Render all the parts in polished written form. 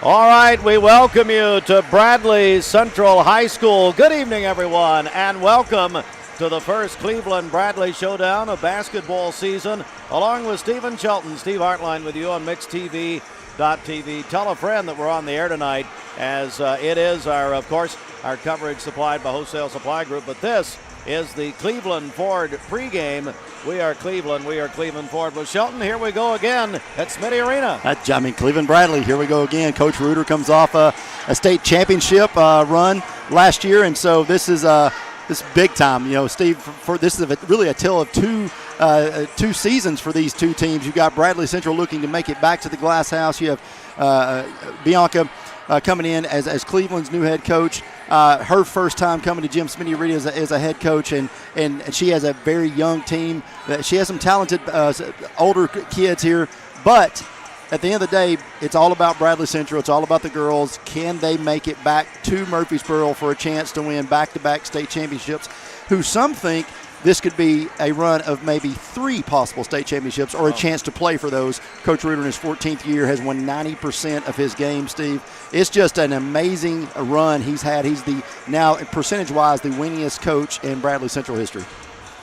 All right, we welcome you to Bradley Central High School. Good evening, everyone, and welcome to the first Cleveland-Bradley showdown of basketball season, along with Stephen Shelton. Steve Hartline with you on MixedTV.tv. Tell a friend that we're on the air tonight, as it is, of course, our coverage supplied by Wholesale Supply Group, but this is the Cleveland Ford pregame. We are Cleveland Ford. With Shelton, here we go again at Smitty Arena. Cleveland-Bradley, here we go again. Coach Reuter comes off a state championship run last year, and so this is big time. You know, Steve, this is really a tale of two seasons for these two teams. You've got Bradley Central looking to make it back to the Glass House. You have Bianca coming in as Cleveland's new head coach. Her first time coming to Jim Smitty Arena as a head coach, and she has a very young team. She has some talented older kids here, but at the end of the day, it's all about Bradley Central. It's all about the girls. Can they make it back to Murfreesboro for a chance to win back-to-back state championships, who some think this could be a run of maybe 3 possible state championships or a chance to play for those. Coach Reuter in his 14th year has won 90% of his games, Steve. It's just an amazing run he's had. He's now percentage-wise the winningest coach in Bradley Central history.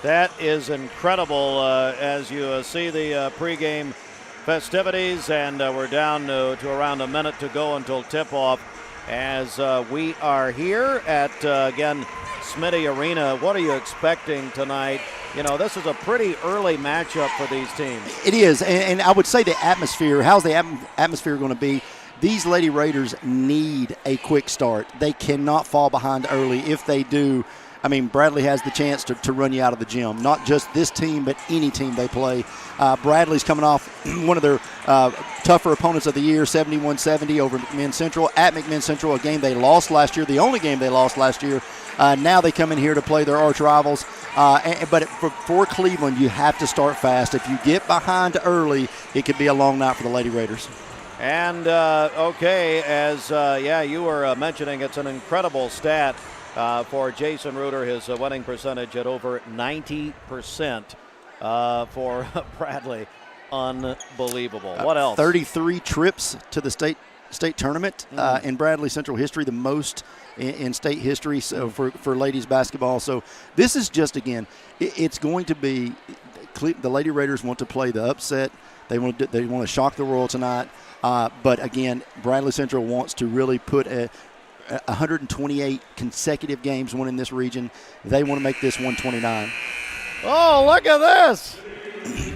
That is incredible as you see the pregame festivities, and we're down to around a minute to go until tip-off as we are here at, again, Smitty Arena. What are you expecting tonight? You know, this is a pretty early matchup for these teams. It is, and I would say the atmosphere, how's the atmosphere going to be? These Lady Raiders need a quick start. They cannot fall behind early. If they do, I mean, Bradley has the chance to run you out of the gym. Not just this team, but any team they play. Bradley's coming off one of their tougher opponents of the year, 71-70 over McMinn Central. At McMinn Central, a game they lost last year, the only game they lost last year. Now they come in here to play their arch rivals. But for Cleveland, you have to start fast. If you get behind early, it could be a long night for the Lady Raiders. And, you were mentioning, it's an incredible stat for Jason Reuter, his winning percentage at over 90% for Bradley. Unbelievable. What else? 33 trips to the state tournament in Bradley Central history, the most in state history for ladies basketball. So this is just, again, it's going to be the Lady Raiders want to play the upset. They want to shock the world tonight. But again, Bradley Central wants to really put 128 consecutive games winning this region. They want to make this 129. Oh, look at this.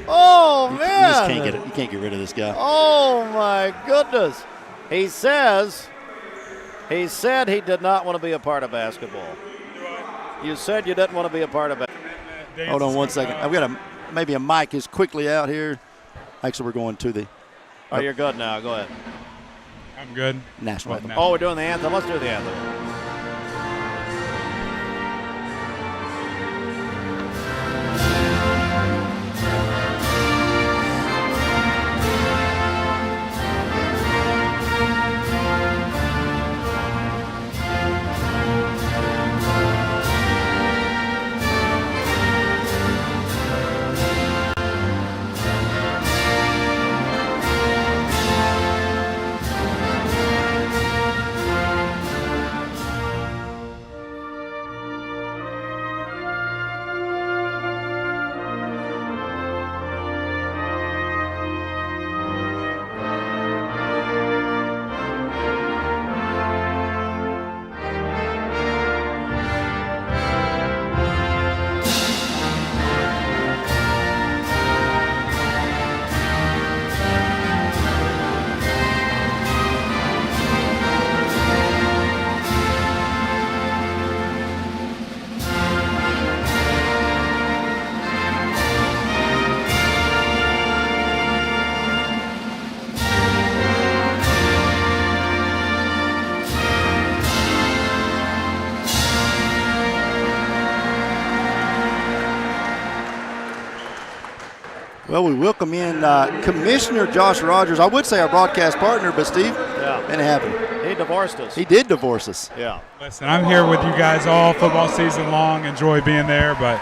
Oh, man. You can't get rid of this guy. Oh, my goodness. He said he did not want to be a part of basketball. You said you didn't want to be a part of basketball. Hold on one second. I've got maybe a mic is quickly out here. Actually, we're going to the. Oh, you're good now. Go ahead. I'm good. National anthem. Oh, we're doing the anthem. Let's do the anthem. Well, we welcome in Commissioner Josh Rogers. I would say our broadcast partner, but Steve, ain't happening. He divorced us. He did divorce us. Yeah. Listen, I'm here with you guys all football season long. Enjoy being there, but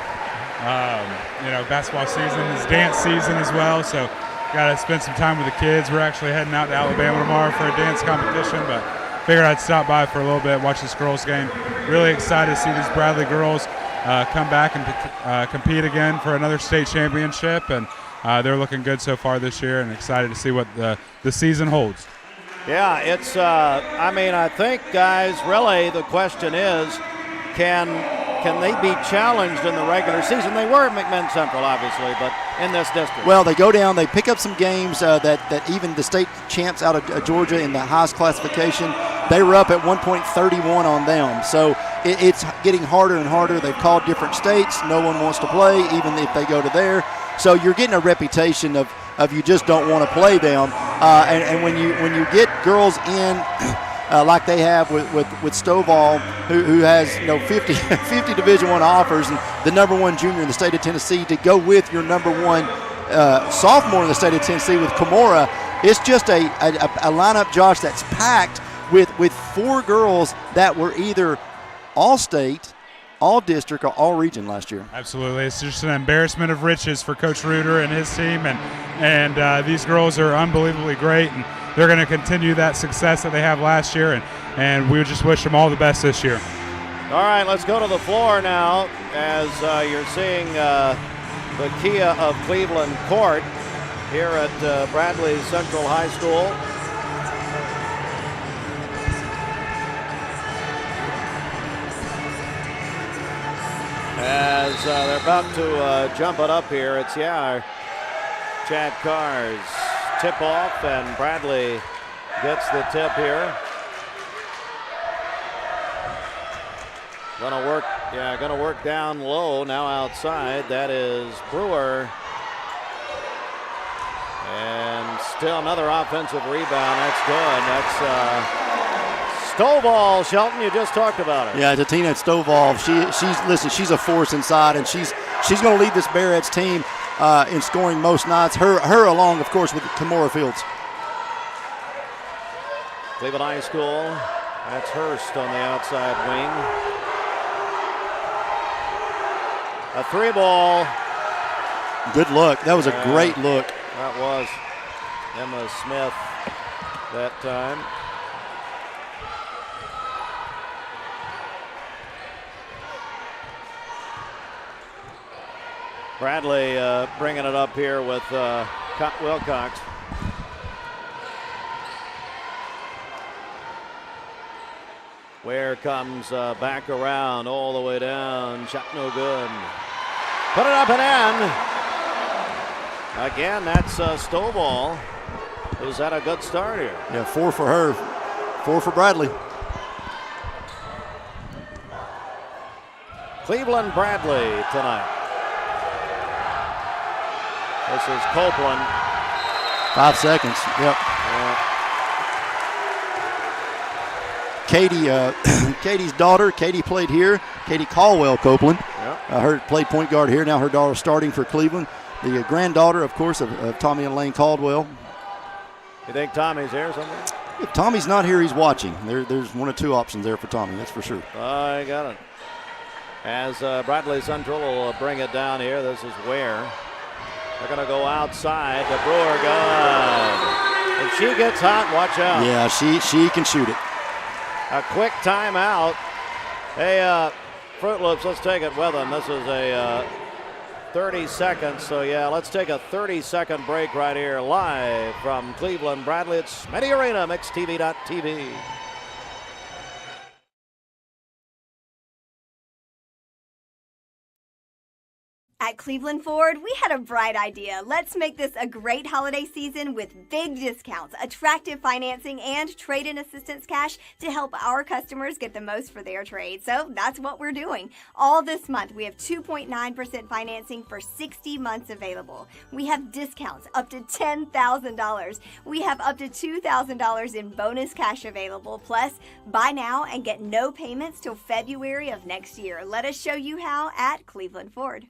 basketball season is dance season as well. So got to spend some time with the kids. We're actually heading out to Alabama tomorrow for a dance competition, but figured I'd stop by for a little bit, watch this girls game. Really excited to see these Bradley girls come back and compete again for another state championship, and they're looking good so far this year, and excited to see what the season holds. Yeah, it's, I think, guys, really the question is, can they be challenged in the regular season? They were at McMinn Central, obviously, but in this district. Well, they go down, they pick up some games that even the state champs out of Georgia in the highest classification, they were up at 1.31 on them. So it's getting harder and harder. They've called different states. No one wants to play, even if they go to there. So you're getting a reputation of you just don't want to play them. And when you get girls in like they have with Stovall, who has 50 Division I offers, and the #1 junior in the state of Tennessee, to go with your #1 sophomore in the state of Tennessee with Kimura, it's just a lineup, Josh, that's packed with 4 girls that were either all-state, all-district, or all-region last year. Absolutely. It's just an embarrassment of riches for Coach Reuter and his team, and these girls are unbelievably great, and they're going to continue that success that they have last year, and we just wish them all the best this year. All right, let's go to the floor now as you're seeing the Kia of Cleveland court here at Bradley Central High School. As they're about to jump it up here, it's Chad Carr's tip-off, and Bradley gets the tip here. Gonna work down low now outside. That is Brewer. And still another offensive rebound. That's good. That's Stovall, Shelton, you just talked about her. Yeah, Tatina Stovall, she's a force inside, and she's going to lead this Bearheads team in scoring most nights. Her along, of course, with Kimura Fields. Cleveland High School. That's Hurst on the outside wing. A 3-ball. Good look. That was a great look. That was Emma Smith that time. Bradley bringing it up here with Wilcox. Ware comes back around all the way down. Shot no good. Put it up and in. Again, that's Stovall, who's had a good start here. Yeah, 4 for her, 4 for Bradley. Cleveland Bradley tonight. This is Copeland. 5 seconds. Yep. Katie's daughter. Katie played here. Katie Caldwell Copeland. Yep. Her played point guard here. Now her daughter starting for Cleveland. The granddaughter, of course, of Tommy and Lane Caldwell. You think Tommy's here somewhere? If Tommy's not here, he's watching. There's 1 or 2 options there for Tommy. That's for sure. I got it. As Bradley Central will bring it down here. This is Ware. They're going to go outside. The Brewer gun. If she gets hot, watch out. Yeah, she can shoot it. A quick timeout. Hey, Fruit Loops, let's take it with them. This is a 30 seconds. So, yeah, let's take a 30-second break right here live from Cleveland Bradley. It's Smitty Arena, MixTV.tv. At Cleveland Ford, we had a bright idea. Let's make this a great holiday season with big discounts, attractive financing, and trade-in assistance cash to help our customers get the most for their trade. So that's what we're doing. All this month, we have 2.9% financing for 60 months available. We have discounts up to $10,000. We have up to $2,000 in bonus cash available. Plus, buy now and get no payments till February of next year. Let us show you how at Cleveland Ford.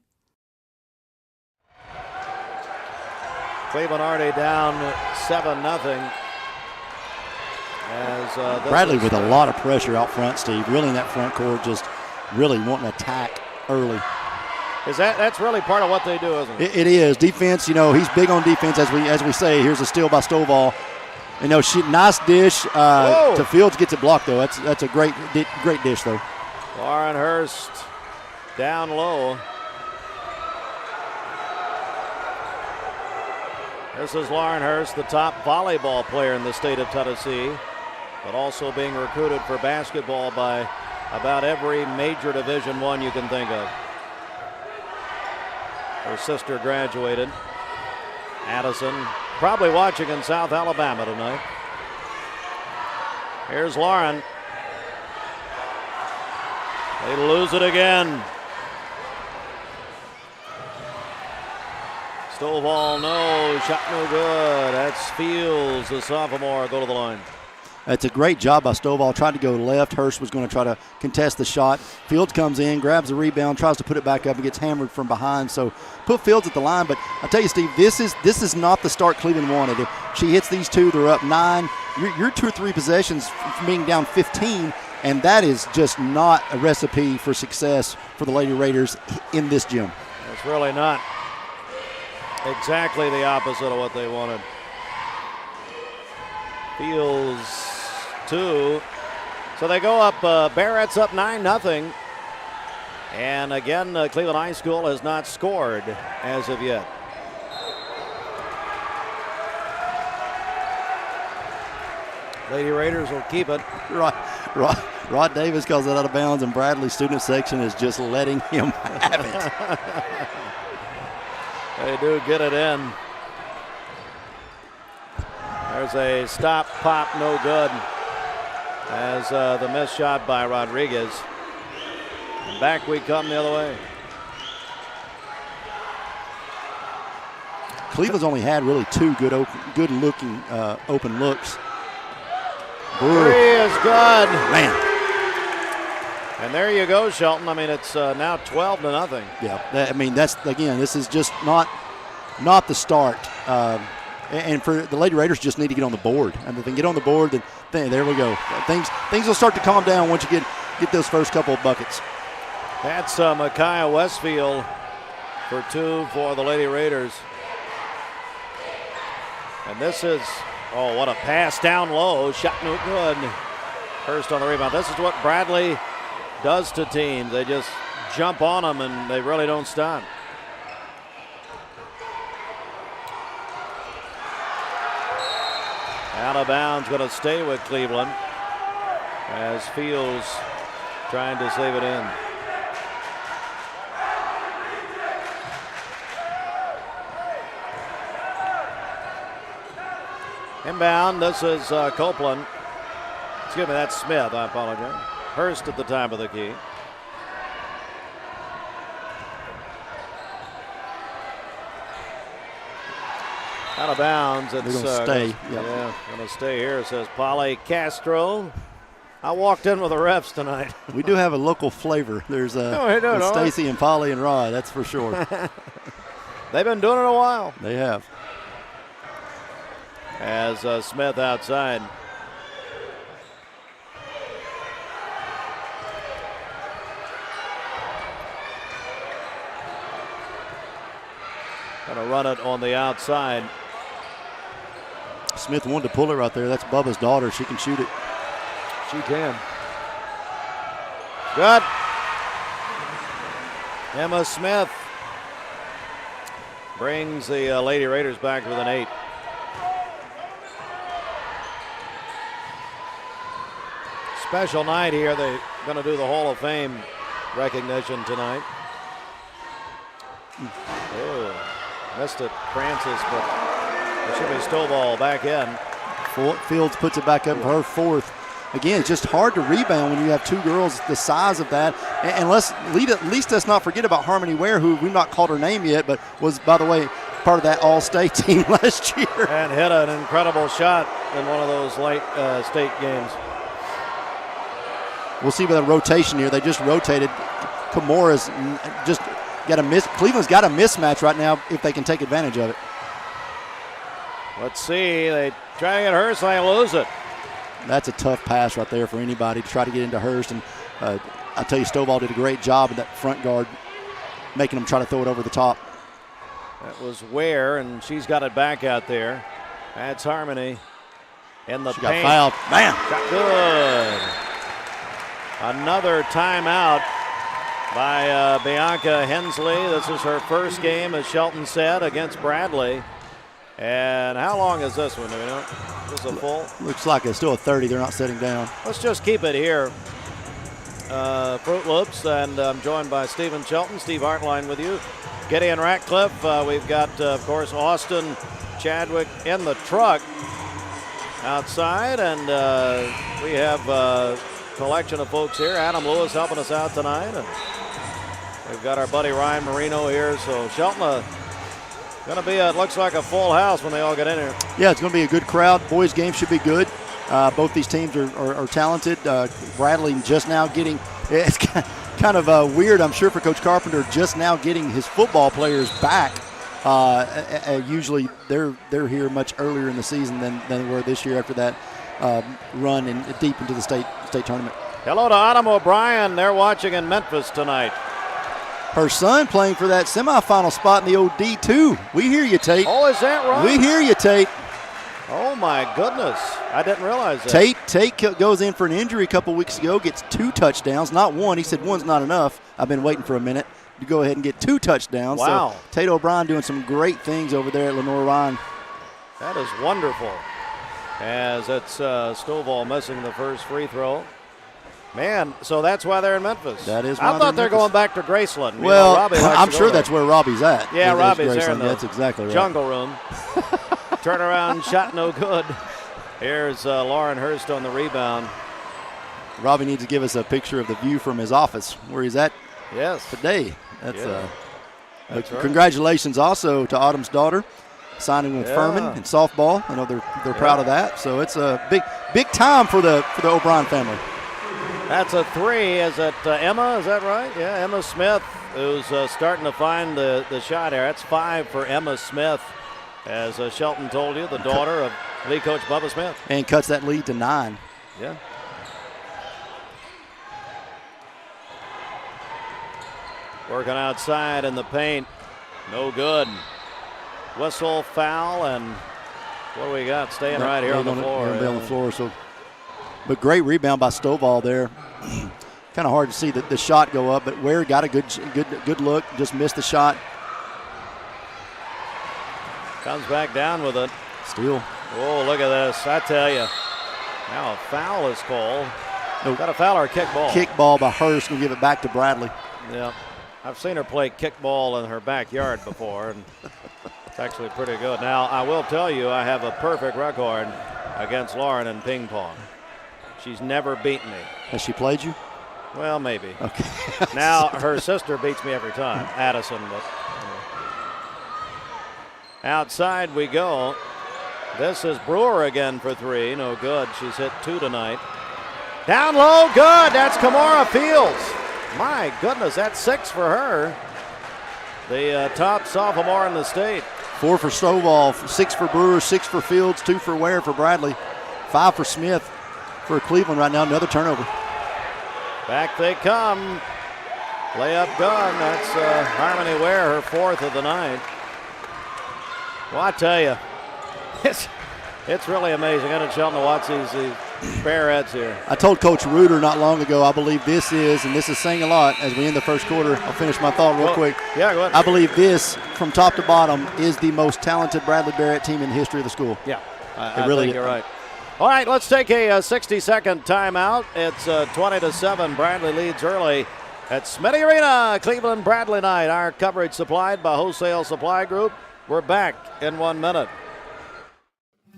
Cleveland already down 7-0. Bradley with a lot of pressure out front, Steve. Really in that front court, just really wanting to attack early. That's really part of what they do, isn't it? It is. Defense, he's big on defense, as we say. Here's a steal by Stovall. Nice dish to Fields, gets it blocked, though. That's a great dish, though. Lauren Hurst down low. This is Lauren Hurst, the top volleyball player in the state of Tennessee, but also being recruited for basketball by about every major Division I you can think of. Her sister graduated. Addison, probably watching in South Alabama tonight. Here's Lauren. They lose it again. Stovall, no, shot no good. That's Fields, the sophomore, go to the line. That's a great job by Stovall. Tried to go left. Hurst was going to try to contest the shot. Fields comes in, grabs the rebound, tries to put it back up, and gets hammered from behind. So put Fields at the line. But I tell you, Steve, this is not the start Cleveland wanted. If she hits these two, they're up 9. You're 2 or 3 possessions from being down 15, and that is just not a recipe for success for the Lady Raiders in this gym. It's really not. Exactly the opposite of what they wanted. Fields 2. So they go up, Barrett's up 9-0. And again, Cleveland High School has not scored as of yet. Lady Raiders will keep it. Rod Davis calls it out of bounds, and Bradley's student section is just letting him have it. They do get it in. There's a stop, pop, no good. As the missed shot by Rodriguez. And back we come the other way. Cleveland's only had really 2 good-looking open looks. Three is good. Man. And there you go, Shelton. I mean, it's now 12-0. Yeah, this is just not the start. And for the Lady Raiders, just need to get on the board. And if they can get on the board, then there we go. Things will start to calm down once you get those first couple of buckets. That's Micaiah Westfield for 2 for the Lady Raiders. And this is, what a pass down low. Shot no good. Hurst on the rebound. This is what Bradley does to teams. They just jump on them and they really don't stop. Out of bounds, going to stay with Cleveland as Fields trying to save it in. Inbound, this is Copeland. Excuse me, that's Smith, I apologize. Hurst at the top of the key. Out of bounds. It's going to stay. Yeah, going to stay here, says Polly Castro. I walked in with the refs tonight. We do have a local flavor. There's Stacy and Polly and Rod, that's for sure. They've been doing it a while. They have. As Smith outside. Going to run it on the outside. Smith wanted to pull it right there. That's Bubba's daughter. She can shoot it. She can. Good. Emma Smith brings the Lady Raiders back with an 8. Special night here. They're going to do the Hall of Fame recognition tonight. Oh, missed it, Francis, but it should be Stovall back in. Fields puts it back up for her 4th. Again, it's just hard to rebound when you have 2 girls the size of that. And at least let's not forget about Harmony Ware, who we've not called her name yet, but was, by the way, part of that all-state team last year. And hit an incredible shot in one of those late state games. We'll see by the rotation here. They just rotated. Kimura's just got a miss. Cleveland's got a mismatch right now if they can take advantage of it. Let's see. They try to get Hurst, they lose it. That's a tough pass right there for anybody to try to get into Hurst. And I tell you, Stovall did a great job of that front guard. making them try to throw it over the top. That was Ware, and she's got it back out there. That's Harmony in the She paint. got fouled. Man. Shot good. Another timeout by Bianca Hensley. This is her first game, as Shelton said, against Bradley. And how long is this one? Do we know? Is this a full? Looks like it's still a 30. They're not sitting down. Let's just keep it here. Fruit Loops, and I'm joined by Stephen Shelton, Steve Hartline with you. Gideon Ratcliffe. We've got, of course, Austin Chadwick in the truck outside, and we have a collection of folks here. Adam Lewis helping us out tonight, and we've got our buddy Ryan Marino here. So Shelton, going to be, it looks like a full house when they all get in here. Yeah, it's going to be a good crowd. Boys' game should be good. Both these teams are talented. Bradley just now getting, it's kind of weird, I'm sure, for Coach Carpenter, just now getting his football players back. Usually they're here much earlier in the season than they were this year after that run deep into the state tournament. Hello to Autumn O'Brien. They're watching in Memphis tonight. Her son playing for that semifinal spot in the OD2. We hear you, Tate. Oh, is that right? We hear you, Tate. Oh, my goodness. I didn't realize that. Tate goes in for an injury a couple weeks ago, gets 2 touchdowns, not one. He said one's not enough. I've been waiting for a minute to go ahead and get 2 touchdowns. Wow. So Tate O'Brien doing some great things over there at Lenore Ryan. That is wonderful. As it's Stovall missing the first free throw. Man, so that's why they're in Memphis. That is why I thought they're they're in going back to Graceland. Well, Robbie likes I'm to go sure there. that's where Robbie's at. Yeah, Is Robbie's there Graceland. in the That's exactly right. jungle room. Turnaround shot no good. Here's Lauren Hurst on the rebound. Robbie needs to give us a picture of the view from his office where he's at Yes. today. That's right. Congratulations also to Autumn's daughter signing with Furman in softball. I know they're proud of that. So it's a big time for the O'Brien family. That's a 3. Is it Emma? Is that right? Yeah, Emma Smith, who's starting to find the shot here. That's 5 for Emma Smith, as Shelton told you, the daughter of lead coach Bubba Smith. And cuts that lead to 9. Yeah. Working outside in the paint. No good. Whistle, foul, and what do we got? Staying right here on the floor. On the floor. So, but great rebound by Stovall there. Kind of hard to see the shot go up, but Ware got a good look. Just missed the shot. Comes back down with it. Steal. Oh, look at this. I tell you. Now a foul is called. Nope. Got a foul or a kick ball? Kick ball by Hurst. We'll give it back to Bradley. Yeah. I've seen her play kickball in her backyard before, and it's actually pretty good. Now, I will tell you, I have a perfect record against Lauren in ping pong. She's never beaten me. Has she played you? Well, maybe. Okay. Now, her sister beats me every time, Addison. But outside we go. This is Brewer again for 3. No good. She's hit 2 tonight. Down low, good. That's Kamara Fields. My goodness, that's 6 for her. The top sophomore in the state. 4 for Stovall, 6 for Brewer, 6 for Fields, 2 for Ware for Bradley, 5 for Smith for Cleveland right now. Another turnover. Back they come. Layup gun. That's Harmony Ware, her 4th of the night. Well, I tell you, it's really amazing. I didn't Shelton to watch these Bearheads here. I told Coach Reuter not long ago, I believe this is, and this is saying a lot as we end the first quarter. I'll finish my thought real quick. Yeah, go ahead. I believe this, from top to bottom, is the most talented Bradley Barrett team in the history of the school. Yeah, I really think you're right. All right, let's take a 60-second timeout. It's 20-7. Bradley leads early at Smitty Arena. Cleveland Bradley night. Our coverage supplied by Wholesale Supply Group. We're back in 1 minute.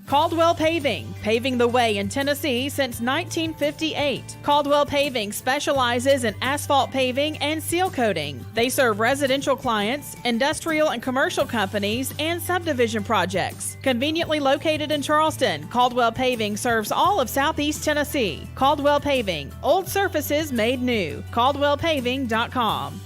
Caldwell Paving, paving the way in Tennessee since 1958. Caldwell Paving specializes in asphalt paving and seal coating. They serve residential clients, industrial and commercial companies, and subdivision projects. Conveniently located in Charleston, Caldwell Paving serves all of Southeast Tennessee. Caldwell Paving, old surfaces made new. CaldwellPaving.com.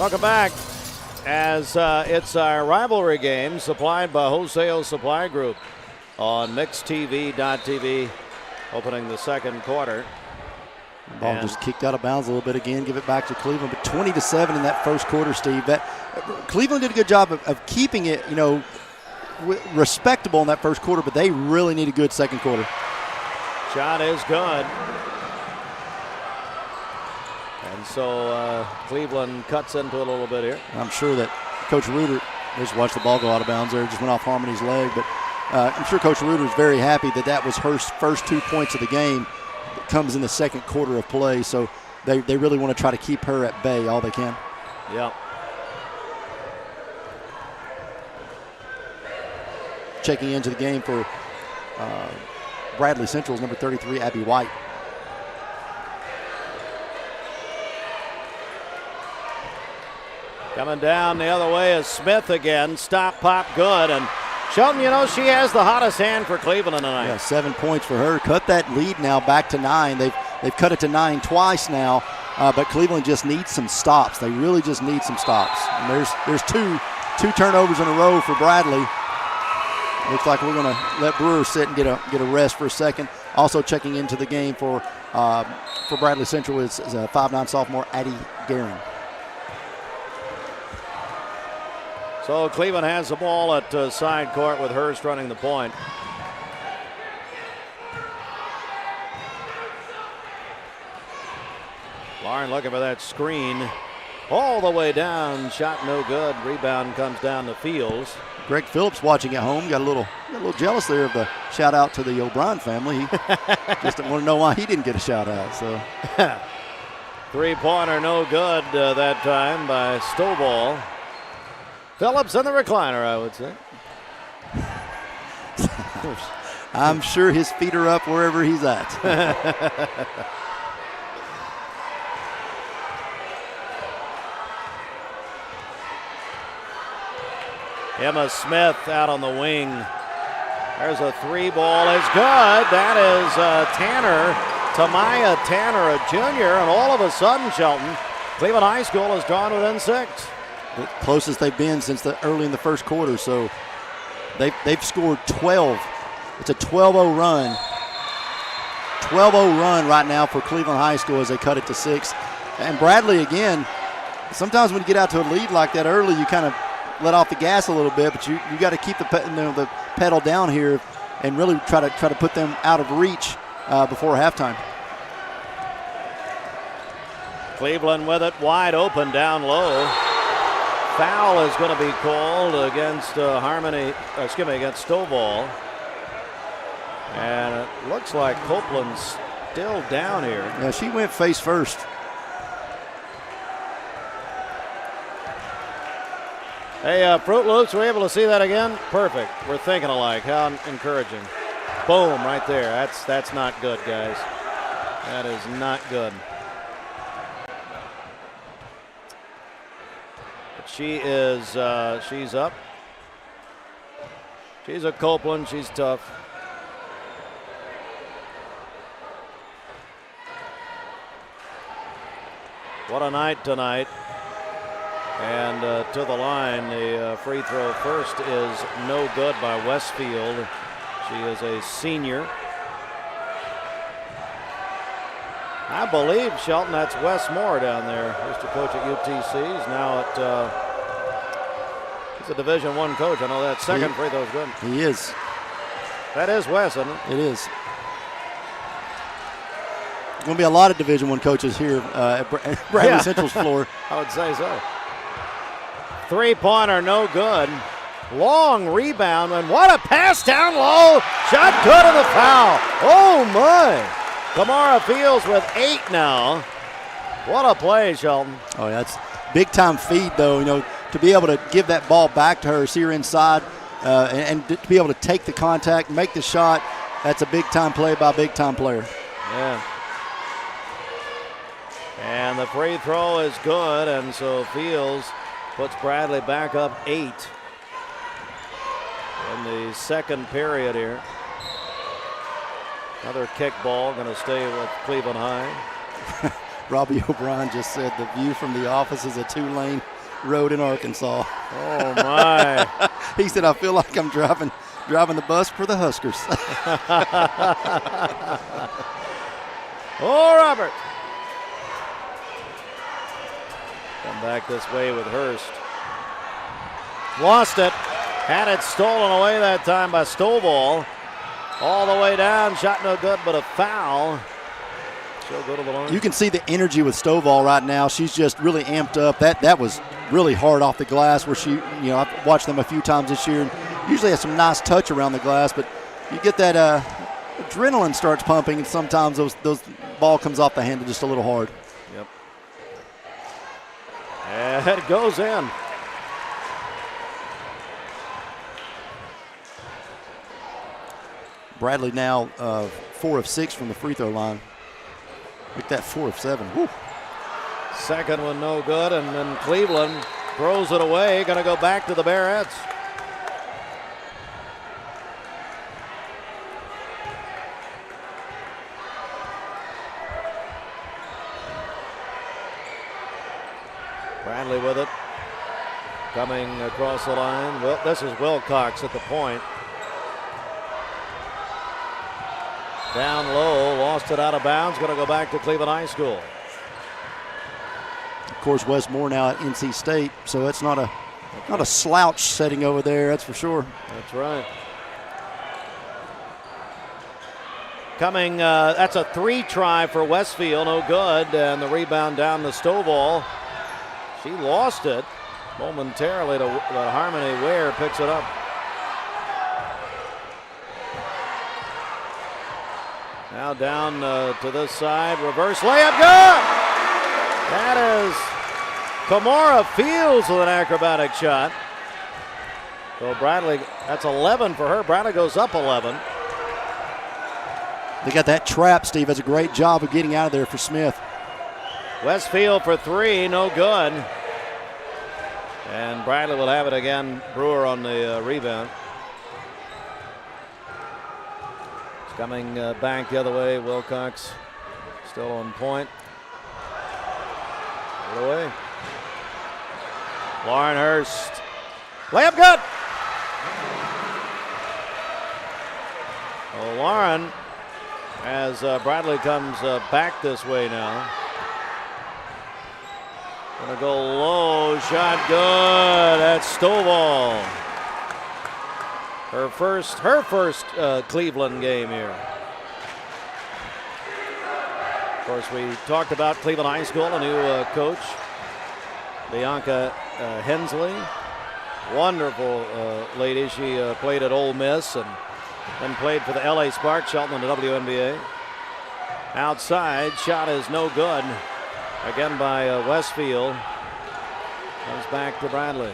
Welcome back as it's our rivalry game supplied by Wholesale Supply Group on MixedTV.tv, opening the second quarter. Ball just kicked out of bounds a little bit again. Give it back to Cleveland. But 20-7 in that first quarter, Steve. Cleveland did a good job of keeping it, respectable in that first quarter, but they really need a good second quarter. Shot is good. And so Cleveland cuts into it a little bit here. I'm sure that Coach Reuter, just watched the ball go out of bounds there. Just went off Harmony's leg. But I'm sure Coach Reuter is very happy that was her first 2 points of the game. It comes in the second quarter of play. So they really want to try to keep her at bay all they can. Yeah. Checking into the game for Bradley Central's number 33, Abby White. Coming down the other way is Smith again. Stop, pop, good. And Shelton, she has the hottest hand for Cleveland tonight. Yeah, 7 points for her. Cut that lead now back to 9. They've cut it to 9 twice now, but Cleveland just needs some stops. They really just need some stops. And there's two turnovers in a row for Bradley. Looks like we're going to let Brewer sit and get a rest for a second. Also checking into the game for Bradley Central is a 5'9" sophomore, Addie Gehring. So Cleveland has the ball at side court with Hurst running the point. Lauren looking for that screen. All the way down, shot no good. Rebound comes down to Fields. Greg Phillips watching at home got a little jealous there of the shout out to the O'Brien family. He just didn't want to know why he didn't get a shout out. So 3-pointer no good that time by Stovall. Phillips in the recliner, I would say. I'm sure his feet are up wherever he's at. Emma Smith out on the wing. There's a 3 ball. It's good. That is Tamaya Tanner, a junior. And all of a sudden, Shelton, Cleveland High School has drawn within 6. The closest they've been since early in the first quarter. So they've scored 12. It's a 12-0 run. 12-0 run right now for Cleveland High School as they cut it to 6. And Bradley, again, sometimes when you get out to a lead like that early, you kind of let off the gas a little bit, but you got to keep the pedal down here and really try to put them out of reach before halftime. Cleveland with it wide open down low. Foul is going to be called against against Stovall. And it looks like Copeland's still down here. Yeah, she went face first. Hey, Fruit Loops, were we able to see that again? Perfect. We're thinking alike. How encouraging. Boom, right there. That's not good, guys. That is not good. But she's up. She's a Copeland. She's tough. What a night tonight. And to the line, the free throw first is no good by Westfield. She is a senior. I believe, Shelton, that's Wes Moore down there. Used to coach at UTC. He's now at, he's a Division I coach. I know that second free throw is good. He is. That is Wes, isn't it? It is. There's going to be a lot of Division I coaches here at Bradley Central's floor. I would say so. 3-pointer, no good. Long rebound, and what a pass down low. Shot good and a foul. Oh, my. Kamara Fields with 8 now. What a play, Shelton. Oh, yeah, that's big-time feed, though, to be able to give that ball back to her, see her inside, and to be able to take the contact, make the shot. That's a big-time play by a big-time player. Yeah. And the free throw is good, and so Fields puts Bradley back up 8 in the second period here. Another kick ball going to stay with Cleveland High. Robbie O'Brien just said the view from the office is a 2-lane road in Arkansas. Oh, my. He said, I feel like I'm driving the bus for the Huskers. Oh, Robert. Come back this way with Hurst. Lost it. Had it stolen away that time by Stovall. All the way down. Shot no good, but a foul. She'll go to the line. You can see the energy with Stovall right now. She's just really amped up. That was really hard off the glass where she, I've watched them a few times this year and usually has some nice touch around the glass, but you get that adrenaline starts pumping and sometimes those ball comes off the handle just a little hard. Yep. And it goes in. Bradley now 4 of 6 from the free throw line. Look at that 4 of 7. Woo. Second one no good, and then Cleveland throws it away. Going to go back to the Bearettes. Bradley with it. Coming across the line. Well, this is Wilcox at the point. Down low, lost it out of bounds. Going to go back to Cleveland High School. Of course, Westmore now at NC State, so it's not a slouch setting over there, that's for sure. That's right. Coming, that's a 3 try for Westfield, no good, and the rebound down to Stovall. She lost it momentarily to Harmony Ware, picks it up. Now down to this side, reverse layup, good! That is Kamara Fields with an acrobatic shot. So Bradley, that's 11 for her. Bradley goes up 11. They got that trap, Steve. That's a great job of getting out of there for Smith. Westfield for 3, no good. And Bradley will have it again. Brewer on the rebound. It's coming back the other way. Wilcox still on point. Put it away. Lauren Hurst. Layup good. Well, Lauren, as Bradley comes back this way now. Gonna go low, shot good. That's Stovall. Her first Cleveland game here. Of course, we talked about Cleveland High School, a new coach, Bianca Hensley. Wonderful lady. She played at Ole Miss and then played for the LA Sparks, Shelton in the WNBA. Outside, shot is no good. Again by Westfield. Comes back to Bradley.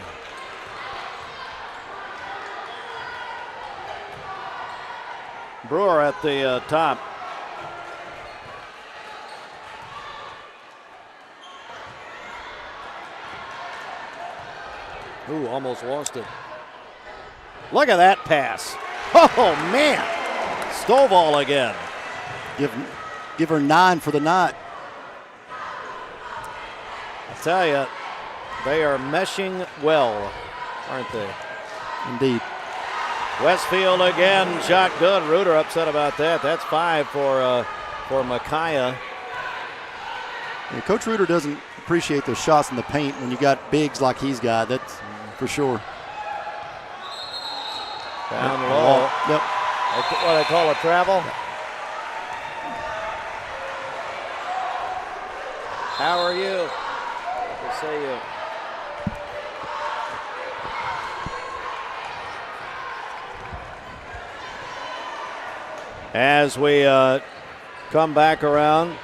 Brewer at the top. Ooh, almost lost it. Look at that pass. Oh, man. Stovall again. Give her 9 for the night. I tell you, they are meshing well, aren't they? Indeed. Westfield again, shot good. Reuter upset about that. That's 5 for Micaiah. Yeah, Coach Reuter doesn't appreciate those shots in the paint when you got bigs like he's got. That's for sure. Down low. Yep. What they call a travel. How are you? Good to see you. As we come back around.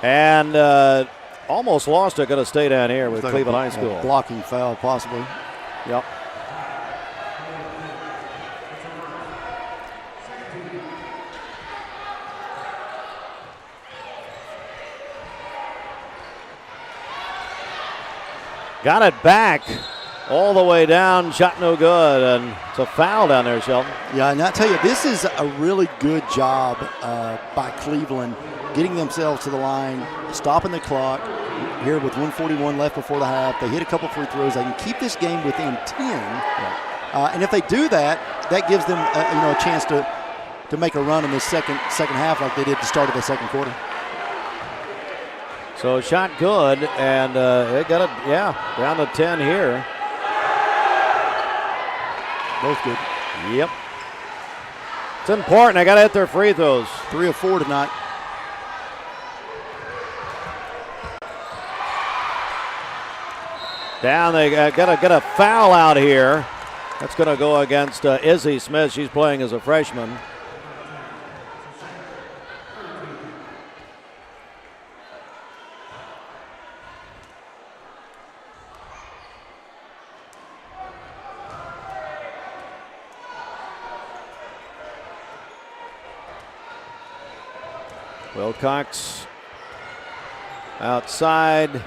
And almost lost it. Going to stay down here with Cleveland High School. Blocking foul, possibly. Yep. Got it back all the way down. Shot no good. And it's a foul down there, Shelton. Yeah, and I tell you, this is a really good job by Cleveland getting themselves to the line, stopping the clock here with 1:41 left before the half. They hit a couple free throws. They can keep this game within 10. And if they do that, that gives them a chance to make a run in the second half like they did at the start of the second quarter. So shot good, and it got it, down to 10 here. Both good. Yep. It's important. I got to hit their free throws. 3 of 4 tonight. Down, they got a foul out here. That's going to go against Izzy Smith. She's playing as a freshman. Wilcox outside,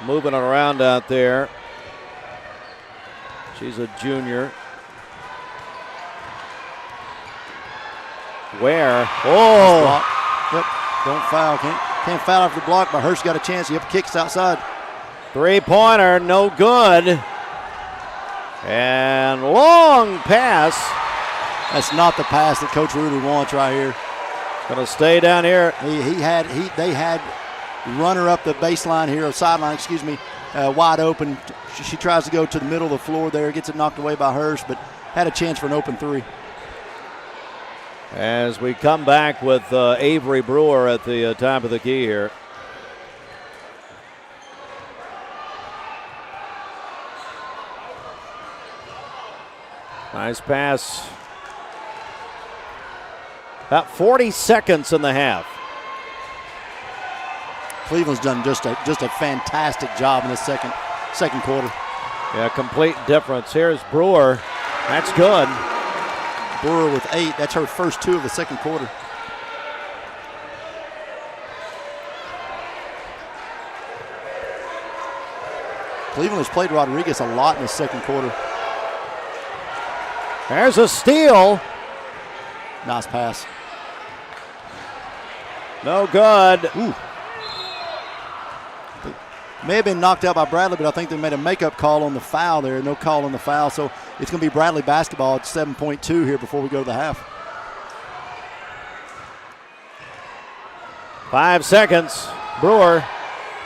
moving it around out there. She's a junior. Where? Oh! Yep. Don't foul. Can't foul after the block, but Hurst got a chance. Yep, kicks outside. Three-pointer, no good. And long pass. That's not the pass that Coach Reuter wants right here. Going to stay down here. They had runner up the baseline here, or sideline, excuse me, wide open. She tries to go to the middle of the floor there, gets it knocked away by Hurst, but had a chance for an open three. As we come back with Avery Brewer at the top of the key here. Nice pass. About 40 seconds in the half. Cleveland's done just a fantastic job in the second quarter. Yeah, complete difference. Here's Brewer. That's good. Brewer with 8. That's her first 2 of the second quarter. Cleveland has played Rodriguez a lot in the second quarter. There's a steal. Nice pass. No good. Ooh. May have been knocked out by Bradley, but I think they made a makeup call on the foul there. No call on the foul, so it's going to be Bradley basketball at 7.2 here before we go to the half. 5 seconds. Brewer,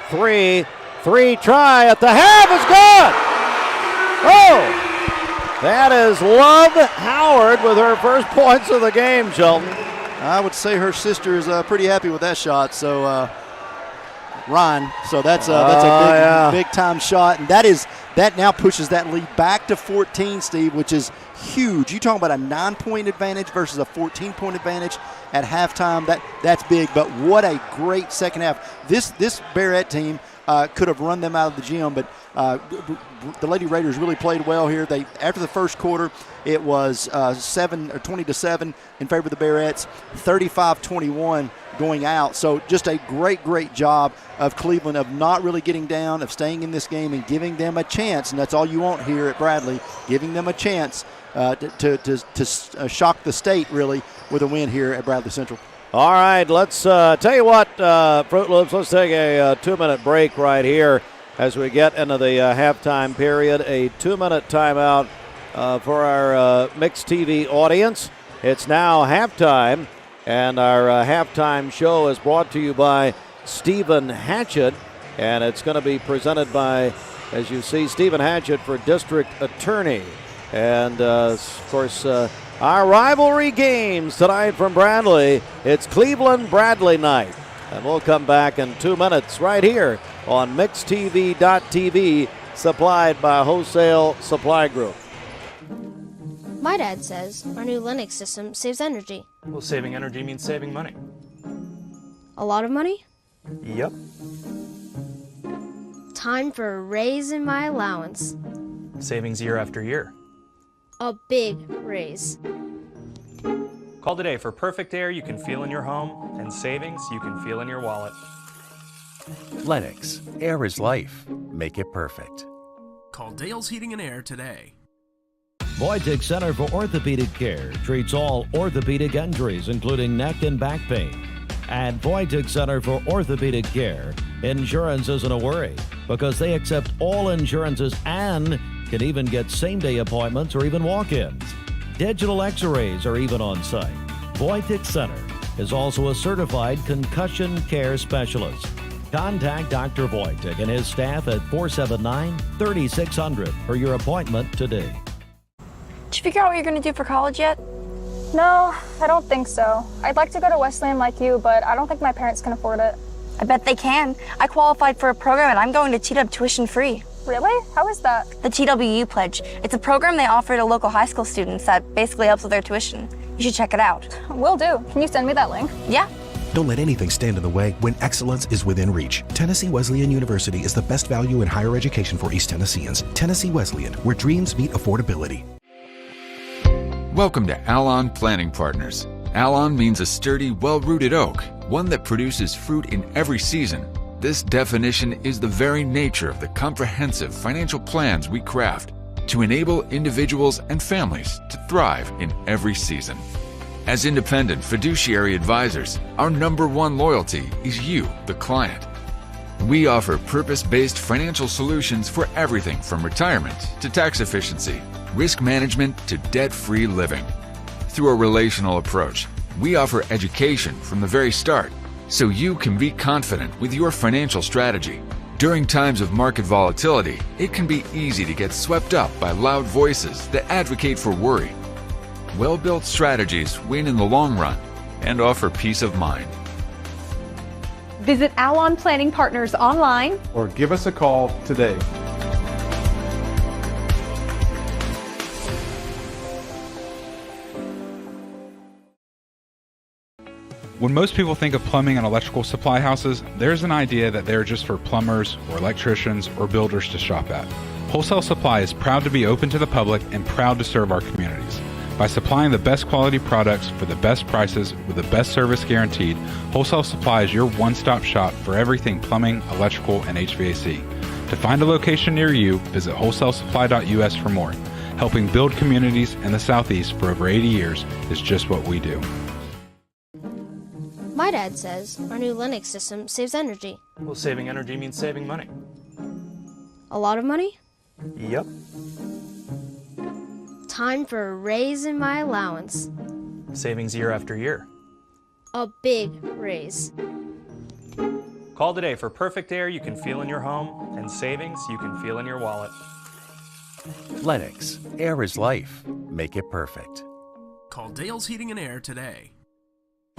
three try at the half is good. Oh, that is Love Howard with her first points of the game, Shelton. I would say her sister is pretty happy with that shot. So Ryan, so that's a big time shot, and that now pushes that lead back to 14, Steve, which is huge. You talking about a 9-point advantage versus a 14-point advantage at halftime. That's big, but what a great second half. This Barrett team could have run them out of the gym, but the Lady Raiders really played well here. After the first quarter, it was 20-7 in favor of the Barretts, 35-21 going out. So just a great job of Cleveland of not really getting down, of staying in this game and giving them a chance. And that's all you want here at Bradley, giving them a chance to shock the state really with a win here at Bradley Central. All right, let's tell you what, Fruit Loops, let's take a 2-minute break right here as we get into the halftime period. A 2-minute timeout for our Mixed TV audience. It's now halftime, and our halftime show is brought to you by Stephen Hatchett, and it's going to be presented by, as you see, Stephen Hatchett for District Attorney. And, of course, our rivalry games tonight from Bradley. It's Cleveland-Bradley night. And we'll come back in 2 minutes right here on MixedTV.tv, supplied by Wholesale Supply Group. My dad says our new Linux system saves energy. Well, saving energy means saving money. A lot of money? Yep. Time for a raise in my allowance. Savings year after year. A big raise. Call today for perfect air you can feel in your home and savings you can feel in your wallet. Lennox, air is life. Make it perfect. Call Dale's Heating and Air today. Voitic Center for Orthopedic Care treats all orthopedic injuries, including neck and back pain. At Voitic Center for Orthopedic Care, insurance isn't a worry because they accept all insurances and can even get same-day appointments or even walk-ins. Digital x-rays are even on site. Voitic Center is also a certified concussion care specialist. Contact Dr. Voitic and his staff at 479-3600 for your appointment today. Did you figure out what you're going to do for college yet? No, I don't think so. I'd like to go to Wesleyan like you, but I don't think my parents can afford it. I bet they can. I qualified for a program and I'm going to TW tuition free. Really? How is that? The TWU Pledge. It's a program they offer to local high school students that basically helps with their tuition. You should check it out. Will do. Can you send me that link? Yeah. Don't let anything stand in the way when excellence is within reach. Tennessee Wesleyan University is the best value in higher education for East Tennesseans. Tennessee Wesleyan, where dreams meet affordability. Welcome to Alon Planting Partners. Alon means a sturdy, well-rooted oak, one that produces fruit in every season. This definition is the very nature of the comprehensive financial plans we craft to enable individuals and families to thrive in every season. As independent fiduciary advisors, our number one loyalty is you, the client. We offer purpose-based financial solutions for everything from retirement to tax efficiency, risk management to debt-free living. Through a relational approach, we offer education from the very start so you can be confident with your financial strategy. During times of market volatility, it can be easy to get swept up by loud voices that advocate for worry. Well-built strategies win in the long run and offer peace of mind. Visit Alon Planting Partners online or give us a call today. When most people think of plumbing and electrical supply houses, there's an idea that they're just for plumbers or electricians or builders to shop at. Wholesale Supply is proud to be open to the public and proud to serve our communities. By supplying the best quality products for the best prices with the best service guaranteed, Wholesale Supply is your one-stop shop for everything plumbing, electrical, and HVAC. To find a location near you, visit wholesalesupply.us for more. Helping build communities in the Southeast for over 80 years is just what we do. My dad says our new Linux system saves energy. Well, saving energy means saving money. A lot of money? Yep. Time for a raise in my allowance. Savings year after year. A big raise. Call today for perfect air you can feel in your home and savings you can feel in your wallet. Lennox, air is life. Make it perfect. Call Dale's Heating and Air today.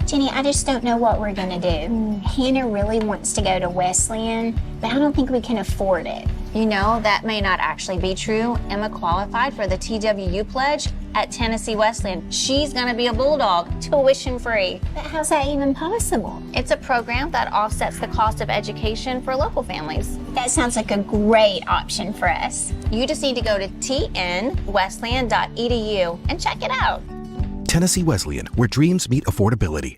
Jenny, I just don't know what we're going to do. Hannah really wants to go to Wesleyan, but I don't think we can afford it. You know, that may not actually be true. Emma qualified for the TWU Pledge at Tennessee Wesleyan. She's going to be a Bulldog, tuition free. But how's that even possible? It's a program that offsets the cost of education for local families. That sounds like a great option for us. You just need to go to tnwesleyan.edu and check it out. Tennessee Wesleyan, where dreams meet affordability.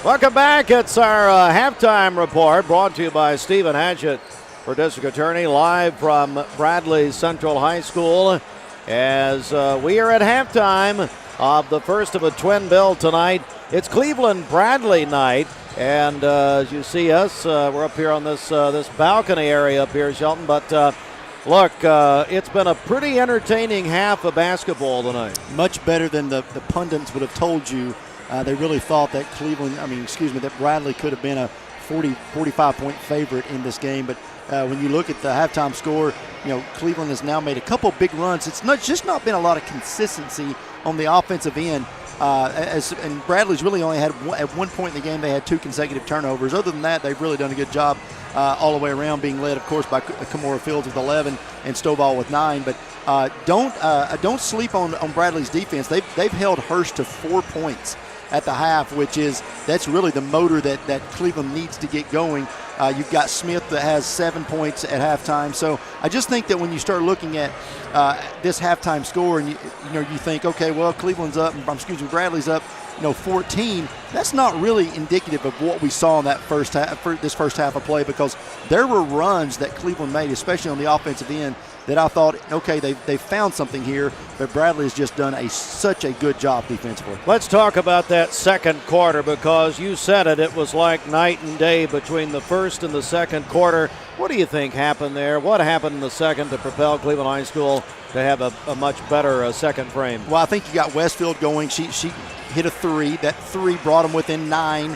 Welcome back. It's our halftime report brought to you by Stephen Hatchett for District Attorney, live from Bradley Central High School as we are at halftime of the first of a twin bill tonight. It's Cleveland-Bradley night, and as you see us, we're up here on this balcony area up here, Shelton, but look, it's been a pretty entertaining half of basketball tonight. Much better than the pundits would have told you. They really thought that that Bradley could have been a 45-point favorite in this game. But when you look at the halftime score, Cleveland has now made a couple big runs. It's not been a lot of consistency on the offensive end. And Bradley's really only had at one point in the game they had 2 consecutive turnovers. Other than that, they've really done a good job all the way around, being led, of course, by Kimora Fields with 11 and Stovall with 9. But don't sleep on Bradley's defense. They've held Hurst to 4 points at the half, that's really the motor that Cleveland needs to get going. You've got Smith that has 7 points at halftime. So I just think that when you start looking at this halftime score and you think, okay, well, Cleveland's up, Bradley's up, 14. That's not really indicative of what we saw in that this first half of play, because there were runs that Cleveland made, especially on the offensive end, that I thought, okay, they found something here, but Bradley has just done such a good job defensively. Let's talk about that second quarter, because you said it was like night and day between the first and the second quarter. What do you think happened there? What happened in the second to propel Cleveland High School to have a much better second frame? Well, I think you got Westfield going. She hit a 3. That 3 brought them within 9.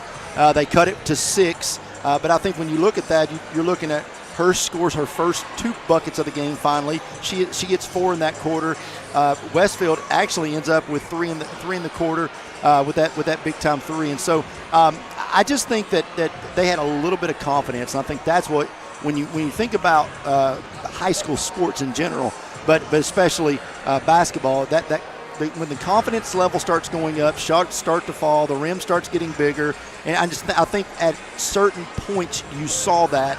They cut it to 6. But I think when you look at that, you're looking at Hurst scores her first 2 buckets of the game finally. She gets 4 in that quarter. Westfield actually ends up with 3 in the quarter with that big time 3. And so I just think that they had a little bit of confidence. And I think that's what when you think about high school sports in general, but especially basketball, when the confidence level starts going up, shots start to fall, the rim starts getting bigger, and I think at certain points you saw that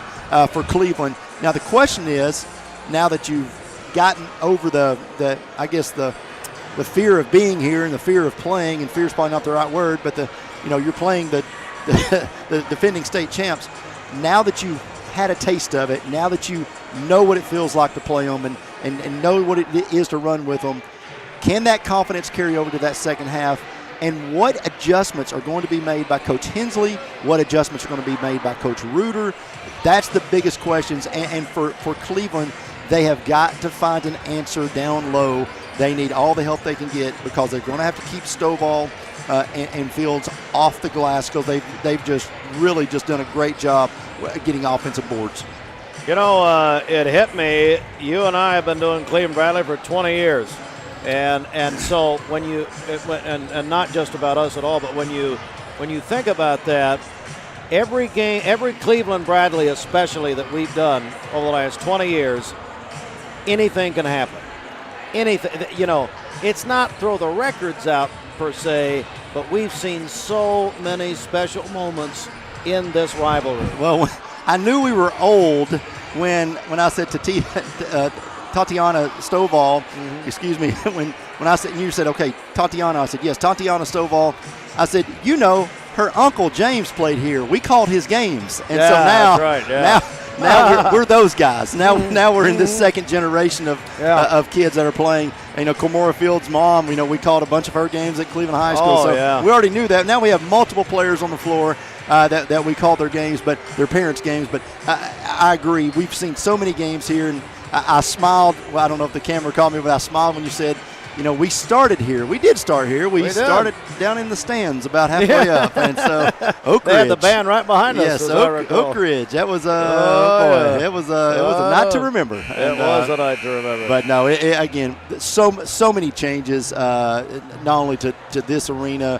for Cleveland. Now the question is, now that you've gotten over the fear of being here and the fear of playing, and fear is probably not the right word, but you're playing the defending state champs. Now that you've had a taste of it, now that you know what it feels like to play them and know what it is to run with them, can that confidence carry over to that second half? And what adjustments are going to be made by Coach Hensley? What adjustments are going to be made by Coach Reuter? That's the biggest questions. And for Cleveland, they have got to find an answer down low. They need all the help they can get, because they're going to have to keep Stovall and Fields off the glass, because they've just really just done a great job getting offensive boards. It hit me. You and I have been doing Cleveland Bradley for 20 years. And so when you and not just about us at all, but when you think about that, every game, every Cleveland Bradley especially that we've done over the last 20 years, anything can happen. Anything, it's not throw the records out per se, but we've seen so many special moments in this rivalry. Well, I knew we were old when I said to Tatiana Stovall, excuse me, when I said, you said, okay, Tatiana, I said, yes, Tatiana Stovall. I said, her uncle James played here. We called his games. And so now, that's right, yeah. now we're those guys. Now we're in this second generation of kids that are playing. Kimora Fields' mom, we called a bunch of her games at Cleveland High School. We already knew that. Now we have multiple players on the floor that we call their games, but their parents' games. But I agree. We've seen so many games here, and I smiled. Well, I don't know if the camera caught me, but I smiled when you said, we started here. We did start here. We started down in the stands about halfway up. And so Oak Ridge. They had the band right behind us. Yes, Oak Ridge. That was it was a night to remember. It was a night to remember. But no, again, so many changes, not only to this arena,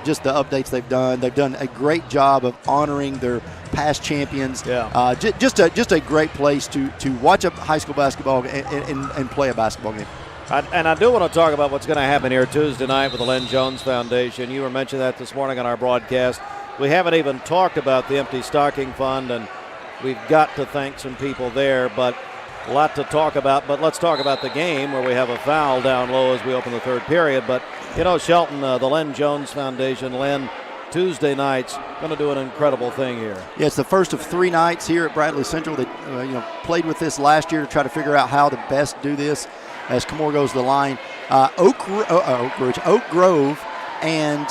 just the updates they've done. They've done a great job of honoring their past champions. Yeah. Just a great place to watch a high school basketball and play a basketball game. And I do want to talk about what's going to happen here Tuesday night with the Len Jones Foundation. You were mentioning that this morning on our broadcast. We haven't even talked about the Empty Stocking Fund, and we've got to thank some people there, but a lot to talk about. But let's talk about the game, where we have a foul down low as we open the third period. But, Shelton, the Len Jones Foundation, Len, Tuesday nights, going to do an incredible thing here. Yeah, it's the first of 3 nights here at Bradley Central. They played with this last year to try to figure out how to best do this. As Kimora goes to the line, Oak Grove and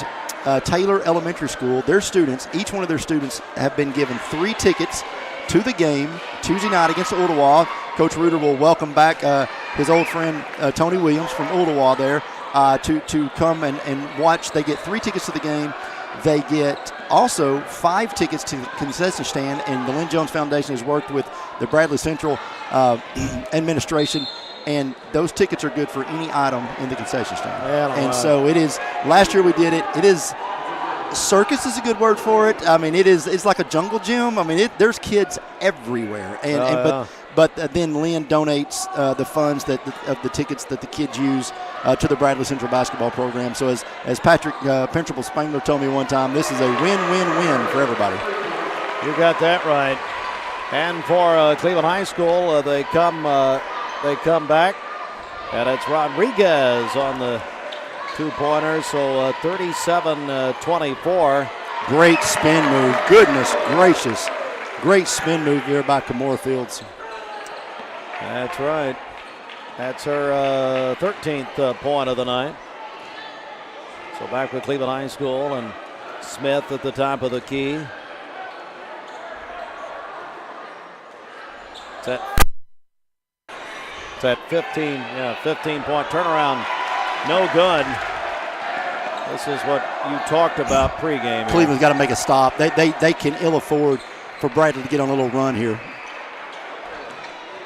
Taylor Elementary School, their students, each one of their students have been given 3 tickets to the game Tuesday night against Ooltewah. Coach Reuter will welcome back his old friend Tony Williams from Ooltewah there to come and watch. They get 3 tickets to the game. They get also 5 tickets to the concession stand, and the Len Jones Foundation has worked with the Bradley Central administration, and those tickets are good for any item in the concession stand. Yeah, and so it is. Last year we did it. It is circus is a good word for it. I mean, it's like a jungle gym. I mean, there's kids everywhere. But then Lynn donates the funds of the tickets that the kids use to the Bradley Central basketball program. So as Patrick Principal Spangler told me one time, this is a win-win-win for everybody. You got that right. And for Cleveland High School, they come back, and it's Rodriguez on the two-pointer. So 37-24. Great spin move. Goodness gracious. Great spin move there by Kamora Fields. That's right. That's her 13th point of the night. So back with Cleveland High School, and Smith at the top of the key. It's at 15-point turnaround. No good. This is what you talked about pregame. Cleveland's got to make a stop. They can ill afford for Bradley to get on a little run here.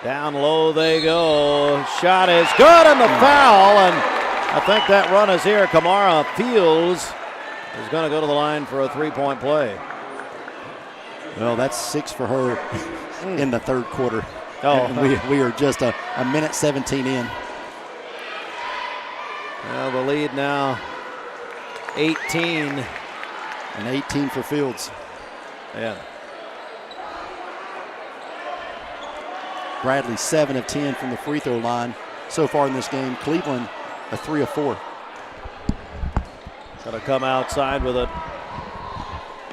Down low they go. Shot is good, and the foul, and I think that run is here. Kamora Fields is going to go to the line for a three-point play. Well, that's 6 for her in the third quarter. Oh, and we are just a minute 17 in. Well, the lead now 18. And 18 for Fields. Yeah. Bradley 7 of 10 from the free throw line so far in this game. Cleveland a 3 of 4. Got to come outside with it.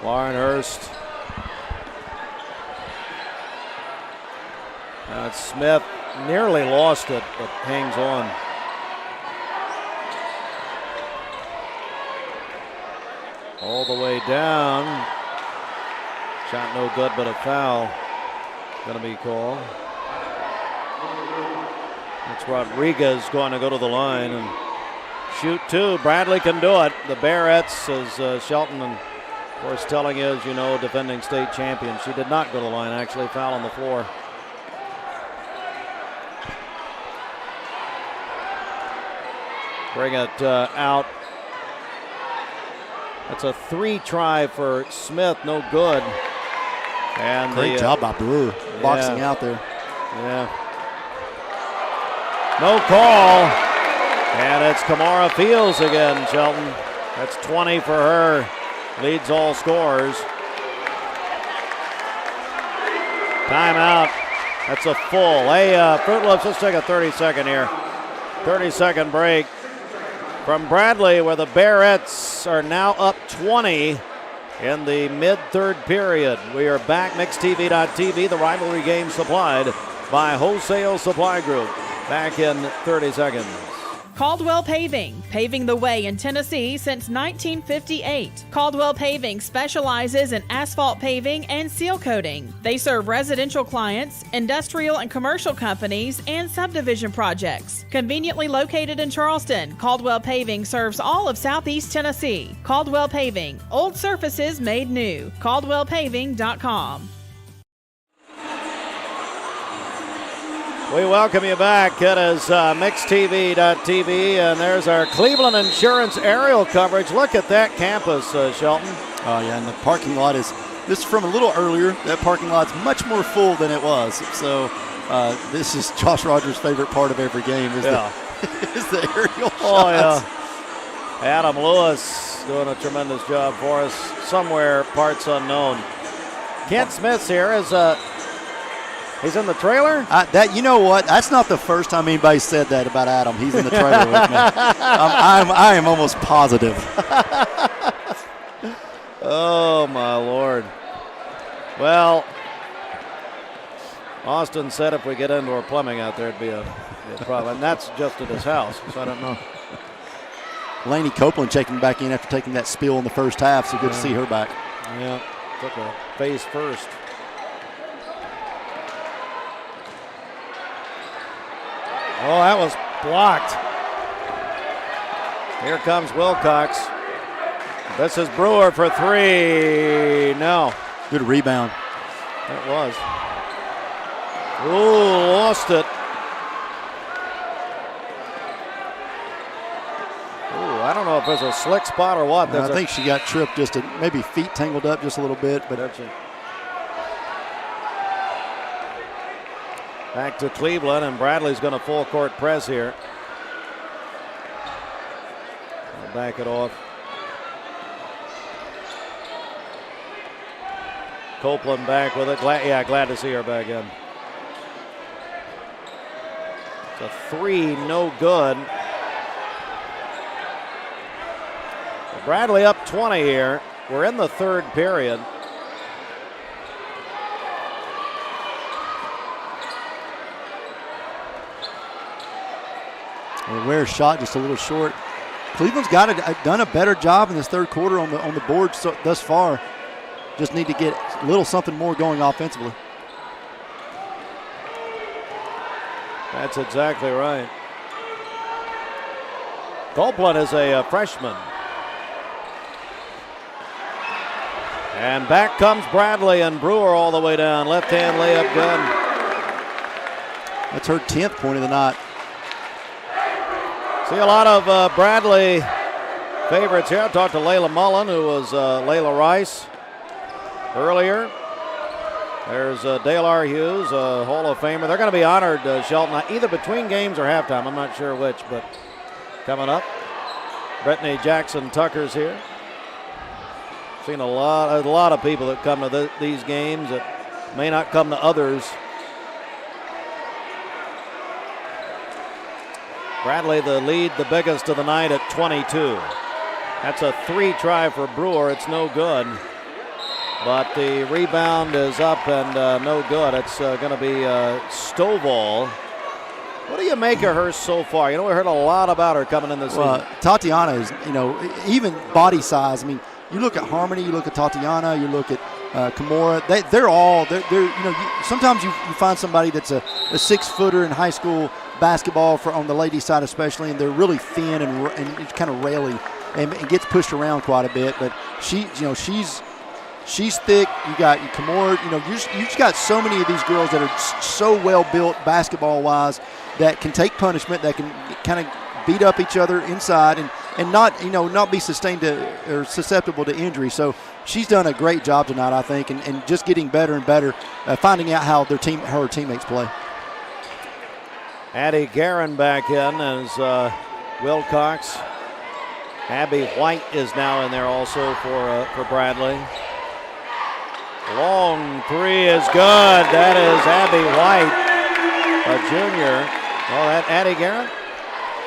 Lauren Hurst. Smith nearly lost it, but hangs on. All the way down. Shot no good, but a foul going to be called. It's Rodriguez going to go to the line and shoot two. Bradley can do it. The Bearettes, as Shelton, and of course, telling you, as you know, defending state champion. She did not go to the line, actually, foul on the floor. Bring it out. That's a 3 try for Smith, no good. And great job by Brewer, boxing out there. Yeah. No call. And it's Kamora Fields again, Shelton. That's 20 for her. Leads all scorers. Timeout. That's a full. Hey, Fruit Loops, let's take a 30-second here. 30-second break from Bradley, where the Bearettes are now up 20 in the mid-third period. We are back. MixTV.tv, the rivalry game supplied by Wholesale Supply Group. Back in 30 seconds. Caldwell Paving, paving the way in Tennessee since 1958. Caldwell Paving specializes in asphalt paving and seal coating. They serve residential clients, industrial and commercial companies, and subdivision projects. Conveniently located in Charleston, Caldwell Paving serves all of Southeast Tennessee. Caldwell Paving, old surfaces made new. CaldwellPaving.com. We welcome you back. It is MixTV.tv, and there's our Cleveland Insurance aerial coverage. Look at that campus, Shelton. Oh, yeah, and the parking lot is, this is from a little earlier. That parking lot's much more full than it was. So this is Josh Rogers' favorite part of every game is the aerial shots. Oh, yeah. Adam Lewis doing a tremendous job for us. Somewhere, parts unknown. Kent Smith's here as he's in the trailer? You know what? That's not the first time anybody's said that about Adam. He's in the trailer with me. I am almost positive. Oh, my Lord. Well, Austin said if we get indoor plumbing out there, it'd be a problem. And that's just at his house, so I don't know. Lainey Copeland checking back in after taking that spill in the first half, so good to see her back. Yeah, took a face first. Oh, that was blocked. Here comes Wilcox. This is Brewer for 3. No. Good rebound. That was. Ooh, lost it. Ooh, I don't know if there's a slick spot or what. I think she got tripped just maybe feet tangled up just a little bit. But that's it. Back to Cleveland, and Bradley's going to full court press here. I'll back it off. Copeland back with it. Glad to see her back in. It's a 3, no good. Bradley up 20 here. We're in the third period. Ware's shot just a little short. Cleveland's done a better job in this third quarter on the board thus far. Just need to get a little something more going offensively. That's exactly right. Copeland is a freshman. And back comes Bradley, and Brewer all the way down. Left-hand layup good. That's her 10th point of the night. See a lot of Bradley favorites here. I talked to Layla Mullen, who was Layla Rice earlier. There's Dale R. Hughes, a Hall of Famer. They're going to be honored, Shelton, either between games or halftime. I'm not sure which, but coming up. Brittany Jackson Tucker's here. Seen a lot of people that come to these games that may not come to others. Bradley the lead, the biggest of the night at 22. That's a 3 try for Brewer. It's no good. But the rebound is up and no good. It's going to be Stovall. What do you make of her so far? You know, we heard a lot about her coming in this season. Tatiana is, even body size. I mean, you look at Harmony, you look at Tatiana, you look at Kimura. Sometimes you find somebody that's a 6-footer in high school basketball on the ladies' side especially, and they're really thin and kind of raily and gets pushed around quite a bit. But she's thick. You got Kimura. You just got so many of these girls that are so well built basketball-wise that can take punishment, that can kind of beat up each other inside and not be sustained or susceptible to injury. So she's done a great job tonight, I think, and just getting better and better, finding out how her teammates play. Addie Guerin back in as Wilcox. Abby White is now in there also for Bradley. Long 3 is good. That is Abby White, a junior. Oh, that Addie Guerin?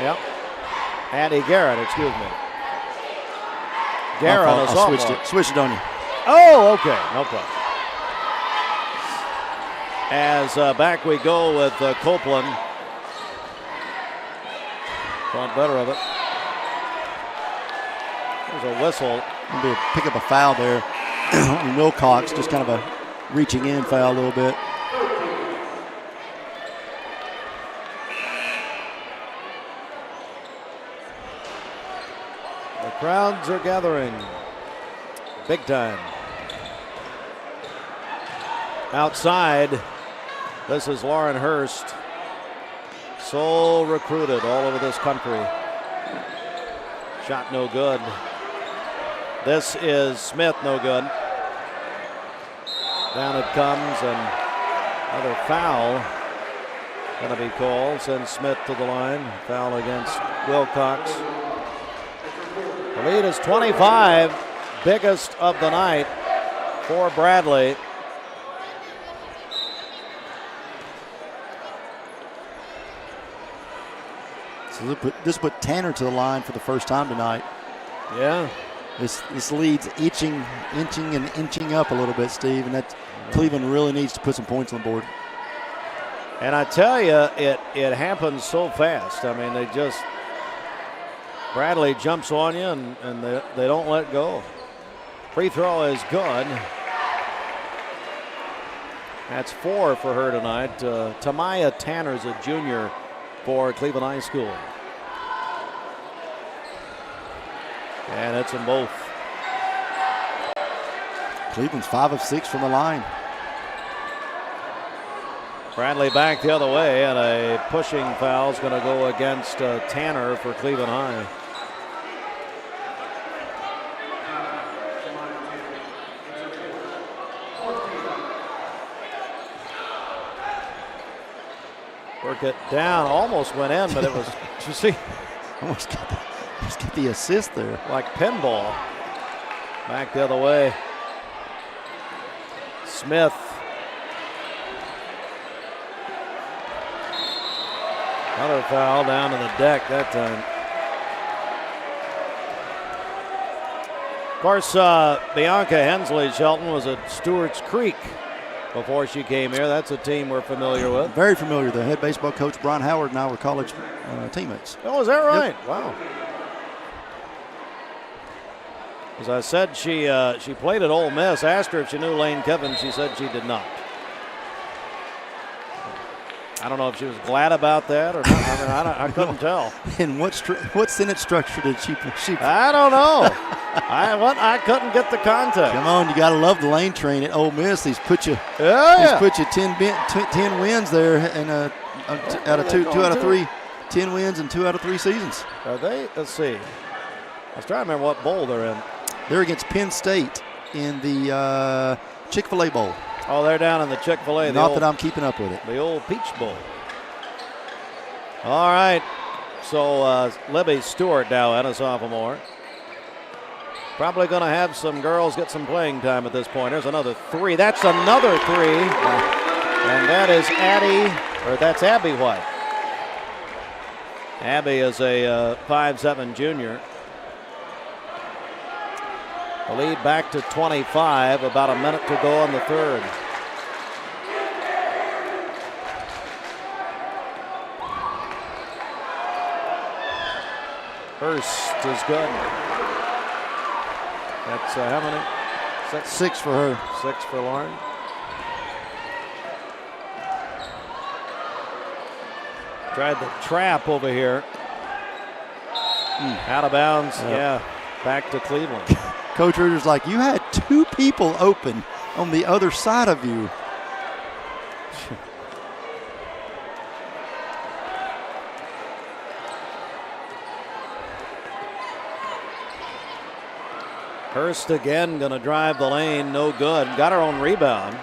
Yep. Addie Guerin, excuse me. Guerin, a sophomore. Switched it on you. Oh, okay. No problem. As back we go with Copeland. Thought better of it. There's a whistle. Pick up a foul there. Wilcox, just kind of a reaching in foul a little bit. The crowds are gathering. Big time. Outside, this is Lauren Hurst. So recruited all over this country. Shot no good. This is Smith, no good. Down it comes, and another foul going to be called. Sends Smith to the line. Foul against Wilcox. The lead is 25, biggest of the night for Bradley. So this put Tanner to the line for the first time tonight. Yeah. This lead's inching up a little bit, Steve, and that Cleveland really needs to put some points on the board. And I tell you, it happens so fast. I mean, Bradley jumps on you, and they don't let go. Free throw is good. That's 4 for her tonight. Tamaya Tanner's a junior for Cleveland High School. And it's them both. Cleveland's 5 of 6 from the line. Bradley back the other way, and a pushing foul is going to go against Tanner for Cleveland High. Work it down, almost went in, but it was, did you see? Almost get the assist there. Like pinball. Back the other way. Smith. Another foul down in the deck that time. Of course, Bianca Hensley Shelton was at Stewart's Creek before she came here. That's a team we're familiar with. Very familiar. The head baseball coach, Brian Howard, and I were college teammates. Oh, is that right? Yep. Wow. As I said, she played at Ole Miss. Asked her if she knew Lane Kiffin. She said she did not. I don't know if she was glad about that or not. I mean, I couldn't tell. And what sentence structure did she? I don't know. I couldn't get the context. Come on, you got to love the Lane train at Ole Miss. He's put you. Yeah. He's put you 10 wins there, and out of two out of three, 10 wins in 2 out of 3 seasons. Are they? Let's see. I was trying to remember what bowl they're in. They're against Penn State in the Chick-fil-A Bowl. Oh, they're down in the Chick-fil-A. Not that I'm keeping up with it. The old Peach Bowl. All right. So Libby Stewart now, a sophomore. Probably going to have some girls get some playing time at this point. There's another 3. That's another 3. And that is that's Abby White. Abby is a 5'7" junior. The lead back to 25, about a minute to go in the third. Hurst is good. That's how many? 6 for her. 6 for Lauren. Tried the trap over here. Out of bounds, yeah. Back to Cleveland. Coach Reuter's like, you had 2 people open on the other side of you. Hurst again going to drive the lane, no good. Got her own rebound.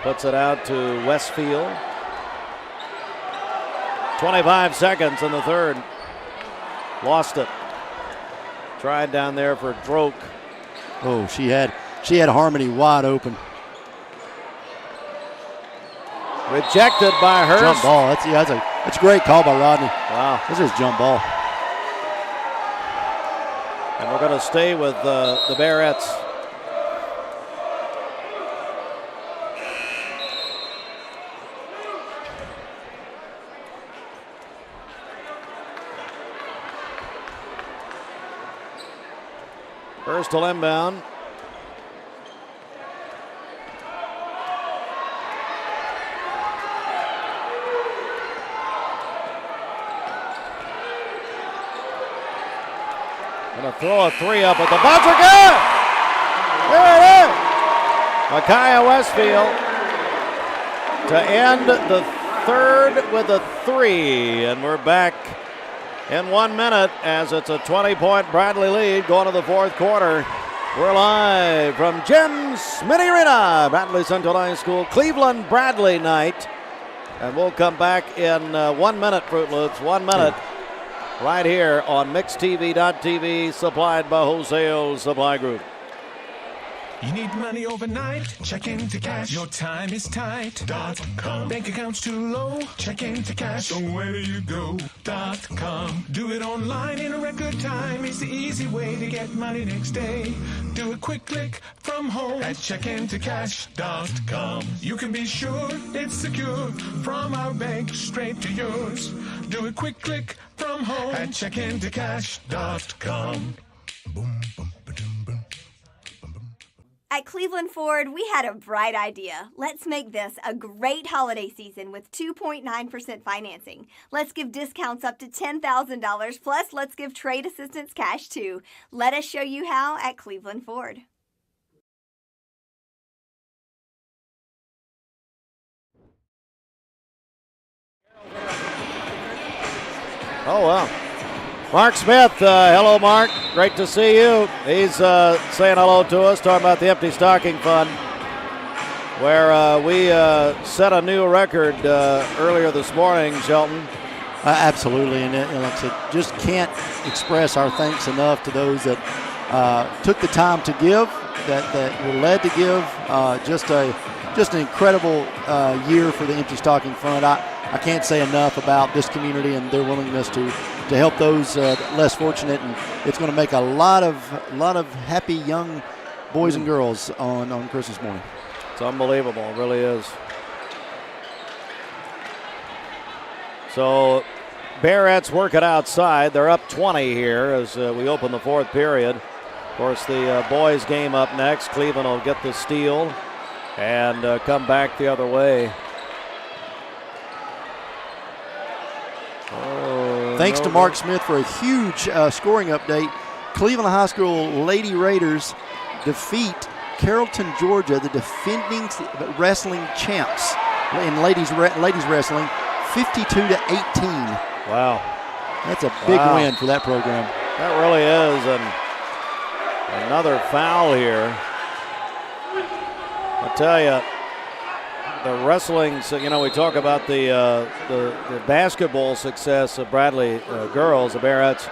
Puts it out to Westfield. 25 seconds in the third. Lost it. Tried down there for Droke. Oh, she had Harmony wide open. Rejected by Hurst. Jump ball. That's a great call by Rodney. Wow. This is jump ball. And we're going to stay with the Bearettes. First to inbound. Gonna throw a 3 up at the buzzer. Good! There it is! Micaiah Westfield to end the third with a 3. And we're back in 1 minute as it's a 20-point Bradley lead going to the fourth quarter. We're live from Jim Smitty Arena, Bradley Central High School, Cleveland Bradley night. And we'll come back in 1 minute, Fruit Loops, 1 minute. Right here on MixTV.tv, supplied by Wholesale Supply Group. You need money overnight? Check into cash. Your time is tight. .com. Bank accounts too low? Check into cash. So where do you go? .com. Do it online in a record time. It's the easy way to get money next day. Do a quick click from home at checkintocash.com. You can be sure it's secure from our bank straight to yours. Do a quick click from home at checkintocash.com. Boom, boom, ba-doom, boom. At Cleveland Ford, we had a bright idea. Let's make this a great holiday season with 2.9% financing. Let's give discounts up to $10,000, plus let's give trade assistance cash too. Let us show you how at Cleveland Ford. Oh, wow. Mark Smith, hello, Mark. Great to see you. He's saying hello to us, talking about the Empty Stocking Fund. where we set a new record earlier this morning, Shelton. Absolutely, and like I said, just can't express our thanks enough to those that took the time to give, that were led to give. Just an incredible year for the Empty Stocking Fund. I can't say enough about this community and their willingness to help those less fortunate, and it's going to make a lot of happy young boys and girls on Christmas morning. It's unbelievable, it really is. So Bearettes work it outside. They're up 20 here as we open the fourth period. Of course, the boys game up next. Cleveland will get the steal and come back the other way. Thanks to Mark Smith for a huge scoring update. Cleveland High School Lady Raiders defeat Carrollton, Georgia, the defending wrestling champs in ladies wrestling, 52-18. Wow. That's a big win for that program. That really is. And another foul here. I tell you, the wrestling, we talk about the basketball success of Bradley girls, the Bearettes.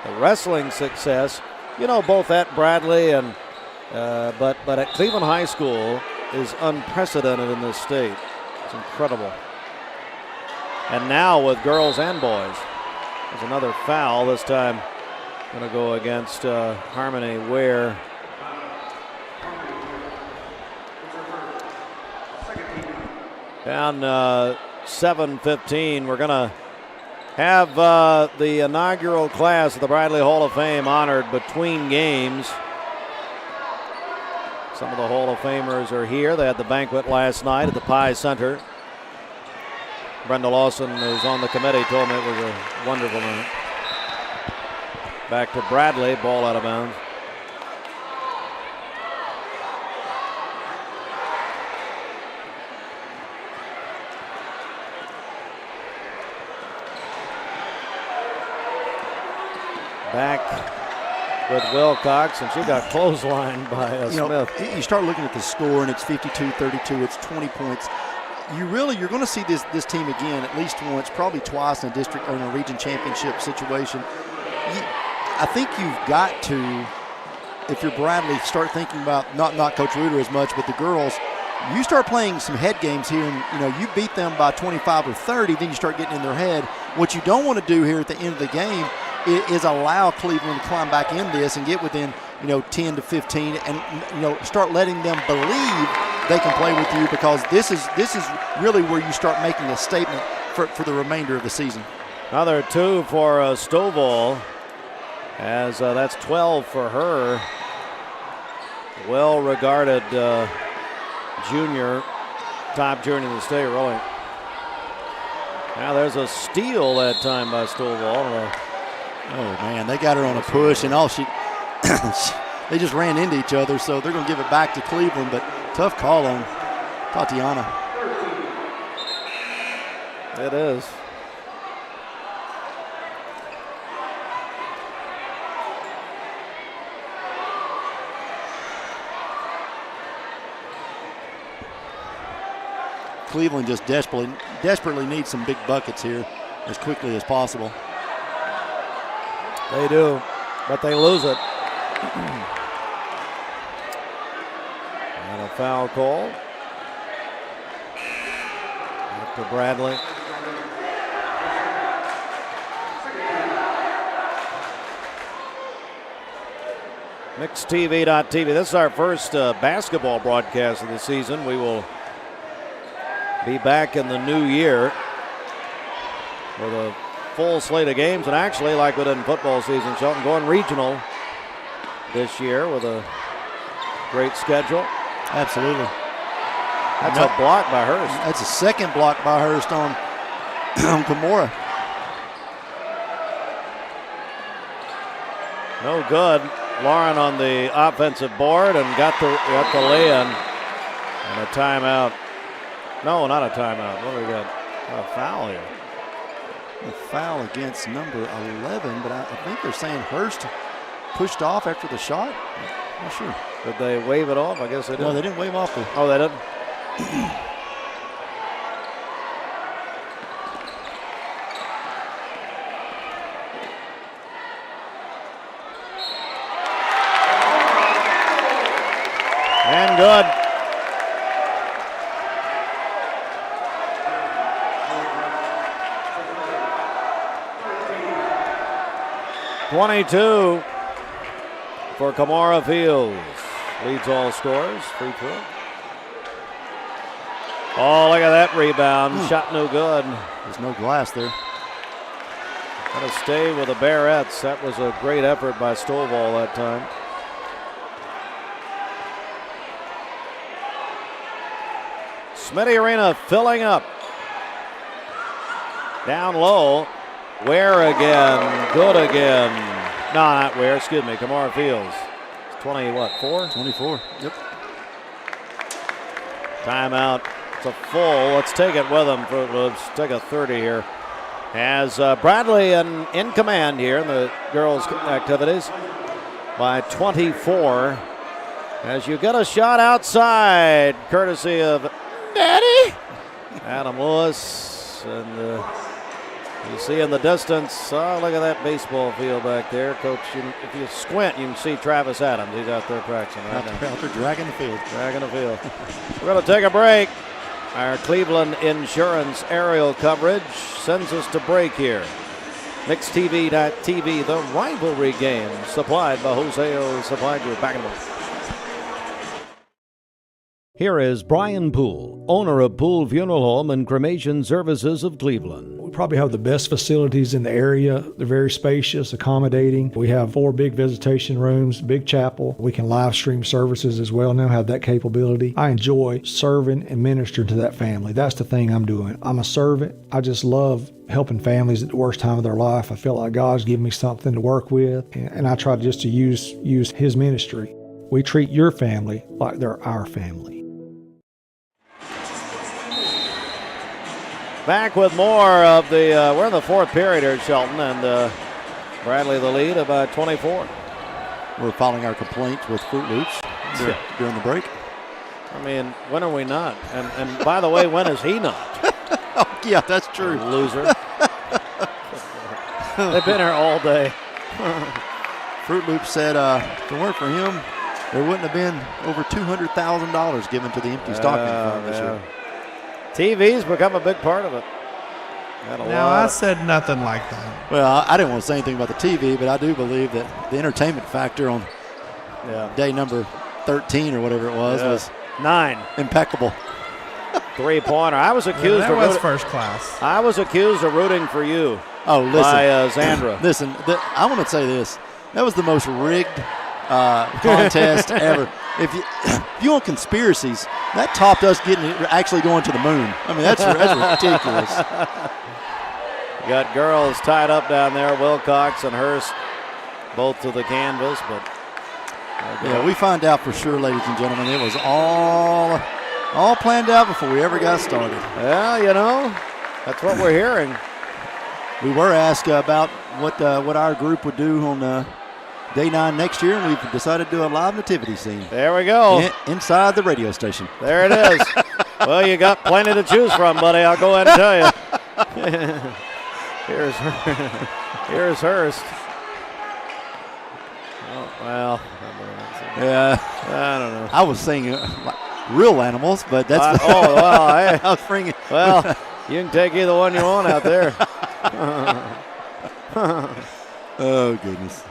The wrestling success, both at Bradley and but at Cleveland High School is unprecedented in this state. It's incredible. And now with girls and boys, there's another foul. This time going to go against Harmony Ware. Down 7-15. We're going to have the inaugural class of the Bradley Hall of Fame honored between games. Some of the Hall of Famers are here. They had the banquet last night at the Pie Center. Brenda Lawson, who's on the committee, told me it was a wonderful night. Back to Bradley, ball out of bounds. Back with Wilcox, and she got clotheslined by Smith. You start looking at the score, and it's 52-32. It's 20 points. You're going to see this team again at least once, probably twice in a district or in a region championship situation. I think you've got to, if you're Bradley, start thinking about not Coach Reuter as much, but the girls. You start playing some head games here, and you beat them by 25 or 30. Then you start getting in their head. What you don't want to do here at the end of the game is allow Cleveland to climb back in this and get within 10 to 15 and start letting them believe they can play with you, because this is really where you start making a statement for the remainder of the season. Another 2 for Stovall, as that's 12 for her. Well-regarded junior, top junior in the state, really. Now there's a steal that time by Stovall. Oh man, they got her on a push, and they just ran into each other, so they're going to give it back to Cleveland, but tough call on Tatiana. It is. Cleveland just desperately needs some big buckets here as quickly as possible. They do, but they lose it. And a foul call. Back to Bradley. MixedTV.tv. This is our first basketball broadcast of the season. We will be back in the new year with a full slate of games, and actually, like we did in football season, Shelton, going regional this year with a great schedule. Absolutely. That's a block by Hurst. That's a second block by Hurst on Kimura. No good. Lauren on the offensive board and got the lay-in. And a timeout. No, not a timeout. What do we got? A foul here. A foul against number 11, but I think they're saying Hurst pushed off after the shot. Not sure. Did they wave it off? I guess they did. No, they didn't wave off. Oh, they didn't? And good. .22 for Kamara Fields. Leads all scorers. Free throw. Oh, look at that rebound. Shot no good. There's no glass there. Got to stay with the Barrettes. That was a great effort by Stovall that time. Smitty Arena filling up. Down low. Ware again. Good again. No, not Ware. Excuse me. Kamara Fields. 4? 24. Yep. Timeout. It's a full. Let's take it with them. Let's take a 30 here. As Bradley in command here in the girls' activities by 24. As you get a shot outside, courtesy of Daddy Adam Lewis. And you see in the distance, oh, look at that baseball field back there. Coach, if you squint, you can see Travis Adams. He's out there practicing right now. Out there dragging the field. Dragging the field. We're going to take a break. Our Cleveland Insurance aerial coverage sends us to break here. MixTV.tv, the rivalry game, supplied by Wholesale Supply Group. Back in a moment. Here is Brian Poole, owner of Poole Funeral Home and Cremation Services of Cleveland. We probably have the best facilities in the area. They're very spacious, accommodating. We have 4 big visitation rooms, big chapel. We can live stream services as well now, have that capability. I enjoy serving and ministering to that family. That's the thing I'm doing. I'm a servant. I just love helping families at the worst time of their life. I feel like God's given me something to work with, and I try just to use His ministry. We treat your family like they're our family. Back with more of the, we're in the 4th period here at Shelton, and Bradley the lead about 24. We're filing our complaints with Fruit Loops during the break. I mean, when are we not? And by the way, when is he not? Oh, yeah, that's true. Loser. They've been here all day. Fruit Loops said if it weren't for him, there wouldn't have been over $200,000 given to the empty stocking fund this year. TV's become a big part of it. Now, I said nothing like that. Well, I didn't want to say anything about the TV, but I do believe that the entertainment factor on day number 13 or whatever it was 9. Impeccable. 3-pointer. I was accused that was first class. I was accused of rooting for you. Oh, listen. By Zandra. Listen, I want to say this. That was the most rigged contest ever. If you want conspiracies, that topped us actually going to the moon. I mean, that's ridiculous. You got girls tied up down there, Wilcox and Hurst, both to the canvas. But yeah, we find out for sure, ladies and gentlemen, it was all planned out before we ever got started. Well, you know, that's what we're hearing. We were asked about what our group would do on Day 9 next year, and we've decided to do a live nativity scene. There we go. Inside the radio station. There it is. Well, you got plenty to choose from, buddy. I'll go ahead and tell you. Here's Hurst. Oh, well. Yeah. I don't know. I was saying real animals, but that's I was bringing. Well, you can take either one you want out there. Oh, goodness.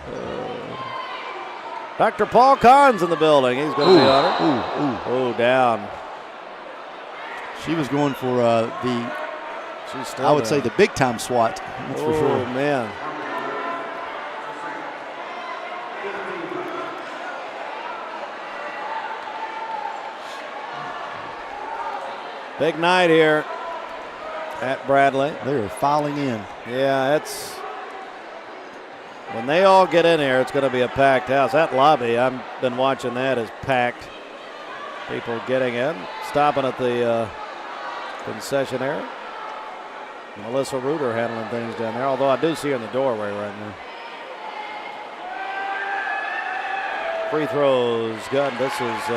Dr. Paul Kahn's in the building. He's going to be on it. Oh, down. She was going for I would say the big-time SWAT. That's for sure. Oh, man. Big night here at Bradley. They are filing in. Yeah, it's... When they all get in here, it's going to be a packed house. That lobby, I've been watching that, is packed. People getting in, stopping at the concession area. Melissa Reuter handling things down there, although I do see her in the doorway right now. Free throws, good. This is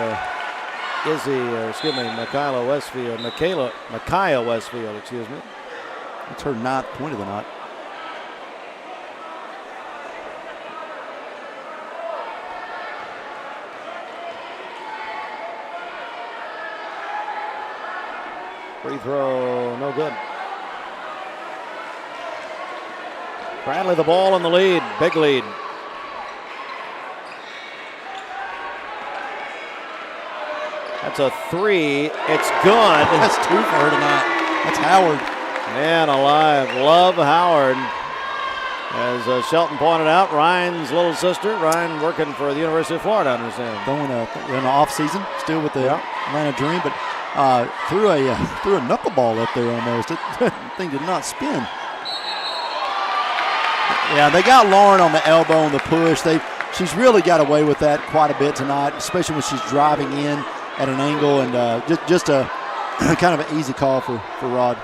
Micaiah Westfield, excuse me. It's her 9th point of the night. Free throw, no good. Bradley the ball in the lead, big lead. That's a 3. It's good. That's 2 for her tonight. That's Howard. Man alive. Love Howard. As Shelton pointed out, Ryan's little sister. Ryan working for the University of Florida, I understand. Going in the off season, still with the Atlanta Dream, but threw a knuckleball up there almost. That thing did not spin. Yeah, they got Lauren on the elbow on the push. She's really got away with that quite a bit tonight, especially when she's driving in at an angle, and just a kind of an easy call for Rod.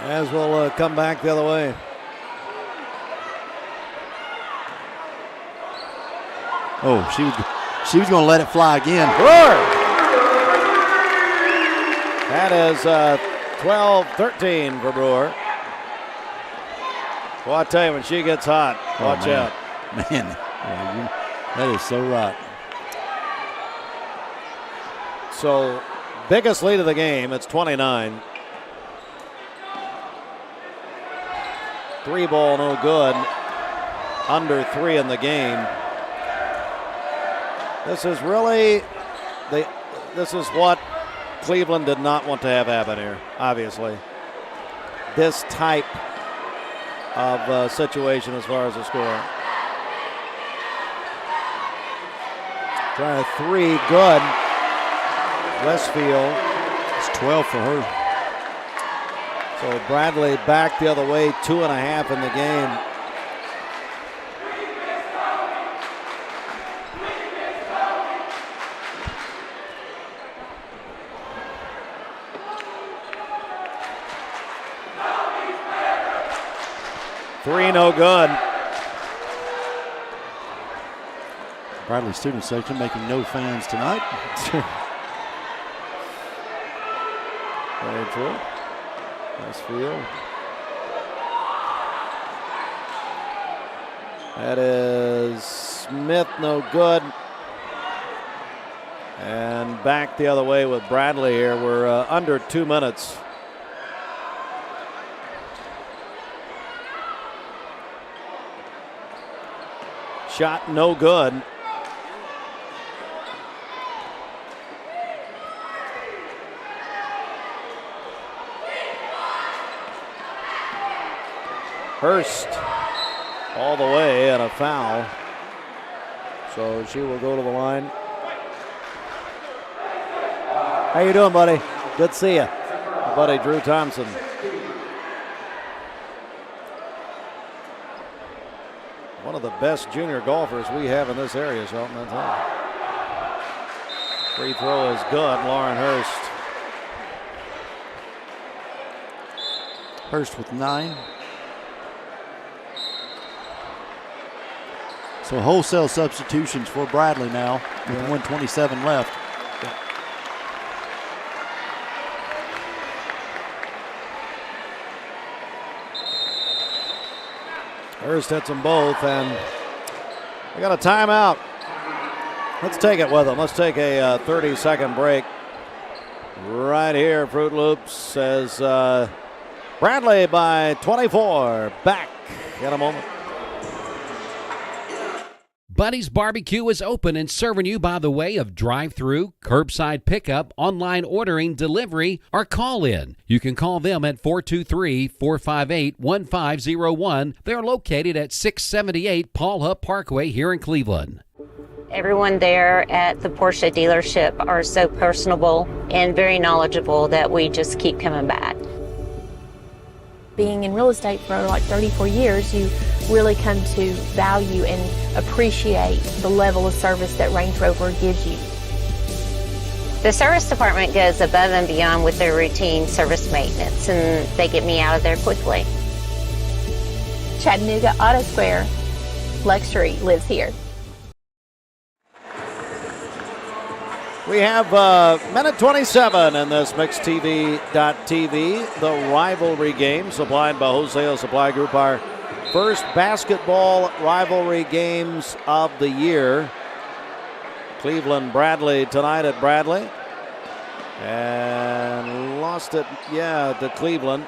As we'll come back the other way. Oh, she was going to let it fly again. That is 12-13 for Brewer. Well, I tell you, when she gets hot, watch out. Man, that is so right. So, biggest lead of the game, it's 29. 3 ball, no good. Under 3 in the game. This is really, this is what Cleveland did not want to have happen here, obviously. This type of situation as far as the score. Try a 3, good. Westfield. It's 12 for her. So Bradley back the other way, 2.5 in the game. Three, no good. Bradley student section making no fans tonight. Very true. Westfield. That is Smith, no good. And back the other way with Bradley here. We're under 2 minutes. Shot no good. Hurst all the way and a foul. So she will go to the line. How you doing, buddy? Good to see you. My buddy Drew Thompson. One of the best junior golfers we have in this area, Shelton. That's all. Free throw is good, Lauren Hurst. Hurst with 9. So wholesale substitutions for Bradley now with 1:27 left. Hurst hits them both, and we got a timeout. Let's take it with them. Let's take a 30-second break. Right here, Fruit Loops says Bradley by 24. Back in a moment. Buddy's Barbecue is open and serving you by the way of drive-through, curbside pickup, online ordering, delivery, or call-in. You can call them at 423-458-1501. They're located at 678 Paul Hupp Parkway here in Cleveland. Everyone there at the Porsche dealership are so personable and very knowledgeable that we just keep coming back. Being in real estate for like 34 years, you really come to value and appreciate the level of service that Range Rover gives you. The service department goes above and beyond with their routine service maintenance, and they get me out of there quickly. Chattanooga Auto Square, luxury lives here. We have minute 27 in this MixedTV.tv, the rivalry game supplied by Wholesale Supply Group, our first basketball rivalry games of the year. Cleveland-Bradley tonight at Bradley. And lost it, to Cleveland.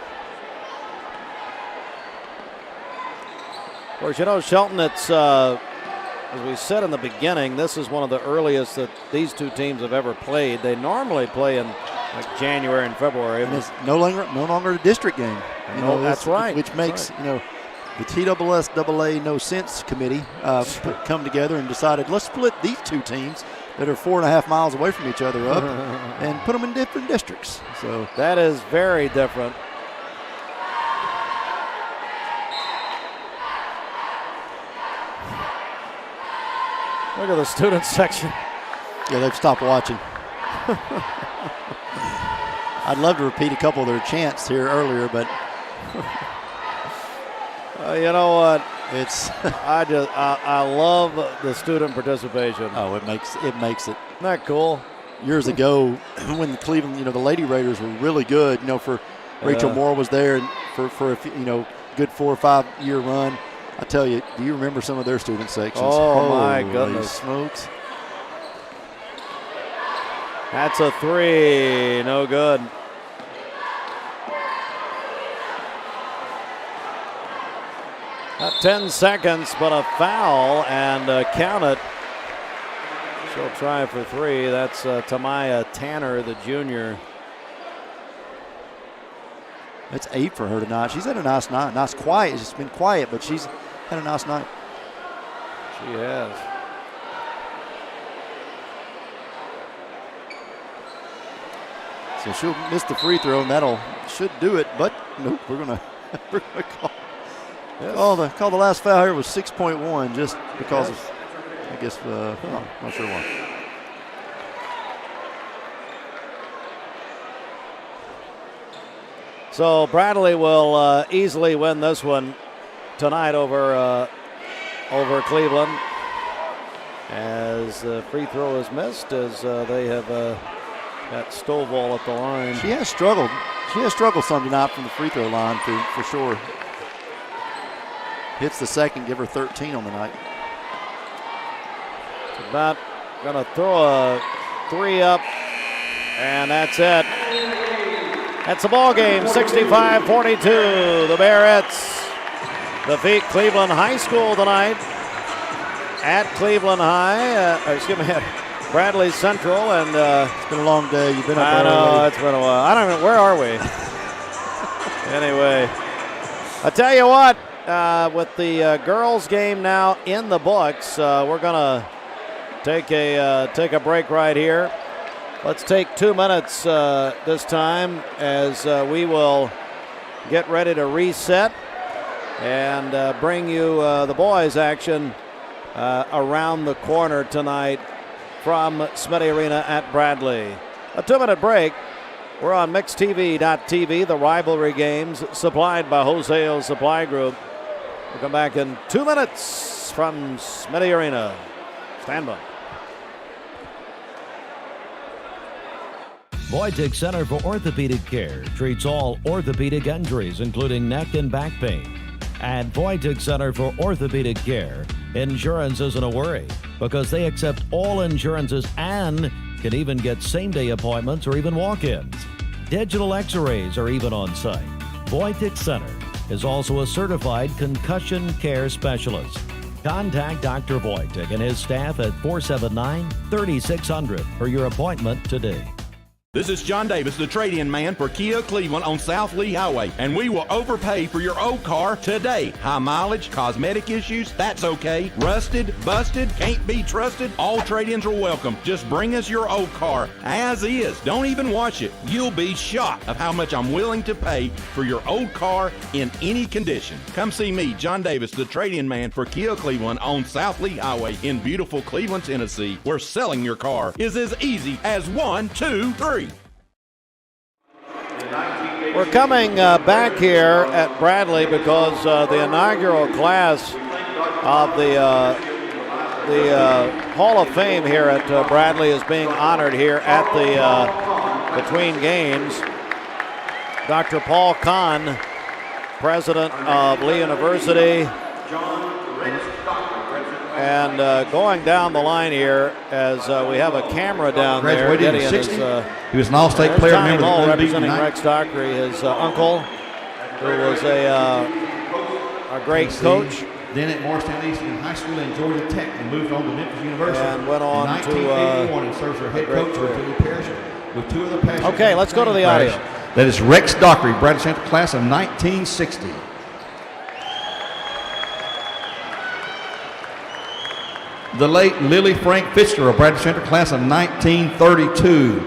Of course, you know, Shelton, it's, as we said in the beginning, this is one of the earliest that these two teams have ever played. They normally play in like January and February. And it's no longer a district game. That's right. Which makes, the TSSAA No Sense Committee come together and decided, let's split these two teams that are 4.5 miles away from each other up and put them in different districts. So that is very different. Look at the student section. Yeah, they've stopped watching. I'd love to repeat a couple of their chants here earlier, but you know what? It's I love the student participation. Oh, it makes it. Isn't that cool? Years ago, when the Cleveland, the Lady Raiders were really good. For Rachel Moore was there, and for a few, good 4 or 5 year run. I tell you, do you remember some of their student sections? Oh my goodness! Smokes. That's a 3, no good. Not 10 seconds, but a foul, and count it. She'll try for 3. That's Tamaya Tanner, the junior. That's 8 for her tonight. She's had a nice night. Nice quiet. It's been quiet, but she's had a nice night. She has. So she'll miss the free throw, and should do it. But nope, we're gonna call. Yes. Call the last foul here was 6.1, just because of, I guess, not sure why. So Bradley will easily win this one tonight over Cleveland, as the free throw is missed, as they have got Stovall at the line. She has struggled. She has struggled some tonight from the free throw line for sure. Hits the second, give her 13 on the night. About gonna throw a 3 up, and that's it. That's the ball game, 65-42. The Bearettes defeat Cleveland High School tonight at Cleveland High. At Bradley Central, and it's been a long day. You've been up I know early. it's been a while. I don't know, where are we? Anyway, I tell you what. With the girls' game now in the books, we're gonna take a break right here. Let's take 2 minutes this time, as we will get ready to reset and bring you the boys' action around the corner tonight from Smitty Arena at Bradley. A 2-minute break. We're on MixedTV.tv, the rivalry games supplied by Wholesale Supply Group. We'll come back in 2 minutes from Smitty Arena. Stand by. Voitic Center for Orthopedic Care treats all orthopedic injuries, including neck and back pain. At Voitic Center for Orthopedic Care, insurance isn't a worry because they accept all insurances and can even get same-day appointments or even walk-ins. Digital x-rays are even on site. Voitic Center is also a certified concussion care specialist. Contact Dr. Voitic and his staff at 479-3600 for your appointment today. This is John Davis, the trade-in man for Kia Cleveland on South Lee Highway, and we will overpay for your old car today. High mileage, cosmetic issues, that's okay. Rusted, busted, can't be trusted, all trade-ins are welcome. Just bring us your old car as is. Don't even wash it. You'll be shocked of how much I'm willing to pay for your old car in any condition. Come see me, John Davis, the trade-in man for Kia Cleveland on South Lee Highway in beautiful Cleveland, Tennessee, where selling your car is as easy as 1, 2, 3. We're coming back here at Bradley because the inaugural class of the Hall of Fame here at Bradley is being honored here at the between games. Dr. Paul Kahn, president of Lee University. And going down the line here as we have a camera down there. Graduated in 60. He was an all-state player. Tommy Hall representing Rex Dockery, his uncle, who was a great coach. Then at Morristown East in high school and Georgia Tech, and moved on to Memphis University. And went on in 1981 and serves as head coach for Billy Parrish with 2 other passions. Okay, let's go to the audio. That is Rex Dockery, Bradley Central class of 1960. The late Lily Frank Fitzgerald, Bradley Central class of 1932.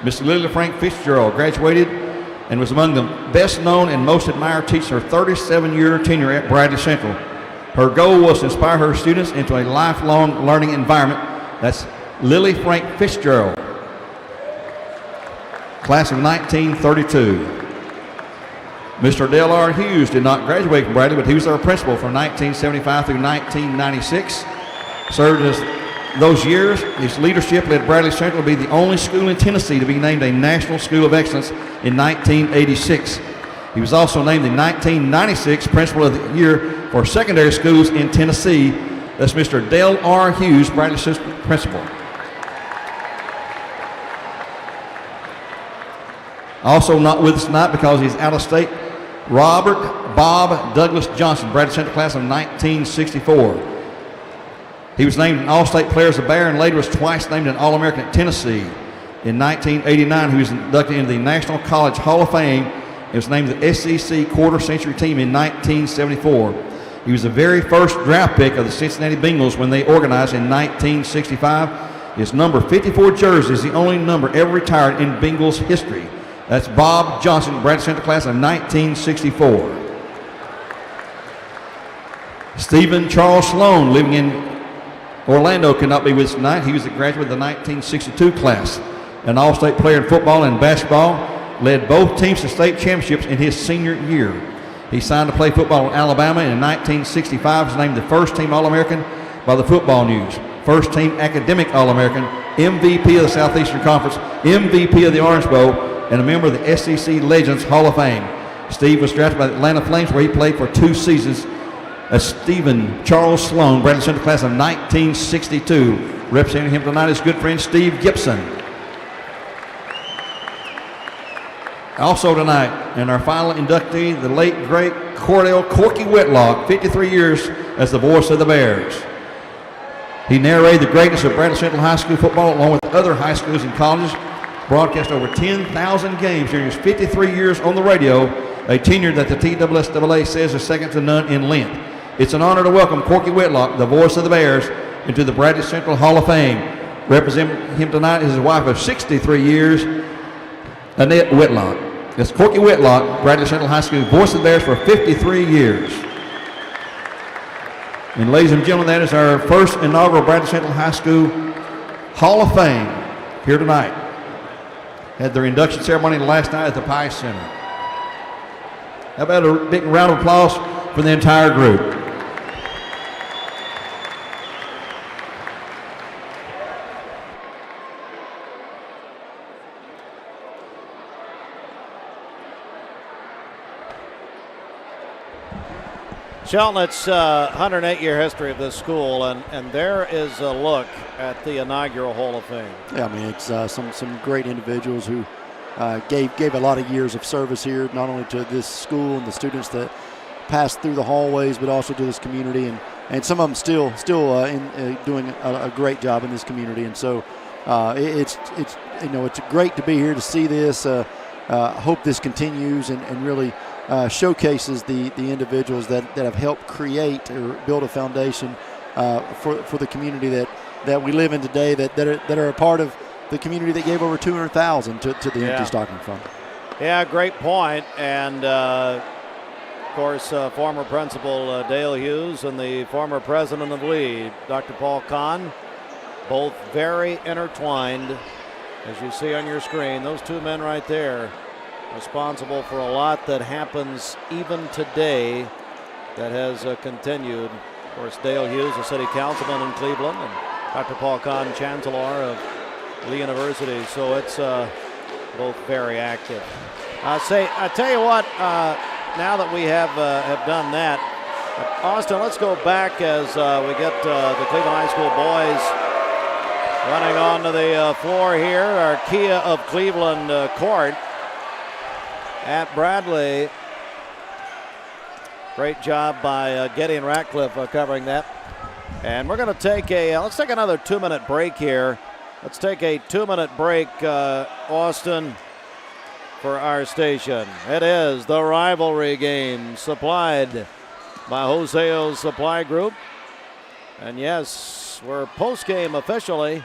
Miss Lily Frank Fitzgerald graduated and was among the best known and most admired teachers her 37-year tenure at Bradley Central. Her goal was to inspire her students into a lifelong learning environment. That's Lily Frank Fitzgerald, class of 1932. Mr. Dale R. Hughes did not graduate from Bradley, but he was our principal from 1975 through 1996. Served as those years. His leadership led Bradley Central to be the only school in Tennessee to be named a National School of Excellence in 1986. He was also named the 1996 Principal of the Year for secondary schools in Tennessee. That's Mr. Dale R. Hughes, Bradley Central principal. Also not with us tonight because he's out of state, Robert Bob Douglas Johnson, Bradley Central class of 1964. He was named an All-State Player as a Bear and later was twice named an All-American at Tennessee. In 1989, he was inducted into the National College Hall of Fame and was named the SEC Quarter-Century Team in 1974. He was the very first draft pick of the Cincinnati Bengals when they organized in 1965. His number 54 jersey is the only number ever retired in Bengals history. That's Bob Johnson, Bradley Central class of 1964. Stephen Charles Sloan, living in Orlando, could not be with us tonight. He was a graduate of the 1962 class. An all-state player in football and basketball, led both teams to state championships in his senior year. He signed to play football in Alabama and in 1965 was named the first team All-American by the Football News, first team academic All-American, MVP of the Southeastern Conference, MVP of the Orange Bowl, and a member of the SEC Legends Hall of Fame. Steve was drafted by the Atlanta Flames where he played for 2 seasons. Stephen Charles Sloan, Bradley Central class of 1962. Representing him tonight is good friend Steve Gibson. Also tonight, in our final inductee, the late, great Cordell Corky Whitlock, 53 years as the voice of the Bears. He narrated the greatness of Bradley Central High School football along with other high schools and colleges, broadcast over 10,000 games during his 53 years on the radio, a tenure that the TSSAA says is second to none in length. It's an honor to welcome Corky Whitlock, the voice of the Bears, into the Bradley Central Hall of Fame. Representing him tonight is his wife of 63 years, Annette Whitlock. It's Corky Whitlock, Bradley Central High School, voice of the Bears for 53 years. And ladies and gentlemen, that is our first inaugural Bradley Central High School Hall of Fame here tonight. Had their induction ceremony last night at the Pie Center. How about a big round of applause for the entire group? Shelton, it's 108-year history of this school, and there is a look at the inaugural Hall of Fame. Yeah, I mean, it's some great individuals who gave a lot of years of service here, not only to this school and the students that passed through the hallways, but also to this community, and some of them still doing a great job in this community. And so it's great to be here to see this. Hope this continues and really showcases the individuals that have helped create or build a foundation for the community that we live in today, that are a part of the community that gave over $200,000 to the Empty Stocking Fund. Yeah, great point. And of course, former principal Dale Hughes and the former president of Lee, Dr. Paul Kahn, both very intertwined, as you see on your screen. Those two men right there, responsible for a lot that happens even today that has continued. Of course, Dale Hughes, the city councilman in Cleveland, and Dr. Paul Kahn, Chancellor of the university. So it's both very active. I tell you what, now that we have done that, Austin, let's go back as we get the Cleveland High School boys running onto the floor here. Our Kia of Cleveland court at Bradley. Great job by Gideon Ratcliffe covering that. And we're going to take let's take another 2-minute break here. Let's take a 2-minute break, Austin, for our station. It is the rivalry game supplied by Wholesale Supply Group. And yes, we're post-game officially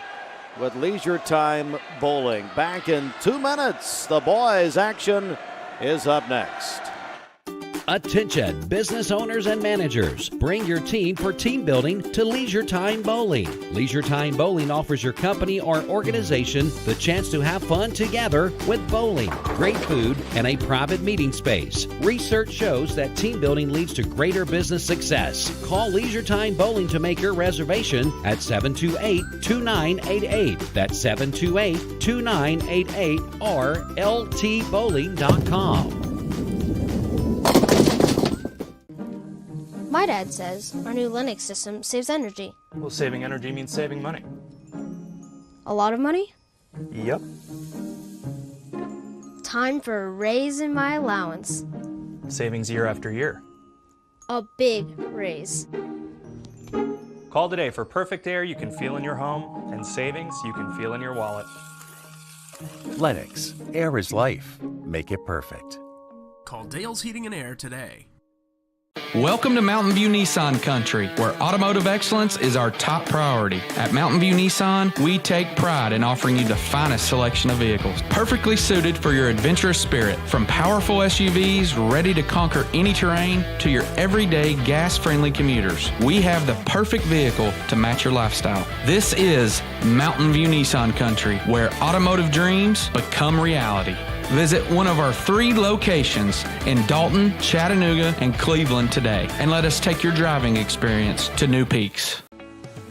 with Leisure Time Bowling. Back in 2 minutes. The boys' action is up next. Attention, business owners and managers. Bring your team for team building to Leisure Time Bowling. Leisure Time Bowling offers your company or organization the chance to have fun together with bowling, great food, and a private meeting space. Research shows that team building leads to greater business success. Call Leisure Time Bowling to make your reservation at 728-2988. That's 728-2988 or ltbowling.com. My dad says our new Linux system saves energy. Well, saving energy means saving money. A lot of money? Yep. Time for a raise in my allowance. Savings year after year. A big raise. Call today for perfect air you can feel in your home and savings you can feel in your wallet. Lennox, air is life. Make it perfect. Call Dale's Heating and Air today. Welcome to Mountain View Nissan Country, where automotive excellence is our top priority. At Mountain View Nissan, we take pride in offering you the finest selection of vehicles, perfectly suited for your adventurous spirit. From powerful SUVs ready to conquer any terrain to your everyday gas-friendly commuters, we have the perfect vehicle to match your lifestyle. This is Mountain View Nissan Country, where automotive dreams become reality. Visit one of our 3 locations in Dalton, Chattanooga, and Cleveland today, and let us take your driving experience to new peaks.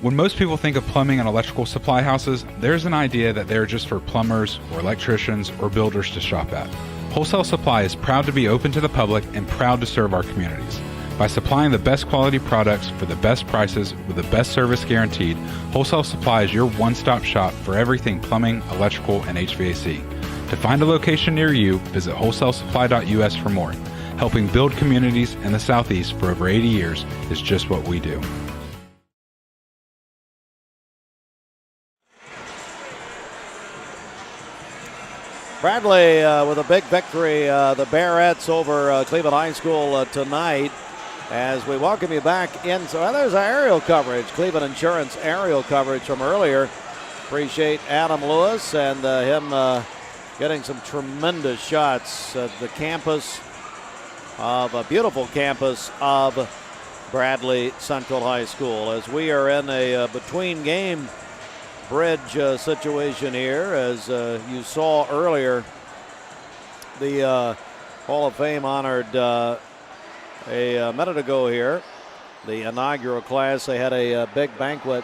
When most people think of plumbing and electrical supply houses, there's an idea that they're just for plumbers or electricians or builders to shop at. Wholesale Supply is proud to be open to the public and proud to serve our communities. By supplying the best quality products for the best prices with the best service guaranteed, Wholesale Supply is your one-stop shop for everything plumbing, electrical, and HVAC. To find a location near you, visit wholesalesupply.us for more. Helping build communities in the Southeast for over 80 years is just what we do. Bradley with a big victory, the Bearettes over Cleveland High School tonight. As we welcome you back in. So there's our aerial coverage, Cleveland Insurance aerial coverage from earlier. Appreciate Adam Lewis and him getting some tremendous shots at the campus of a beautiful campus of Bradley Central High School. As we are in a between game bridge situation here, as you saw earlier, the Hall of Fame honored a minute ago here, the inaugural class. They had a big banquet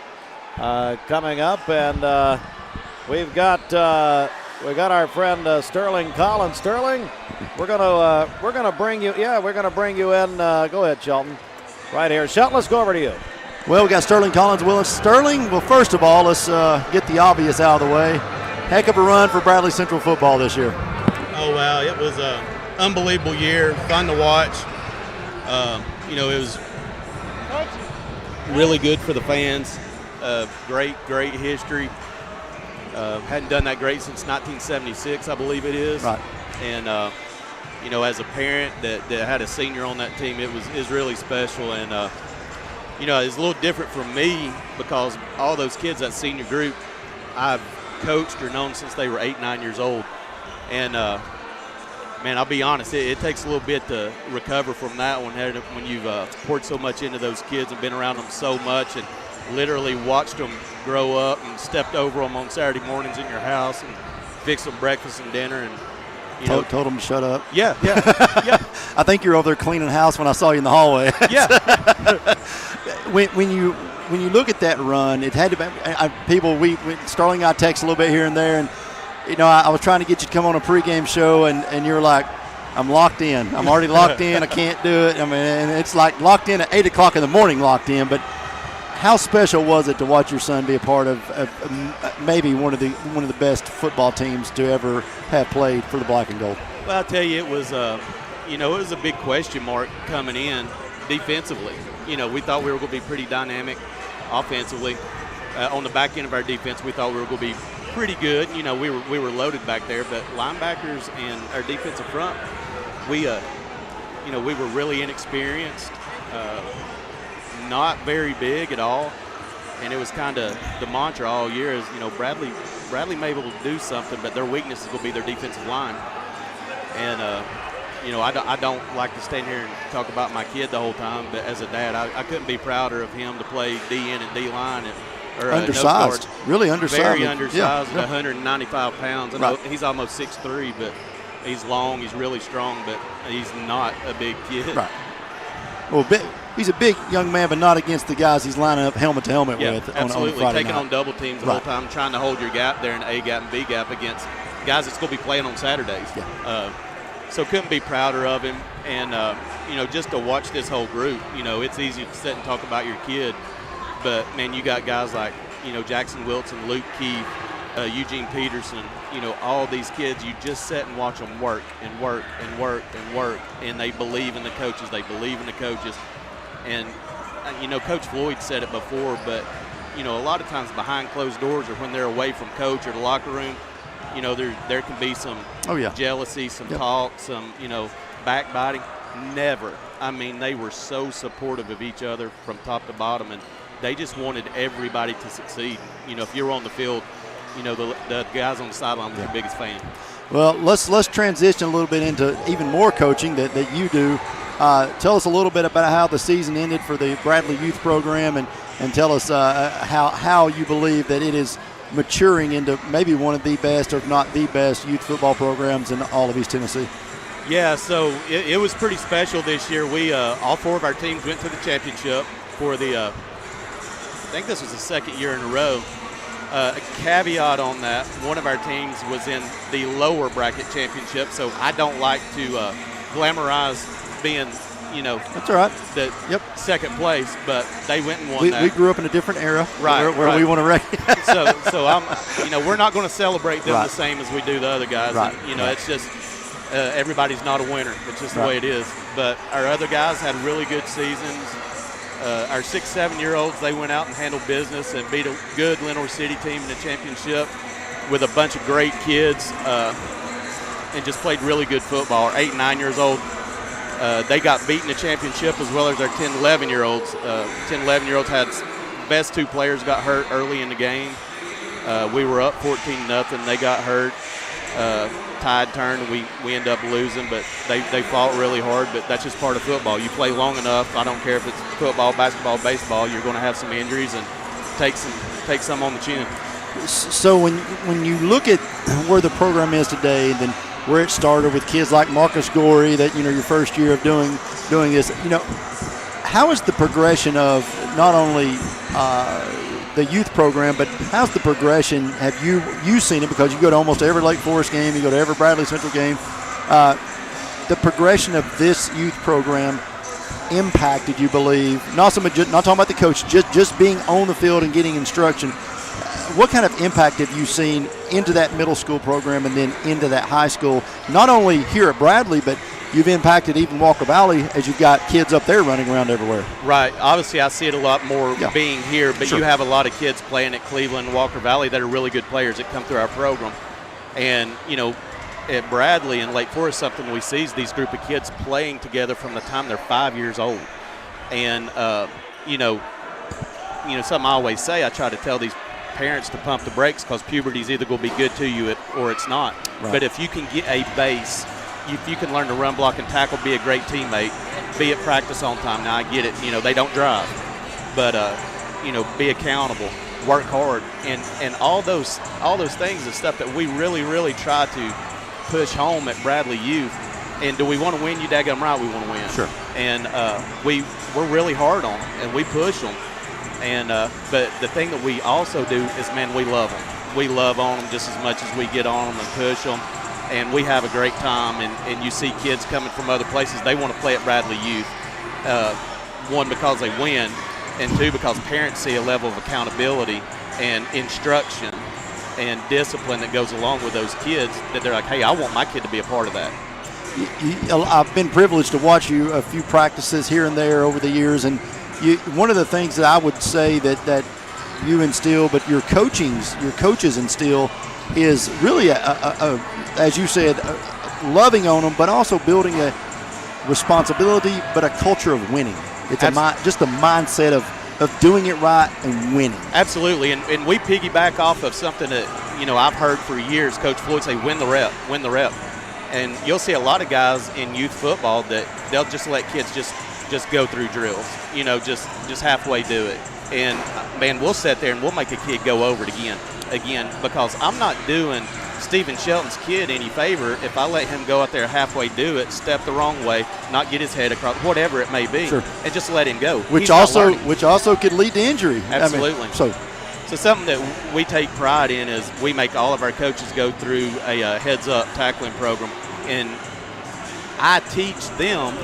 coming up, and we've got our friend Sterling Collins. Sterling, we're gonna bring you. Yeah, we're gonna bring you in. Go ahead, Shelton. Right here, Shelton. Let's go over to you. Well, we got Sterling Collins with us. Sterling, well, first of all, let's get the obvious out of the way. Heck of a run for Bradley Central football this year. Oh, wow. It was an unbelievable year, fun to watch. It was really good for the fans. Great history. Hadn't done that great since 1976, I believe it is. Right. And, as a parent that had a senior on that team, it was really special. And, it's a little different from me because all those kids, that senior group, I've coached or known since they were 8, 9 years old. And, man, I'll be honest, it takes a little bit to recover from that one when you've poured so much into those kids and been around them so much and literally watched them grow up and stepped over them on Saturday mornings in your house and fixed them breakfast and dinner. Told them to shut up. Yeah. I think you're over there cleaning house when I saw you in the hallway. Yeah. when you look at that run, it had to be Starling and I text a little bit here and there, and I was trying to get you to come on a pregame show, and you're like, I'm locked in. I'm already locked in. I can't do it. I mean, and it's like locked in at 8 o'clock in the morning, locked in. But how special was it to watch your son be a part of maybe one of the best football teams to ever have played for the Black and Gold? Well, I'll tell you, it was it was a big question mark coming in defensively. We thought we were going to be pretty dynamic offensively. On the back end of our defense, we thought we were going to be pretty good. We were loaded back there, but linebackers and our defensive front, we were really inexperienced, not very big at all, and it was kind of the mantra all year is, Bradley may be able to do something, but their weakness is going to be their defensive line. And I don't like to stand here and talk about my kid the whole time, but as a dad, I couldn't be prouder of him to play DN and D line. Undersized, really undersized. Very undersized, yeah. 195 pounds. I know he's almost 6'3", but he's long, he's really strong, but he's not a big kid. Right. Well, he's a big young man, but not against the guys he's lining up helmet to helmet with. Absolutely. On Friday Taking night. on double teams the whole time, trying to hold your gap there in A gap and B gap against guys that's going to be playing on Saturdays. Yeah. So couldn't be prouder of him. And, just to watch this whole group, it's easy to sit and talk about your kid. But, man, you got guys like, Jackson Wilson, Luke Keefe, Eugene Peterson, all these kids. You just sit and watch them work and work and work and work, and they believe in the coaches. They believe in the coaches. And, Coach Floyd said it before, but, a lot of times behind closed doors or when they're away from coach or the locker room, there can be some jealousy, some talk, some, backbiting. Never. I mean, they were so supportive of each other from top to bottom, and they just wanted everybody to succeed. If you're on the field, the guys on the sideline were your biggest fan. Well, let's transition a little bit into even more coaching that you do. Tell us a little bit about how the season ended for the Bradley Youth Program, and tell us how you believe that it is maturing into maybe one of the best, or if not the best, youth football programs in all of East Tennessee. Yeah, so it was pretty special this year. We all four of our teams went to the championship for the I think this was the second year in a row. A caveat on that, one of our teams was in the lower bracket championship, so I don't like to glamorize being, that's all right. The second place, but they went and won that. We grew up in a different era, where we want to recognize. so I'm, we're not going to celebrate them the same as we do the other guys. Right. And, it's just everybody's not a winner. It's just the way it is. But our other guys had really good seasons. Our 6-7-year-olds, they went out and handled business and beat a good Lenore City team in the championship with a bunch of great kids and just played really good football. Our 8 and 9 years old, they got beat in the championship as well as our 10, 11-year-olds. 10, 11-year-olds had best two players got hurt early in the game. We were up 14-0. They got hurt. Tide turned, and we end up losing, but they fought really hard, but that's just part of football. You play long enough, I don't care if it's football, basketball, baseball, you're going to have some injuries and take some on the chin. So when you look at where the program is today, then where it started with kids like Marcus Gorey, that your first year of doing this, how is the progression of not only the youth program, but how's the progression? Have you seen it, because you go to almost every Lake Forest game, you go to every Bradley Central game, the progression of this youth program impacted, you believe, not talking about the coach, just being on the field and getting instruction. What kind of impact have you seen into that middle school program and then into that high school, not only here at Bradley, but you've impacted even Walker Valley as you've got kids up there running around everywhere? Right. Obviously, I see it a lot more being here, but Sure. You have a lot of kids playing at Cleveland and Walker Valley that are really good players that come through our program. And, at Bradley and Lake Forest, something we see is these group of kids playing together from the time they're 5 years old. And, something I always say, I try to tell these parents to pump the brakes, because puberty is either going to be good to you or it's not. Right. But if you can get a base, if you can learn to run, block, and tackle, be a great teammate, be at practice on time. Now, I get it, they don't drive. But, be accountable, work hard. And all those things is stuff that we really, really try to push home at Bradley Youth. And do we want to win? You daggum right, we want to win. Sure. And we're really hard on them, and we push them. And but the thing that we also do is, man, we love them. We love on them just as much as we get on them and push them. And we have a great time. And you see kids coming from other places. They want to play at Bradley Youth. One, because they win, and two, because parents see a level of accountability and instruction and discipline that goes along with those kids that they're like, hey, I want my kid to be a part of that. I've been privileged to watch you a few practices here and there over the years, and one of the things that I would say that you instill, but your coaches instill, is really as you said, loving on them, but also building a responsibility, but a culture of winning. It's just the mindset of doing it right and winning. Absolutely, and we piggyback off of something that I've heard for years. Coach Floyd say, "Win the rep, win the rep." And you'll see a lot of guys in youth football that they'll just let kids just go through drills, just halfway do it. And, man, we'll sit there and we'll make a kid go over it again, because I'm not doing Stephen Shelton's kid any favor if I let him go out there halfway do it, step the wrong way, not get his head across, whatever it may be, sure, and just let him go. Which also could lead to injury. Absolutely. So something that we take pride in is we make all of our coaches go through a heads-up tackling program, and I teach them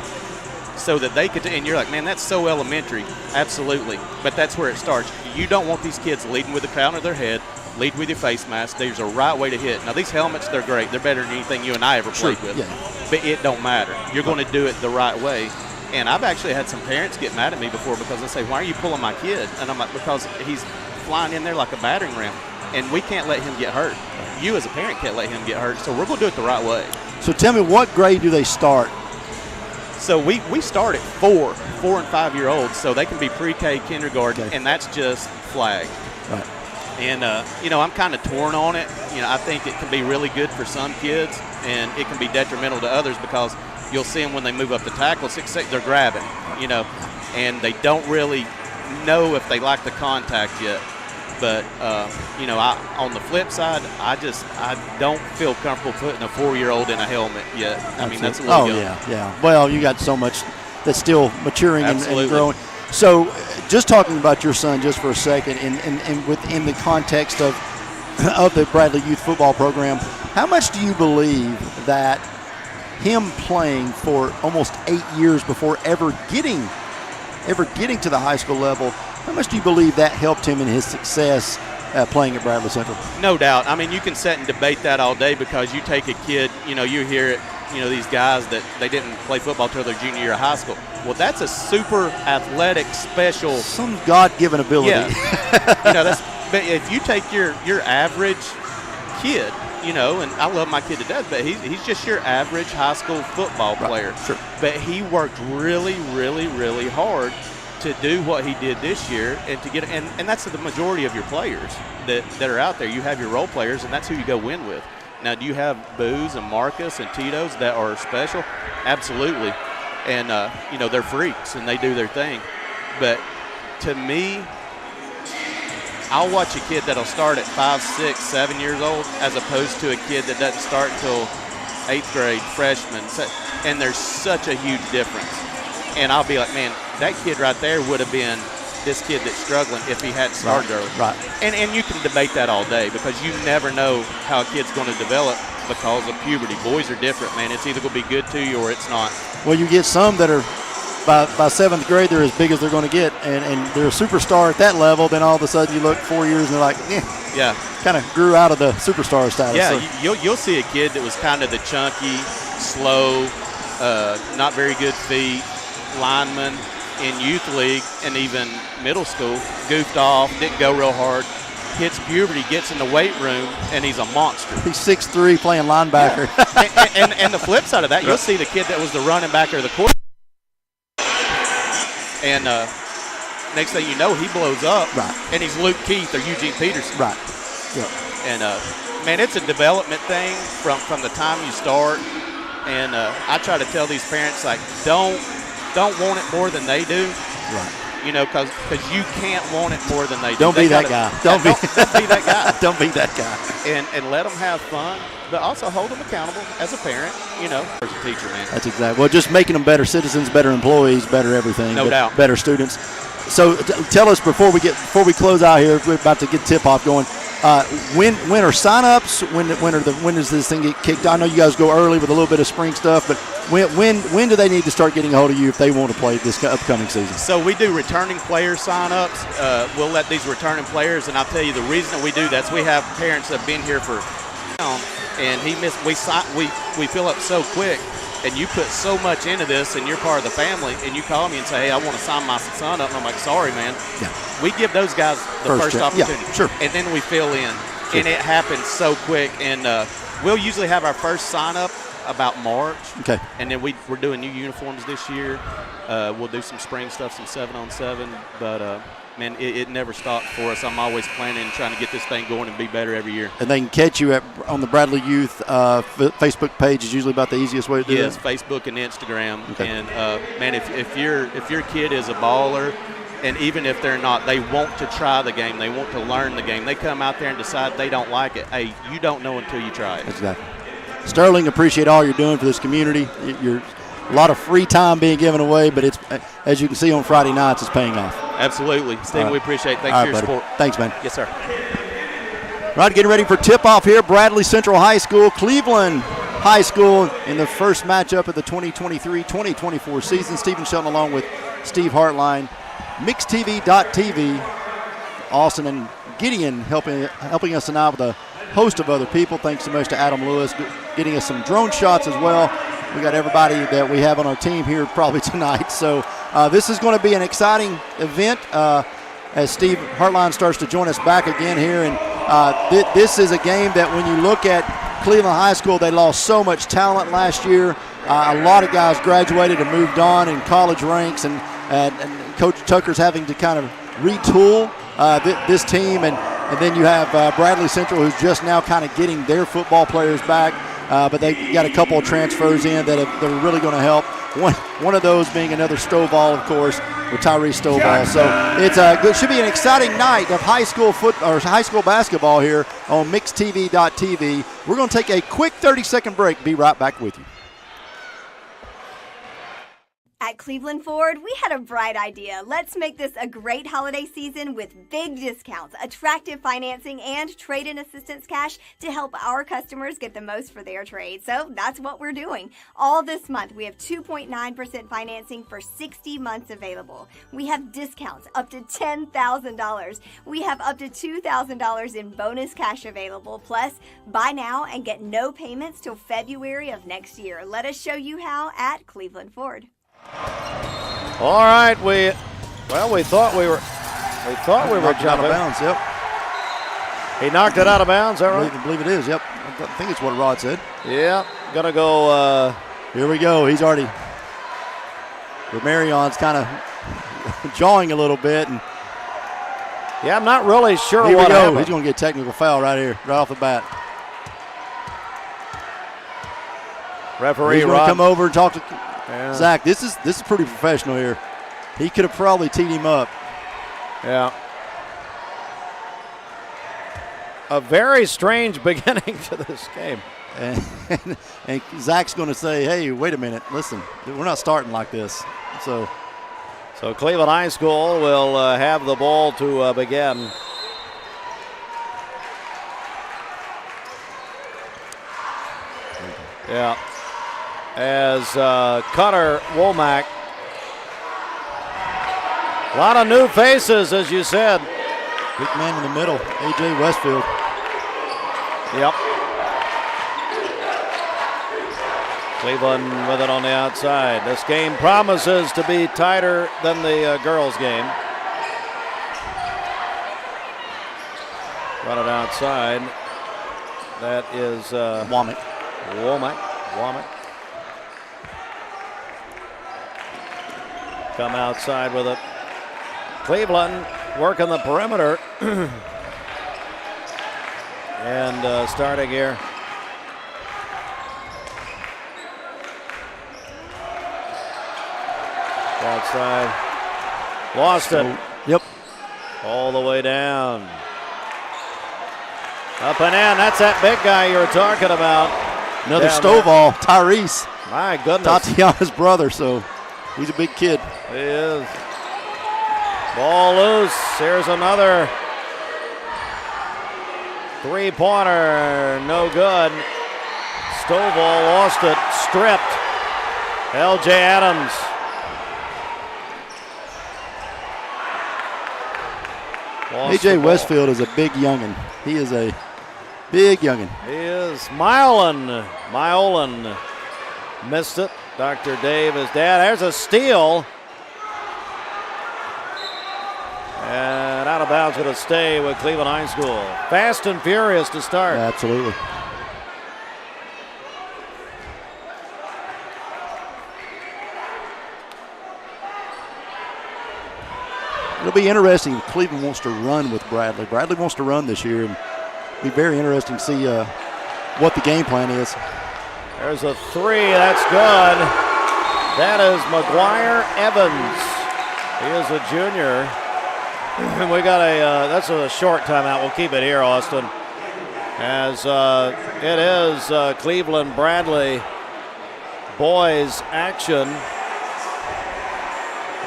so that they could – and you're like, man, that's so elementary. Absolutely. But that's where it starts. You don't want these kids leading with the crown of their head, lead with your face mask. There's a right way to hit. Now, these helmets, they're great. They're better than anything you and I ever played with. Yeah. But it don't matter. You're going to do it the right way. And I've actually had some parents get mad at me before because they say, why are you pulling my kid? And I'm like, because he's flying in there like a battering ram, and we can't let him get hurt. You as a parent can't let him get hurt, so we're going to do it the right way. So tell me, what grade do they start? So we start at 4 and 5 year olds, so they can be pre-K, kindergarten, and that's just flag. Right. And I'm kind of torn on it. I think it can be really good for some kids, and it can be detrimental to others, because you'll see them when they move up the tackle, 6'6", they're grabbing, and they don't really know if they like the contact yet. But on the flip side, I don't feel comfortable putting a 4-year-old in a helmet yet. I mean, that's a little young. yeah. Well, you got so much that's still maturing and growing. So, just talking about your son just for a second, and within the context of the Bradley Youth Football Program, how much do you believe that him playing for almost 8 years before ever getting to the high school level, how much do you believe that helped him in his success playing at Bradley Central? No doubt. I mean, you can sit and debate that all day, because you take a kid, you hear it, these guys that they didn't play football till their junior year of high school. Well, that's a super athletic, special. Some God-given ability. Yeah. But if you take your average kid, and I love my kid to death, but he's just your average high school football player. Right. Sure. But he worked really, really, really hard to do what he did this year, and to get and that's the majority of your players that are out there. You have your role players, and that's who you go win with. Now, do you have Booz and Marcus and Tito's that are special? Absolutely. And they're freaks and they do their thing. But to me, I'll watch a kid that'll start at 5, 6, 7 years old, as opposed to a kid that doesn't start until 8th grade, freshman. And there's such a huge difference. And I'll be like, man, that kid right there would have been this kid that's struggling if he hadn't started early. Right. And you can debate that all day, because you never know how a kid's going to develop because of puberty. Boys are different, man. It's either going to be good to you or it's not. Well, you get some that are by 7th grade, they're as big as they're going to get, and they're a superstar at that level. Then all of a sudden you look 4 years and they're like, yeah, kind of grew out of the superstar status. Yeah, so. You'll see a kid that was kind of the chunky, slow, not very good feet lineman in youth league and even middle school, goofed off, didn't go real hard, hits puberty, gets in the weight room, and he's a monster. He's 6'3", playing linebacker. Yeah. and the flip side of that, you'll see the kid that was the running back or the quarterback, and next thing you know, he blows up, right, and he's Luke Keith or Eugene Peterson. Right. Yeah. And, man, it's a development thing from the time you start, and I try to tell these parents, like, don't want it more than they do. Right. you know, because you can't want it more than they do. Don't be that guy. Don't be that guy. Don't be that guy. And let them have fun, but also hold them accountable as a parent, you know, as a teacher, man. That's exactly. Well, just making them better citizens, better employees, better everything. No doubt. Better students. So tell us before we close out here, we're about to get tip-off going. When are sign-ups? When does this thing get kicked? I know you guys go early with a little bit of spring stuff, but when do they need to start getting a hold of you if they want to play this upcoming season? So we do returning player sign-ups. We'll let these returning players, and I'll tell you the reason that we do that's we have parents that have been here for, and we fill up so quick. And you put so much into this, and you're part of the family, and you call me and say, hey, I want to sign my son up. And I'm like, sorry, man. Yeah. We give those guys the first opportunity. Yeah, sure. And then we fill in. Sure. And it happens so quick. And we'll usually have our first sign-up about March. Okay. And then we're doing new uniforms this year. We'll do some spring stuff, some 7-on-7. But, man, it never stops for us. I'm always planning and trying to get this thing going and be better every year. And they can catch you on the Bradley Youth Facebook page is usually about the easiest way to do it? Yes, Facebook and Instagram. Okay. And, man, if your kid is a baller, and even if they're not, they want to try the game. They want to learn the game. They come out there and decide they don't like it. Hey, you don't know until you try it. Exactly. Sterling, appreciate all you're doing for this community. You're a lot of free time being given away, but it's, as you can see on Friday nights, it's paying off. Absolutely. Steve, right. We appreciate it. Thanks for your buddy. support. Thanks, man. Yes, sir. Right, getting ready for tip-off here. Bradley Central High School, Cleveland High School in the first matchup of the 2023-2024 season. Stephen Shelton along with Steve Hartline. MixTV.tv. Austin and Gideon helping us tonight with a host of other people. Thanks so much to Adam Lewis getting us some drone shots as well. We got everybody that we have on our team here probably tonight. So this is going to be an exciting event as Steve Hartline starts to join us back again here. And this is a game that when you look at Cleveland High School, they lost so much talent last year. A lot of guys graduated and moved on in college ranks, and Coach Tucker's having to kind of retool this team. And then you have Bradley Central, who's just now kind of getting their football players back. But they got a couple of transfers in that are really going to help. One of those being another Stovall, of course, with Tyrese Stovall. So it should be an exciting night of high school high school basketball here on MixTV.tv. We're going to take a quick 30-second break. Be right back with you. At Cleveland Ford, we had a bright idea. Let's make this a great holiday season with big discounts, attractive financing, and trade-in assistance cash to help our customers get the most for their trade. So that's what we're doing. All this month, we have 2.9% financing for 60 months available. We have discounts up to $10,000. We have up to $2,000 in bonus cash available. Plus, buy now and get no payments till February of next year. Let us show you how at Cleveland Ford. All right, we thought we were jumping. Out of bounds, yep. He knocked it out of bounds, is that right? I believe it is, yep. I think it's what Rod said. Yeah, gonna go. Here we go. He's already. Romarion's kind of jawing a little bit, and yeah, I'm not really sure here what we go. happened. He's going to get a technical foul right here, right off the bat. Referee He's going Rod. to come over and talk to Zach. This is pretty professional here. He could have probably teed him up. Yeah. A very strange beginning to this game. And Zach's going to say, hey, wait a minute. Listen, we're not starting like this. So Cleveland High School will have the ball to begin. Yeah. As Cutter Womack. A lot of new faces, as you said. Big man in the middle, A.J. Westfield. Yep. Cleveland with it on the outside. This game promises to be tighter than the girls' game. Run it outside. That is Womack. Come outside with it. Cleveland working the perimeter. And starting here. Outside. Lost it. Yep. All the way down. Up and in. That's that big guy you were talking about. Another Stovall, Tyrese. My goodness. Tatiana's brother, so he's a big kid. He is. Ball loose. Here's another three-pointer. No good. Stovall lost it. Stripped. L.J. Adams. A.J. Westfield is a big youngin'. He is a big youngin'. He is. Myolan missed it. Dr. Dave, his dad. There's a steal. And out of bounds, going to stay with Cleveland High School. Fast and furious to start. Absolutely. It'll be interesting if Cleveland wants to run with Bradley. Bradley wants to run this year, and it'll be very interesting to see what the game plan is. There's a three. That's good. That is McGuire Evans. He is a junior. And we got that's a short timeout. We'll keep it here, Austin. As it is Cleveland Bradley boys action.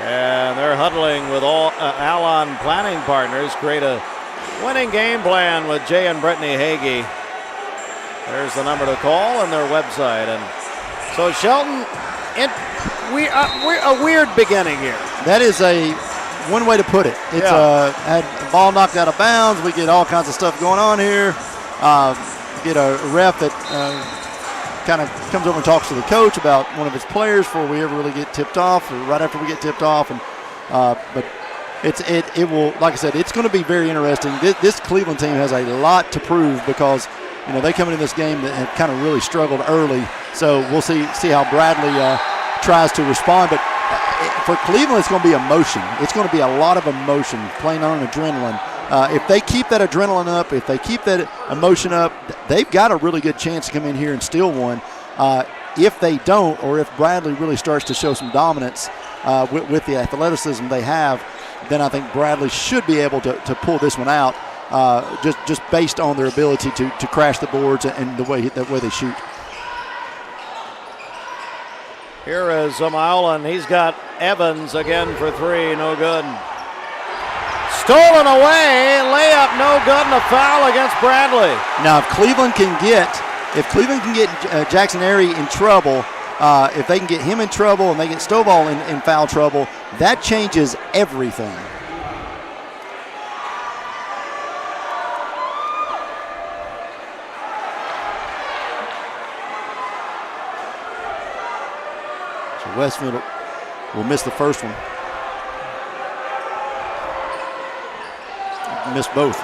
And they're huddling with all Alon planning partners. Create a winning game plan with Jay and Brittany Hagee. There's the number to call and their website. And so Shelton, we're a weird beginning here. That is one way to put it. It's had the ball knocked out of bounds. We get all kinds of stuff going on here. Get a ref that kind of comes over and talks to the coach about one of his players before we ever really get tipped off, or right after we get tipped off. And but it will, like I said, it's going to be very interesting. This Cleveland team has a lot to prove because they come into this game that have kind of really struggled early. So we'll see how Bradley tries to respond. But for Cleveland, it's going to be emotion. It's going to be a lot of emotion, playing on adrenaline. If they keep that adrenaline up, if they keep that emotion up, they've got a really good chance to come in here and steal one. If they don't, or if Bradley really starts to show some dominance with the athleticism they have, then I think Bradley should be able to pull this one out, just based on their ability to crash the boards and the way they shoot. Here is Myolan. He's got Evans again for three, no good. Stolen away, layup no good, and a foul against Bradley. Now, if Cleveland can get Jackson Airy in trouble, if they can get him in trouble and they get Stovall in foul trouble, that changes everything. So Westfield will miss the first one. Missed both.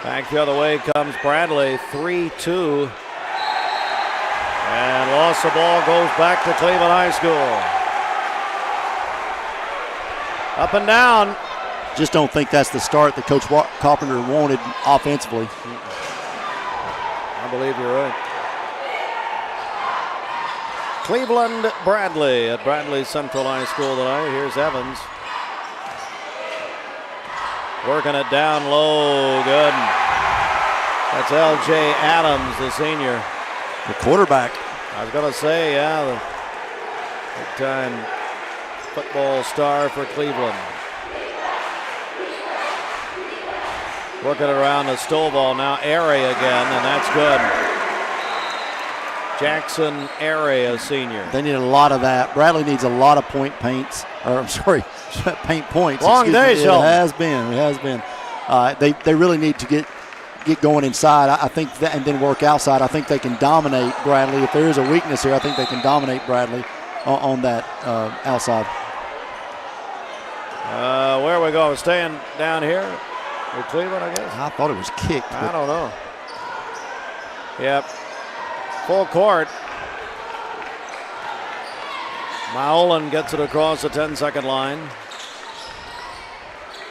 Back the other way comes Bradley, 3-2. And lost the ball, goes back to Cleveland High School. Up and down. Just don't think that's the start that Coach Carpenter wanted offensively. I believe you're right. Cleveland Bradley at Bradley Central High School tonight. Here's Evans. Working it down low, good. That's L.J. Adams, the senior. The quarterback. I was going to say, the big-time football star for Cleveland. Working it around to Stovall now. Airy again, and that's good. Jackson Airy, a senior. They need a lot of that. Bradley needs a lot of paint points. Long day, Sheldon. It has been. They really need to get going inside. I think that, and then work outside. I think they can dominate Bradley. If there is a weakness here, I think they can dominate Bradley on that outside. Where are we going? Staying down here with Cleveland, I guess? I thought it was kicked. I don't know. Yep. Full court. Myolan gets it across the 10-second line.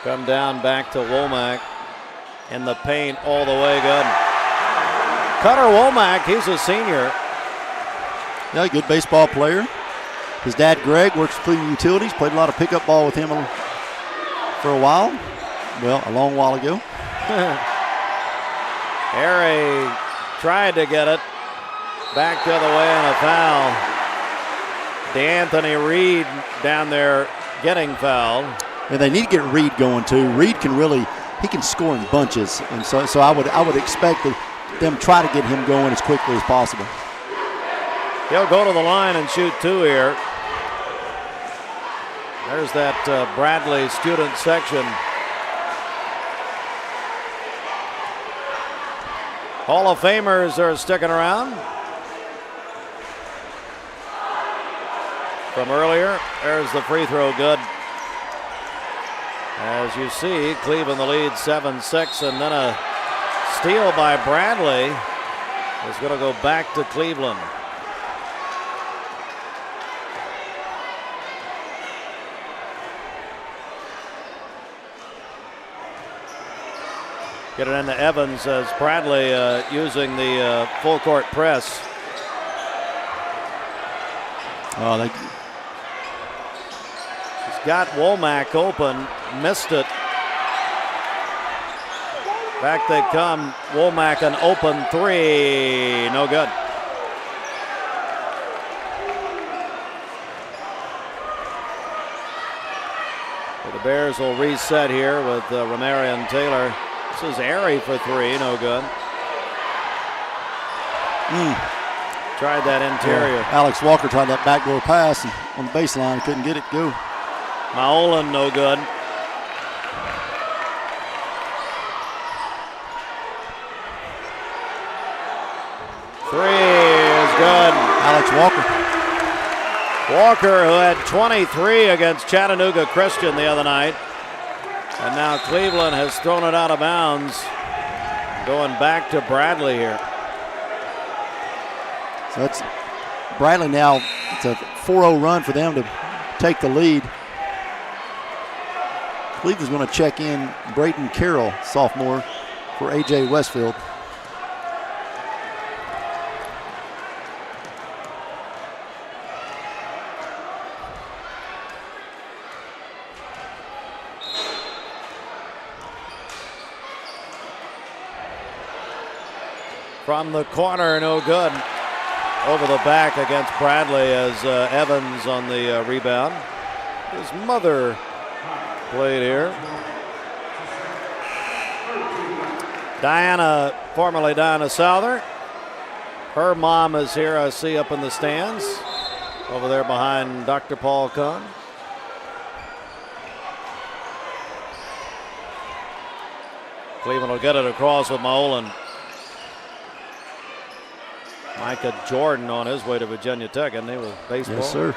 Come down back to Womack in the paint all the way. Good. Cutter Womack, he's a senior. Yeah, good baseball player. His dad, Greg, works for Cleveland Utilities. Played a lot of pickup ball with him for a while. Well, a long while ago. Harry tried to get it. Back the other way and a foul. DeAnthony Reed down there getting fouled. And they need to get Reed going too. Reed can he can score in bunches, and so I would expect them try to get him going as quickly as possible. He'll go to the line and shoot 2 here. There's that Bradley student section. Hall of Famers are sticking around. From earlier, there's the free throw good. As you see, Cleveland the lead 7-6, and then a steal by Bradley is going to go back to Cleveland. Get it into Evans as Bradley using the full court press. Oh, he's got Womack open, missed it. Back they come. Womack an open 3, no good. So the Bears will reset here with Romarian Taylor. This is Airy for 3, no good. Tried that interior. Yeah. Alex Walker tried that backdoor pass on the baseline, couldn't get it to go. Maolan, no good. Three is good. Alex Walker. Walker, who had 23 against Chattanooga Christian the other night. And now Cleveland has thrown it out of bounds. Going back to Bradley here. So that's Bradley now. It's a 4-0 run for them to take the lead. Cleveland's going to check in Braden Carroll, sophomore, for A.J. Westfield. From the corner, no good. Over the back against Bradley as Evans on the rebound. His mother played here. Diana, formerly Diana Souther. Her mom is here, I see, up in the stands. Over there behind Dr. Paul Kahn. Cleveland will get it across with Maolan. Micah Jordan on his way to Virginia Tech, and they were baseball. Yes, sir.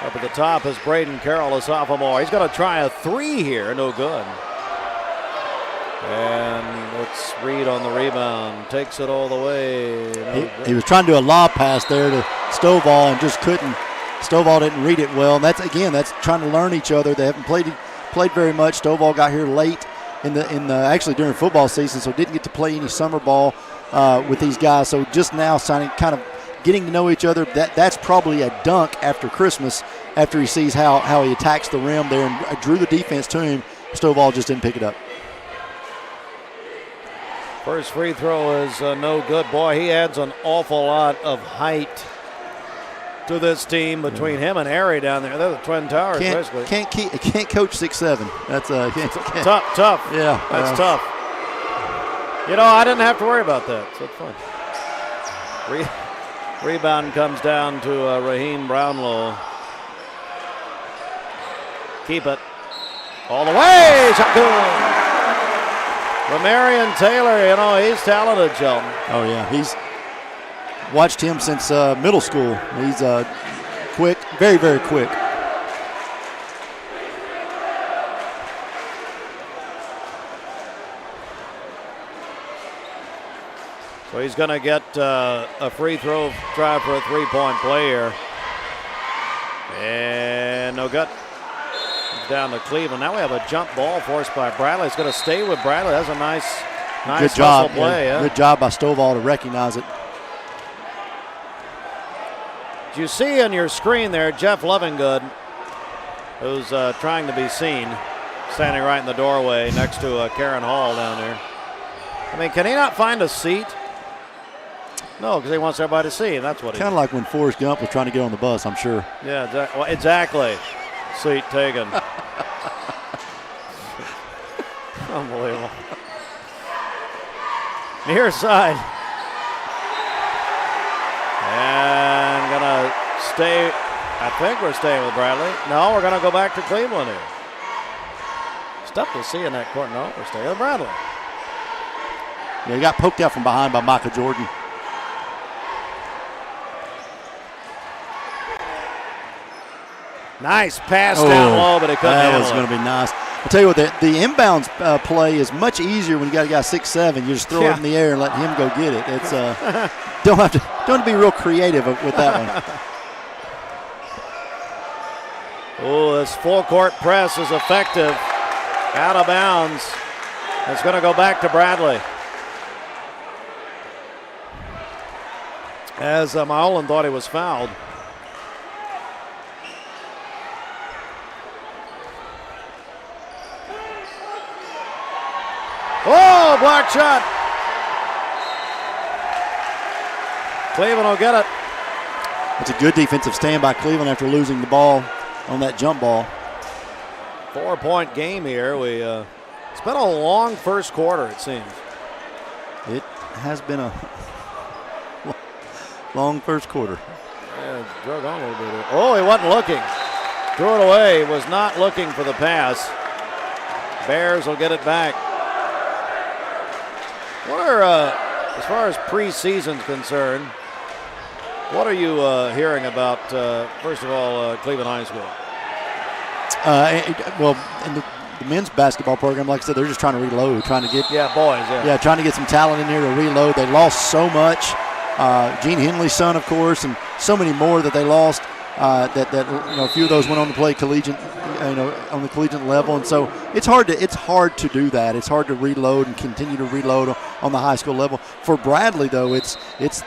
Up at the top is Braden Carroll, a sophomore. He's going to try a 3 here, no good. And it's Reed on the rebound, takes it all the way. He was trying to do a lob pass there to Stovall and just couldn't. Stovall didn't read it well. And that's trying to learn each other. They haven't played very much. Stovall got here late in the actually during football season, so didn't get to play any summer ball with these guys. So just now kind of getting to know each other. That's probably a dunk after Christmas, after he sees how he attacks the rim there and drew the defense to him. Stovall just didn't pick it up. First free throw is no good. Boy, he adds an awful lot of height to this team between him and Airy down there. They're the Twin Towers, basically. Can't coach 6'7". That's tough. Yeah, that's tough. You know, I didn't have to worry about that, so it's fine. Rebound comes down to Raheem Brownlow. Keep it all the way. Shot good. Romarian Taylor, you know, he's talented, Sheldon. Oh yeah, he's watched him since middle school. He's quick, very, very quick. So he's going to get a free throw try for a three-point play here. And no good. He's down to Cleveland. Now we have a jump ball forced by Bradley. It's going to stay with Bradley. That's a nice Nice good job. play, yeah. Good job by Stovall to recognize it. You see on your screen there Jeff Lovingood, who's trying to be seen, standing right in the doorway next to Karen Hall down there. I mean, can he not find a seat? No, because he wants everybody to see him. That's what he. Kind of like when Forrest Gump was trying to get on the bus, I'm sure. Yeah, exactly. Seat taken. Unbelievable. Near side. And gonna stay. I think we're staying with Bradley. No, we're gonna go back to Cleveland here. It's tough to see in that court. No, we're staying with Bradley. Yeah, he got poked out from behind by Michael Jordan. Nice pass down low, but it couldn't handle it. That was going to be nice. I'll tell you what, the inbounds play is much easier when you got a guy 6'7". You just throw it in the air and let him go get it. It's don't have to be real creative with that one. Oh, this full court press is effective. Out of bounds. It's going to go back to Bradley. As Maulen thought he was fouled. Oh, block shot. Cleveland will get it. It's a good defensive stand by Cleveland after losing the ball on that jump ball. 4-point game here. It's been a long first quarter, it seems. It has been a long first quarter. Yeah, drug on a little bit. Oh, he wasn't looking. Threw it away. He was not looking for the pass. Bears will get it back. What are, as far as preseason's concerned, what are you hearing about, first of all, Cleveland High School? Well, in the men's basketball program, like I said, they're just trying to reload, trying to get trying to get some talent in here to reload. They lost so much. Gene Henley's son, of course, and so many more that they lost. That a few of those went on to play collegiate, on the collegiate level, and so it's hard to do that. It's hard to reload and continue to reload on the high school level. For Bradley, though,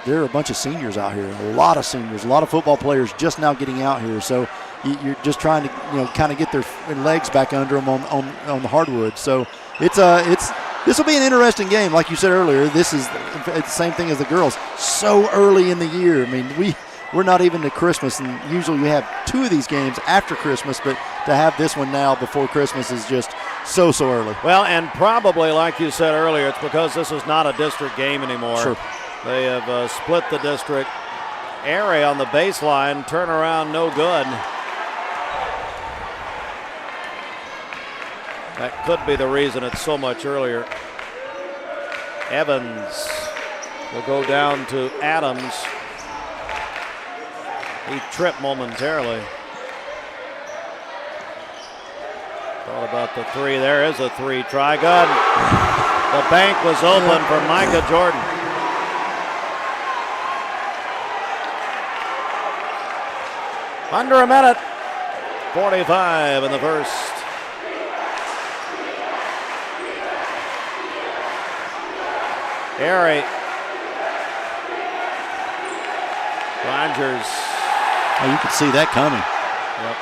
there are a bunch of seniors out here, a lot of seniors, a lot of football players just now getting out here. So you're just trying to kind of get their legs back under them on the hardwood. So this will be an interesting game, like you said earlier. It's the same thing as the girls. So early in the year, I mean We're not even to Christmas, and usually we have two of these games after Christmas, but to have this one now before Christmas is just so early. Well, and probably, like you said earlier, it's because this is not a district game anymore. Sure. They have split the district. Airy on the baseline, turnaround no good. That could be the reason it's so much earlier. Evans will go down to Adams. He tripped momentarily. Thought about the three. There is a three. Try good. The bank was open for Micah Jordan. Under a minute. 45 in the first. Airy. Rogers. Oh, you could see that coming. Yep.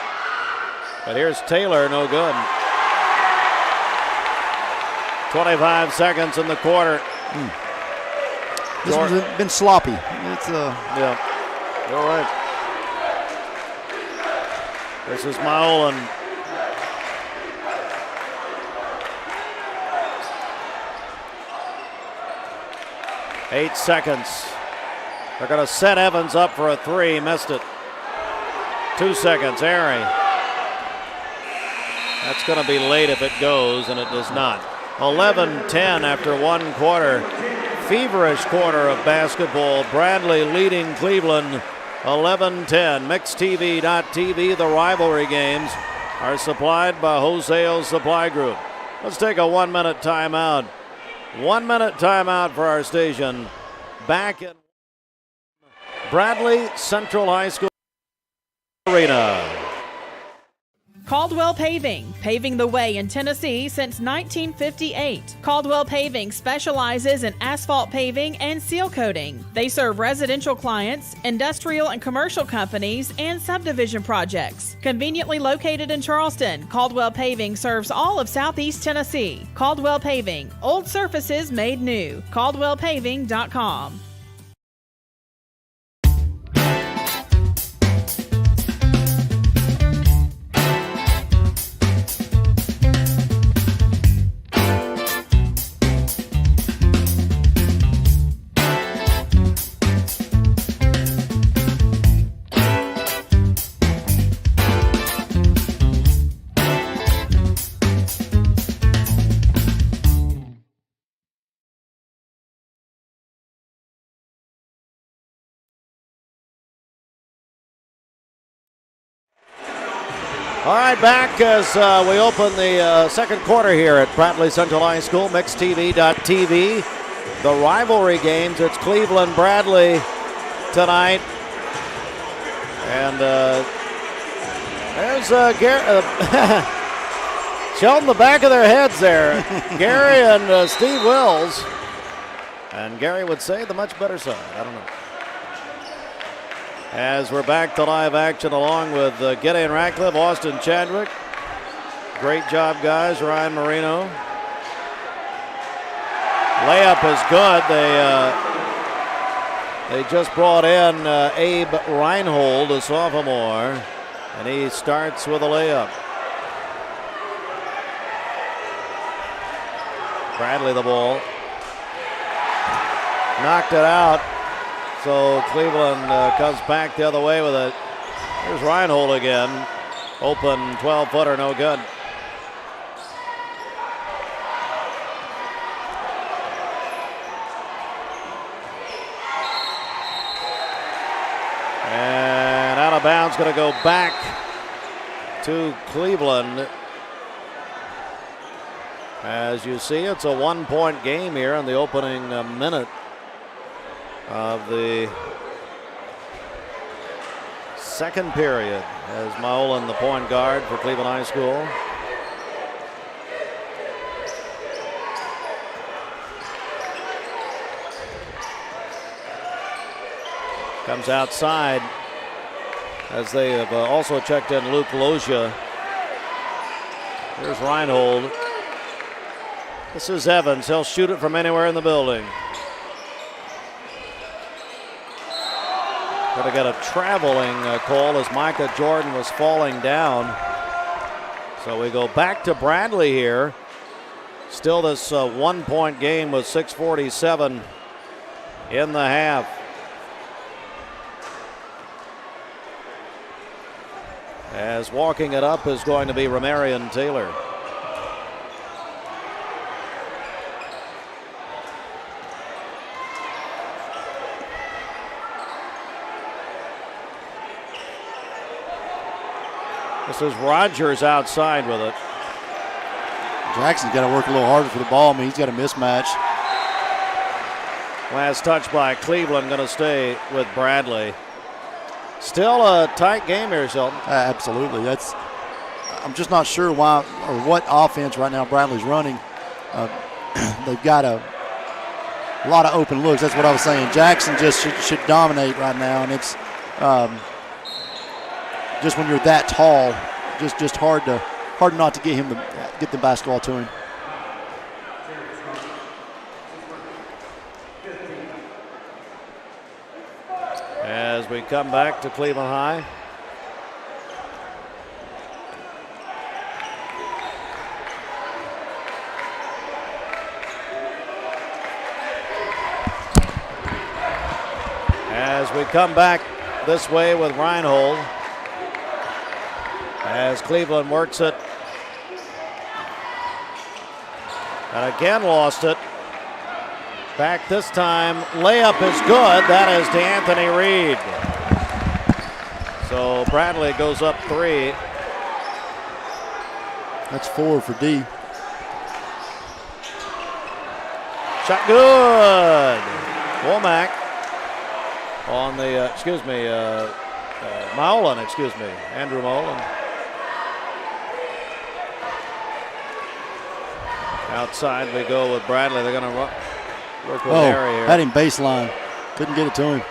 But here's Taylor, no good. 25 seconds in the quarter. This one's been sloppy. Yeah. All right. This is Maulen. Eight seconds. They're going to set Evans up for a three. Missed it. 2 seconds. Airy. That's going to be late if it goes, and it does not. 11-10 after one quarter. Feverish quarter of basketball. Bradley leading Cleveland 11-10. MixTV.tv. The rivalry games are supplied by Wholesale Supply Group. Let's take a 1 minute timeout. 1 minute timeout for our station. Back in Bradley Central High School Arena. Caldwell Paving, paving the way in Tennessee since 1958. Caldwell Paving specializes in asphalt paving and seal coating. They serve residential clients, industrial and commercial companies, and subdivision projects. Conveniently located in Charleston, Caldwell Paving serves all of Southeast Tennessee. Caldwell Paving, old surfaces made new. CaldwellPaving.com. All right, back as we open the second quarter here at Bradley Central High School, mixtv.tv. The rivalry games, it's Cleveland-Bradley tonight. And there's showing the back of their heads there. Gary and Steve Wills. And Gary would say the much better side. I don't know. As we're back to live action along with Gideon Ratcliffe, Austin Chadwick. Great job, guys. Ryan Marino. Layup is good. They just brought in Abe Reinhold, a sophomore, and he starts with a layup. Bradley the ball. Knocked it out. So Cleveland comes back the other way with it. Here's Reinhold again. Open 12-footer, no good. And out of bounds, going to go back to Cleveland. As you see, it's a one-point game here in the opening minute of the second period, as Maolan, the point guard for Cleveland High School. Comes outside as they have also checked in Luke Loja. Here's Reinhold. This is Evans. He'll shoot it from anywhere in the building. Got to get a traveling call as Micah Jordan was falling down. So we go back to Bradley here. Still this one-point game with 6:47 in the half. As walking it up is going to be Romarion Taylor. This is Rogers outside with it. Jackson's got to work a little harder for the ball. I mean, he's got a mismatch. Last touch by Cleveland, going to stay with Bradley. Still a tight game here, Shelton. Absolutely. I'm just not sure why or what offense right now Bradley's running. They've got a lot of open looks. That's what I was saying. Jackson just should dominate right now, and it's just when you're that tall, just hard not to get the basketball to him. As we come back to Cleveland High. As we come back this way with Reinhold. As Cleveland works it. And again lost it. Back this time, layup is good. That is to Anthony Reed. So Bradley goes up 3. That's 4 for D. Shot good. Womack on the, Maolan, Andrew Maolan. Outside we go with Bradley. They're going to work with Harry here. Had him baseline. Couldn't get it to him.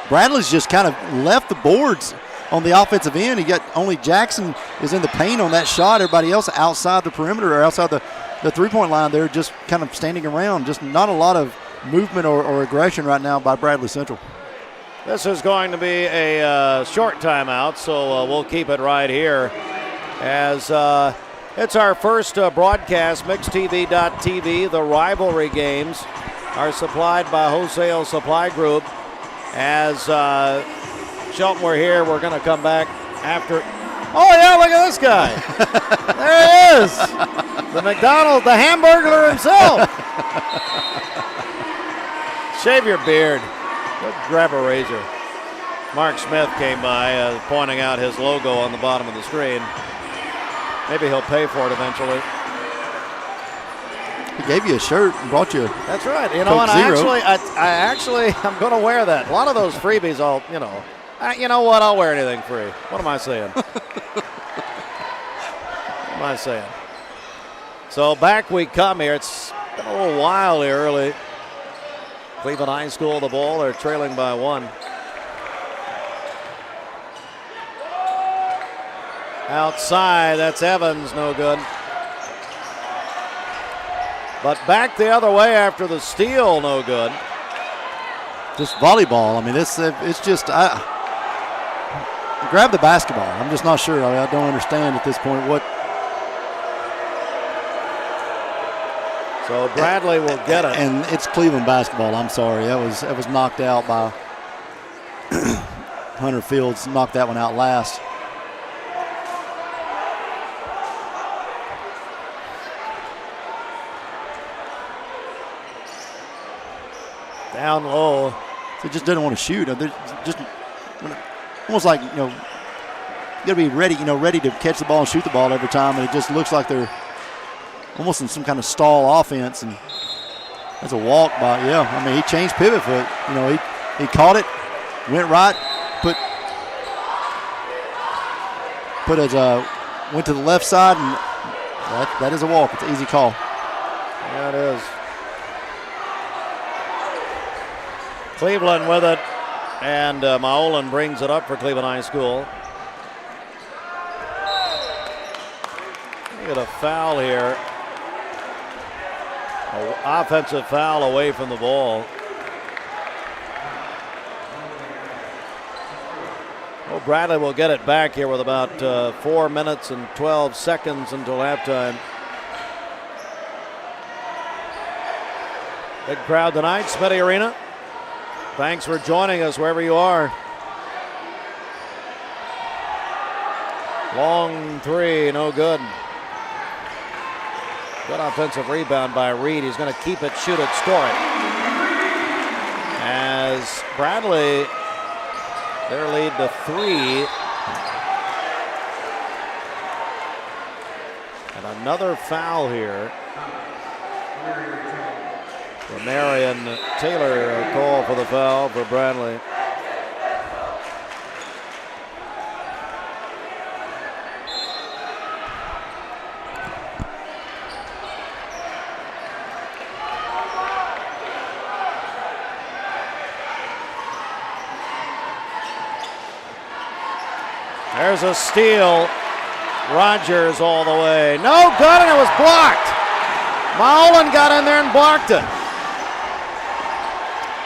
Bradley's just kind of left the boards on the offensive end. He got only Jackson is in the paint on that shot. Everybody else outside the perimeter or outside the three-point line. They're just kind of standing around. Just not a lot of movement or aggression right now by Bradley Central. This is going to be a short timeout, so we'll keep it right here as it's our first broadcast. MixTV.tv. The rivalry games are supplied by Wholesale Supply Group. As Shelton, we're here. We're going to come back after. Oh, yeah, look at this guy. There he is. The McDonald's, the Hamburglar himself. Shave your beard. Go grab a razor. Mark Smith came by pointing out his logo on the bottom of the screen. Maybe he'll pay for it eventually. He gave you a shirt and brought you a That's right. You know, and I'm going to wear that. A lot of those freebies, you know what? I'll wear anything free. What am I saying? What am I saying? So back we come here. It's been a little while here early. Cleveland High School, the ball. They're trailing by 1. Outside, that's Evans, no good. But back the other way after the steal, no good. Just volleyball. I mean, it's just grab the basketball. I'm just not sure. I don't understand at this point what. So Bradley will get it, and it's Cleveland basketball. I'm sorry, that was knocked out by Hunter Fields. Knocked that one out last. Down low. They just didn't want to shoot. They're just almost like, you got to be ready, ready to catch the ball and shoot the ball every time. And it just looks like they're almost in some kind of stall offense. And that's a walk by, I mean, he changed pivot foot. He caught it, went right, went to the left side, and that is a walk. It's an easy call. Yeah, it is. Cleveland with it, and Maolan brings it up for Cleveland High School. Look at a foul here. An offensive foul away from the ball. Well, Bradley will get it back here with about 4 minutes and 12 seconds until halftime. Big crowd tonight, Smitty Arena. Thanks for joining us wherever you are. Long three, no good. Good offensive rebound by Reed. He's going to keep it, shoot it, score it. As Bradley, their lead to 3. And another foul here. Marion Taylor call for the foul for Bradley. There's a steal. Rogers all the way. No good, and it was blocked. Maolan got in there and blocked it.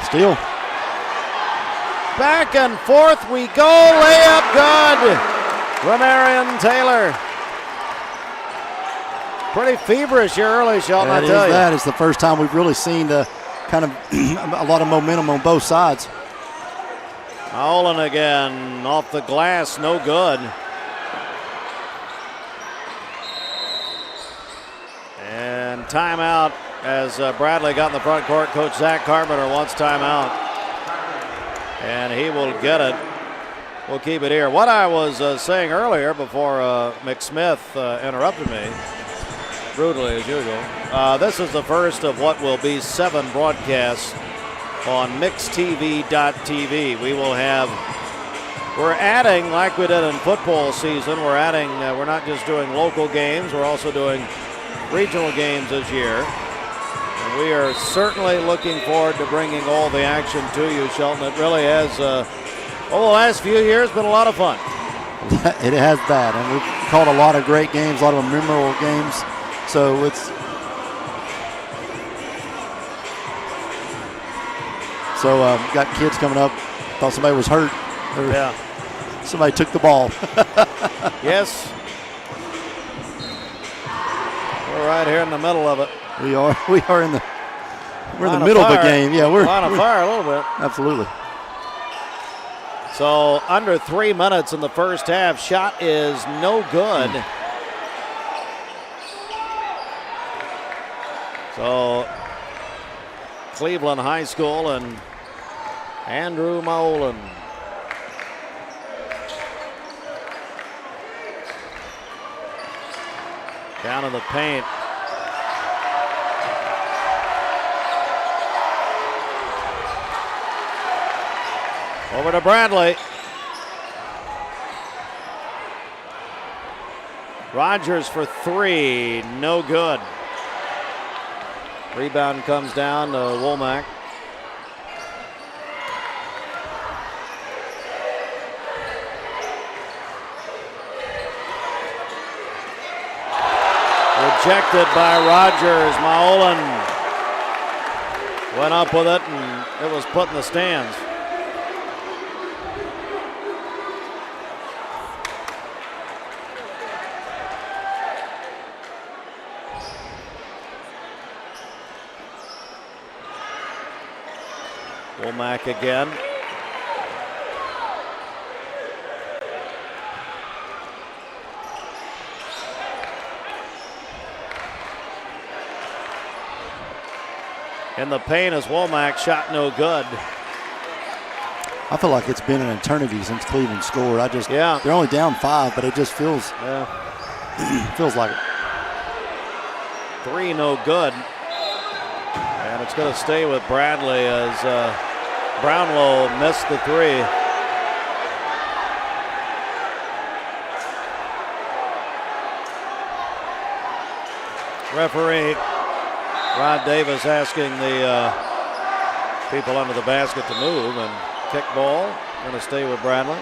Steal. Back and forth we go. Layup good. Ramarian Taylor. Pretty feverish here early, Shelton, I tell you. That is the first time we've really seen the kind of a lot of momentum on both sides. Maolan again off the glass, no good. And timeout as Bradley got in the front court. Coach Zach Carpenter wants timeout. And he will get it. We'll keep it here. What I was saying earlier before McSmith interrupted me, brutally as usual, this is the first of what will be 7 broadcasts on MixTV.tv. We're adding, like we did in football season, we're not just doing local games, we're also doing regional games this year. And we are certainly looking forward to bringing all the action to you, Shelton. It really has, the last few years, been a lot of fun. It has that, and we've called a lot of great games, a lot of memorable games. So it's got kids coming up. Thought somebody was hurt. Yeah. Somebody took the ball. Yes. We're right here in the middle of it. We are in the middle of the game. Yeah, we're on fire a little bit. Absolutely. So under 3 minutes in the first half. Shot is no good. So Cleveland High School and Andrew Maolan. Down in the paint. Over to Bradley. Rogers for three, no good. Rebound comes down to Womack. Rejected by Rogers. Maolan went up with it, and it was put in the stands. Womack again. In the paint as Womack, shot no good. I feel like it's been an eternity since Cleveland scored. They're only down 5, but it just feels feels like it. Three no good. And it's going to stay with Bradley as Brownlow missed the three. Referee Rod Davis asking the people under the basket to move, and kick ball going to stay with Bradley.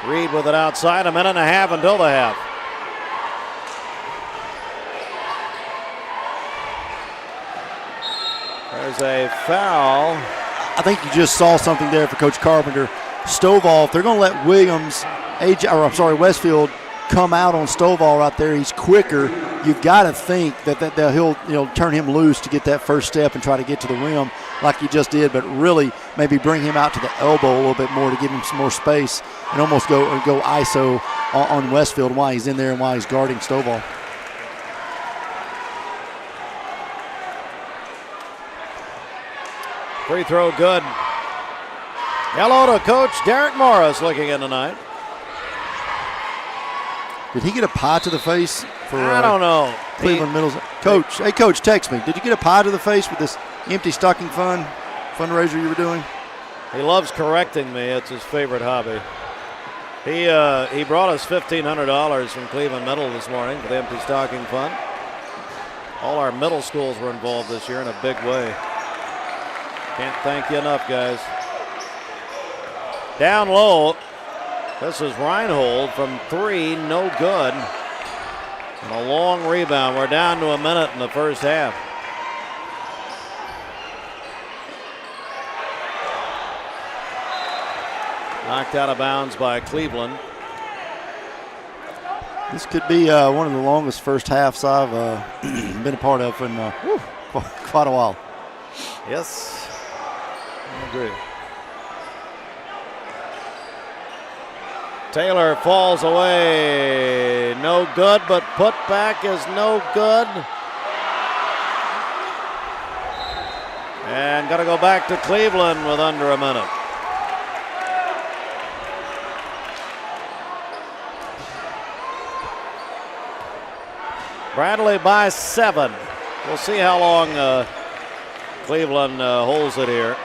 Reed with it outside, a minute and a half until the half. There's a foul. I think you just saw something there for Coach Carpenter. Stovall, if they're going to let Westfield come out on Stovall right there, he's quicker. You've got to think that he'll turn him loose to get that first step and try to get to the rim like he just did, but really maybe bring him out to the elbow a little bit more to give him some more space and almost go ISO on Westfield while he's in there and while he's guarding Stovall. Free throw good. Hello to Coach Derek Morris looking in tonight. Did he get a pie to the face for I don't know. Cleveland Middle's coach? Hey, Coach, text me. Did you get a pie to the face with this empty stocking fundraiser you were doing? He loves correcting me. It's his favorite hobby. He brought us $1,500 from Cleveland Middle this morning for the Empty Stocking Fund. All our middle schools were involved this year in a big way. Can't thank you enough, guys. Down low. This is Reinhold from three, no good. And a long rebound. We're down to a minute in the first half. Knocked out of bounds by Cleveland. This could be one of the longest first halves I've been a part of in quite a while. Yes, I agree. Taylor falls away. No good, but put back is no good. And got to go back to Cleveland with under a minute. Bradley by 7. We'll see how long Cleveland holds it here.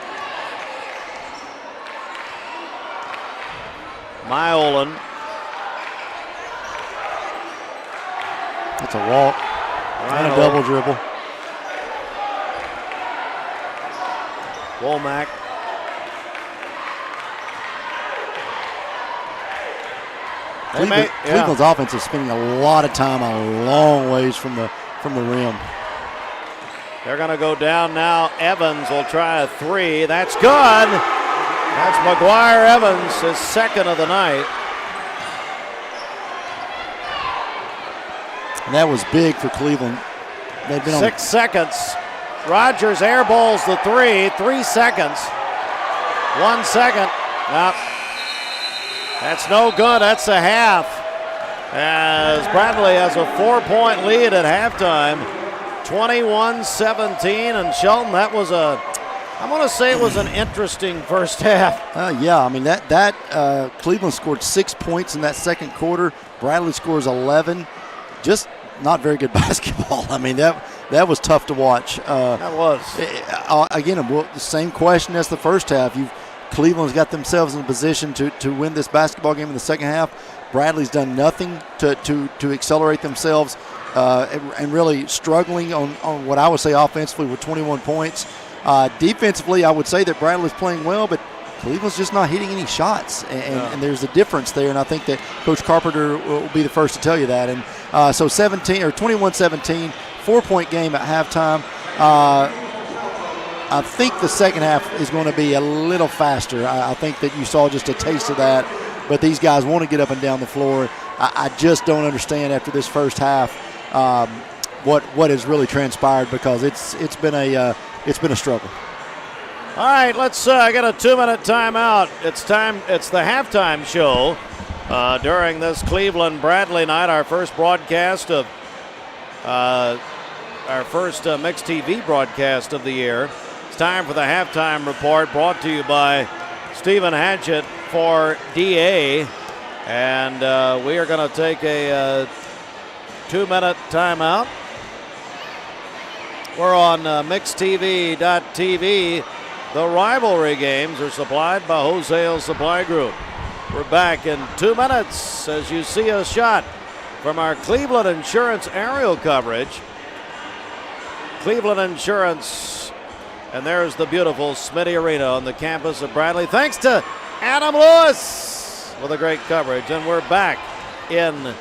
Myolan. That's a walk and a double dribble. Womack. Cleveland's offense is spending a lot of time a long ways from the rim. They're going to go down now. Evans will try a three. That's good. That's McGuire Evans, his second of the night. And that was big for Cleveland. They've been 6 seconds. Rogers airballs the three. 3 seconds. 1 second. Nope. That's no good. That's a half. As Bradley has a 4-point lead at halftime. 21-17. And Shelton, that was I want to say it was an interesting first half. Yeah, I mean, that Cleveland scored 6 points in that second quarter. Bradley scores 11. Just not very good basketball. I mean, that was tough to watch. That was. Again, the same question as the first half. Cleveland's got themselves in a position to win this basketball game in the second half. Bradley's done nothing to accelerate themselves and really struggling on what I would say offensively with 21 points. Defensively, I would say that Bradley's playing well, but Cleveland's just not hitting any shots, and there's a difference there, and I think that Coach Carpenter will be the first to tell you that. And so 21-17, 4-point game at halftime. I think the second half is going to be a little faster. I think that you saw just a taste of that, but these guys want to get up and down the floor. I just don't understand after this first half what has really transpired, because it's been a struggle. All right, let's get a 2-minute timeout. It's the halftime show during this Cleveland Bradley night, our first broadcast of our first mixed TV broadcast of the year. It's time for the halftime report, brought to you by Stephen Hatchett for DA, and we are going to take a 2-minute timeout. We're on mixedtv.tv. The rivalry games are supplied by Wholesale Supply Group. We're back in 2 minutes as you see a shot from our Cleveland Insurance aerial coverage. Cleveland Insurance, and there's the beautiful Smitty Arena on the campus of Bradley. Thanks to Adam Lewis with a great coverage, and we're back in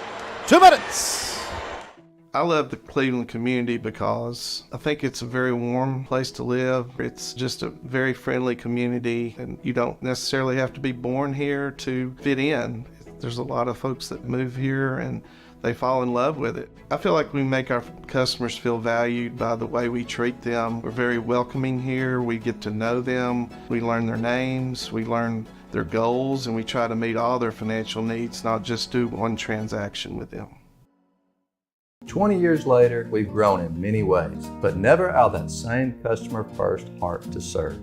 2 minutes. I love the Cleveland community because I think it's a very warm place to live. It's just a very friendly community, and you don't necessarily have to be born here to fit in. There's a lot of folks that move here and they fall in love with it. I feel like we make our customers feel valued by the way we treat them. We're very welcoming here. We get to know them. We learn their names. We learn their goals, and we try to meet all their financial needs, not just do one transaction with them. 20 years later, we've grown in many ways, but never out of that same customer-first heart to serve.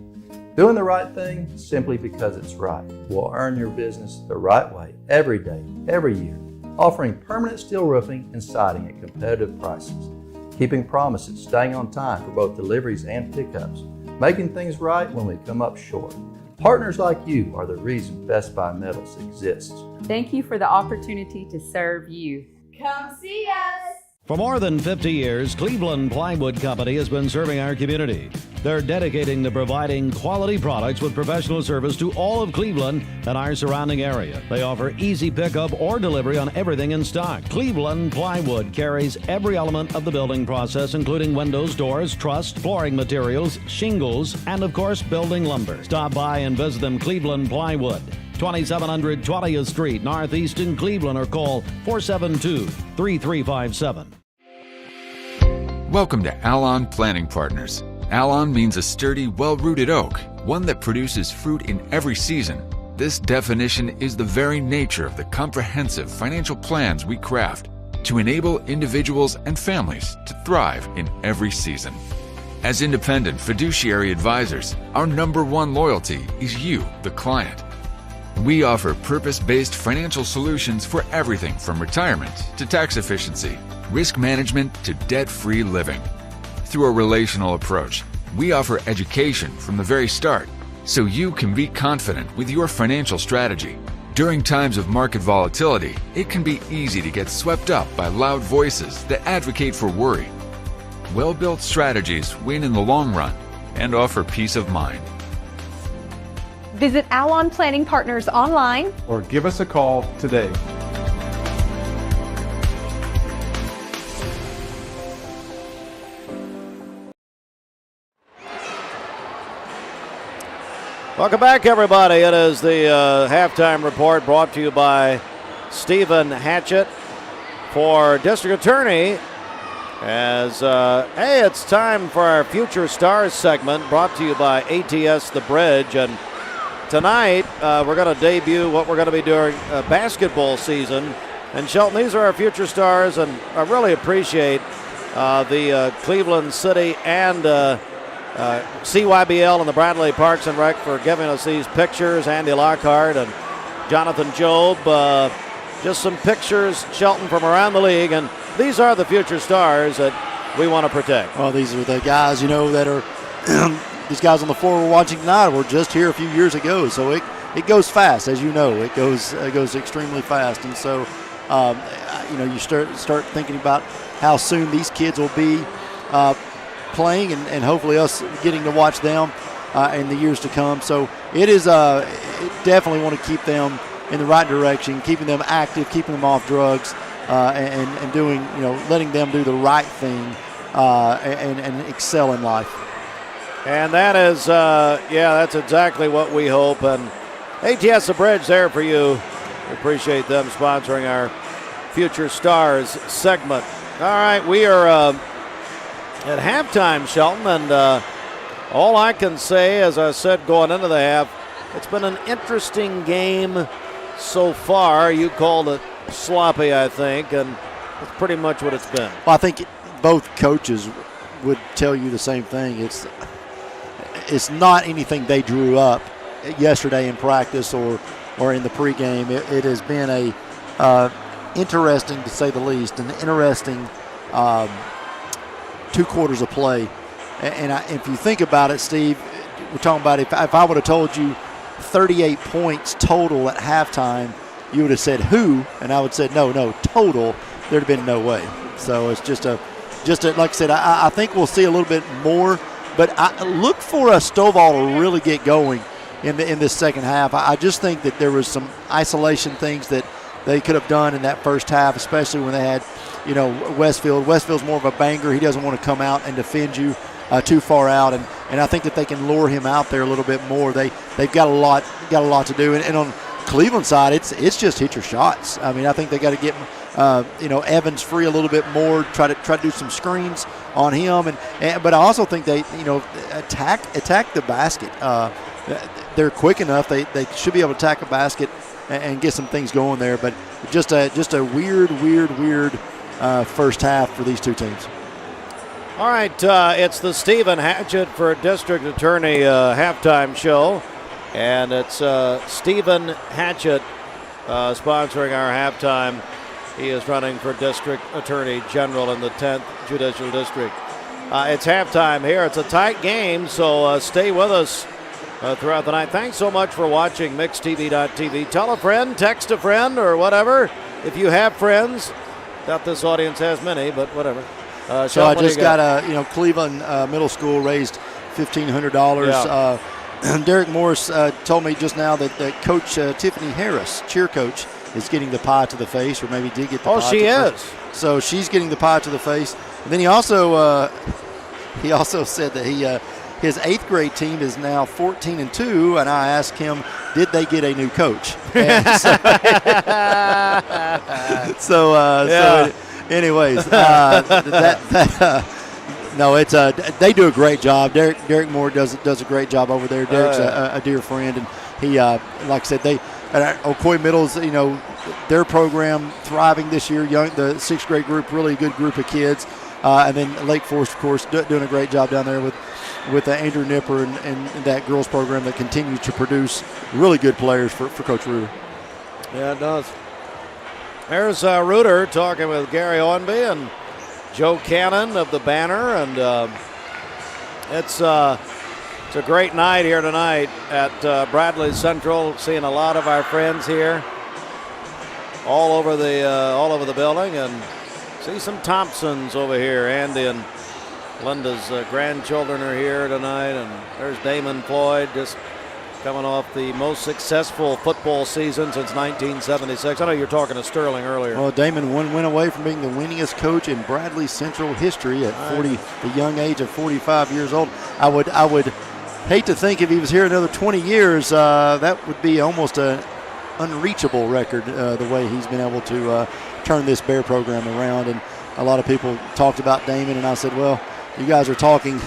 Doing the right thing simply because it's right will earn your business the right way every day, every year, offering permanent steel roofing and siding at competitive prices, keeping promises, staying on time for both deliveries and pickups, making things right when we come up short. Partners like you are the reason Best Buy Metals exists. Thank you for the opportunity to serve you. Come see us! For more than 50 years, Cleveland Plywood Company has been serving our community. They're dedicating to providing quality products with professional service to all of Cleveland and our surrounding area. They offer easy pickup or delivery on everything in stock. Cleveland Plywood carries every element of the building process, including windows, doors, truss, flooring materials, shingles, and of course, building lumber. Stop by and visit them. Cleveland Plywood, 2700 20th Street, Northeast in Cleveland, or call 472-3357. Welcome to Alon Planting Partners. Alon means a sturdy, well-rooted oak, one that produces fruit in every season. This definition is the very nature of the comprehensive financial plans we craft to enable individuals and families to thrive in every season. As independent fiduciary advisors, our number one loyalty is you, the client. We offer purpose-based financial solutions for everything from retirement to tax efficiency, risk management to debt-free living. Through a relational approach, We offer education from the very start, so you can be confident with your financial strategy. During times of market volatility, it can be easy to get swept up by loud voices that advocate for worry. Well-built strategies win in the long run and offer peace of mind. Visit Alon Planning Partners online or give us a call today. Welcome back, everybody. It is the halftime report brought to you by Stephen Hatchett for District Attorney. As, hey, it's time for our Future Stars segment brought to you by ATS The Bridge. And tonight, we're going to debut what we're going to be doing basketball season. And Shelton, these are our Future Stars, and I really appreciate the Cleveland City and CYBL and the Bradley Parks and Rec for giving us these pictures. Andy Lockhart and Jonathan Job. Just some pictures, Shelton, from around the league. And these are the future stars that we want to protect. Well, these are the guys, that are these guys on the floor we're watching tonight were just here a few years ago. So it goes fast, as you know. It goes extremely fast. And so, you start thinking about how soon these kids will be playing and hopefully us getting to watch them in the years to come. So it is definitely want to keep them in the right direction, keeping them active, keeping them off drugs, and doing, letting them do the right thing and excel in life. And that is, that's exactly what we hope. And ATS The Bridge there for you. We appreciate them sponsoring our Future Stars segment. All right, we are at halftime, Shelton, and all I can say, as I said going into the half, it's been an interesting game so far. You called it sloppy, I think, and that's pretty much what it's been. Well, I think both coaches would tell you the same thing. It's not anything they drew up yesterday in practice or in the pregame. It has been a interesting, to say the least, an interesting 2 quarters of play. And if you think about it, Steve, we're talking about if I would have told you 38 points total at halftime, you would have said who, and I would have said no, total, there'd have been no way. So it's just a like I said, I think we'll see a little bit more, but I look for Stovall to really get going in this second half. I just think that there was some isolation things that they could have done in that first half, especially when they had Westfield. Westfield's more of a banger. He doesn't want to come out and defend you too far out, and I think that they can lure him out there a little bit more. They've got a lot to do, and on Cleveland side, it's just hit your shots. I mean, I think they got to get Evans free a little bit more. Try to do some screens on him, but I also think they attack the basket. They're quick enough. They should be able to attack a basket and get some things going there. But just a weird first half for these two teams. All right, it's the Stephen Hatchett for District Attorney halftime show, and it's Stephen Hatchett sponsoring our halftime. He is running for District Attorney General in the 10th Judicial District. It's halftime here. It's a tight game, so stay with us throughout the night. Thanks so much for watching MixTV.tv. Tell a friend, text a friend, or whatever. If you have friends, doubt this audience has many, but whatever. So I just got Cleveland Middle School raised $1,500. Yeah. Derek Morris told me just now that Coach Tiffany Harris, cheer coach, is getting the pie to the face, or maybe did get the pie. Oh, she is. So she's getting the pie to the face. And then he also said that his 8th grade team is now 14-2, and I asked him, did they get a new coach? Anyways, no, it's they do a great job. Derek Moore does a great job over there. Derek's a dear friend, and he, like I said, they at Ocoee Middle's, their program thriving this year. The 6th grade group, really a good group of kids, and then Lake Forest, of course, doing a great job down there with Andrew Nipper and that girls program that continues to produce really good players for Coach Reuter. Yeah, it does. There's Reuter talking with Gary Owenby and Joe Cannon of the Banner, and It's a great night here tonight at Bradley Central. Seeing a lot of our friends here, all over the building, and see some Thompsons over here. Andy and Linda's grandchildren are here tonight, and there's Damon Floyd, just coming off the most successful football season since 1976. I know you were talking to Sterling earlier. Well, Damon went away from being the winningest coach in Bradley Central history at the young age of 45 years old. I would hate to think if he was here another 20 years, that would be almost an unreachable record, the way he's been able to turn this Bear program around. And a lot of people talked about Damon, and I said, well, you guys are talking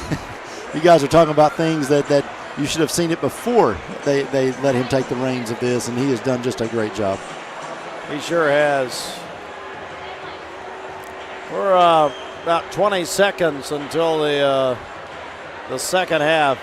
about things that you should have seen it before they let him take the reins of this, and he has done just a great job. He sure has. We're about 20 seconds until the second half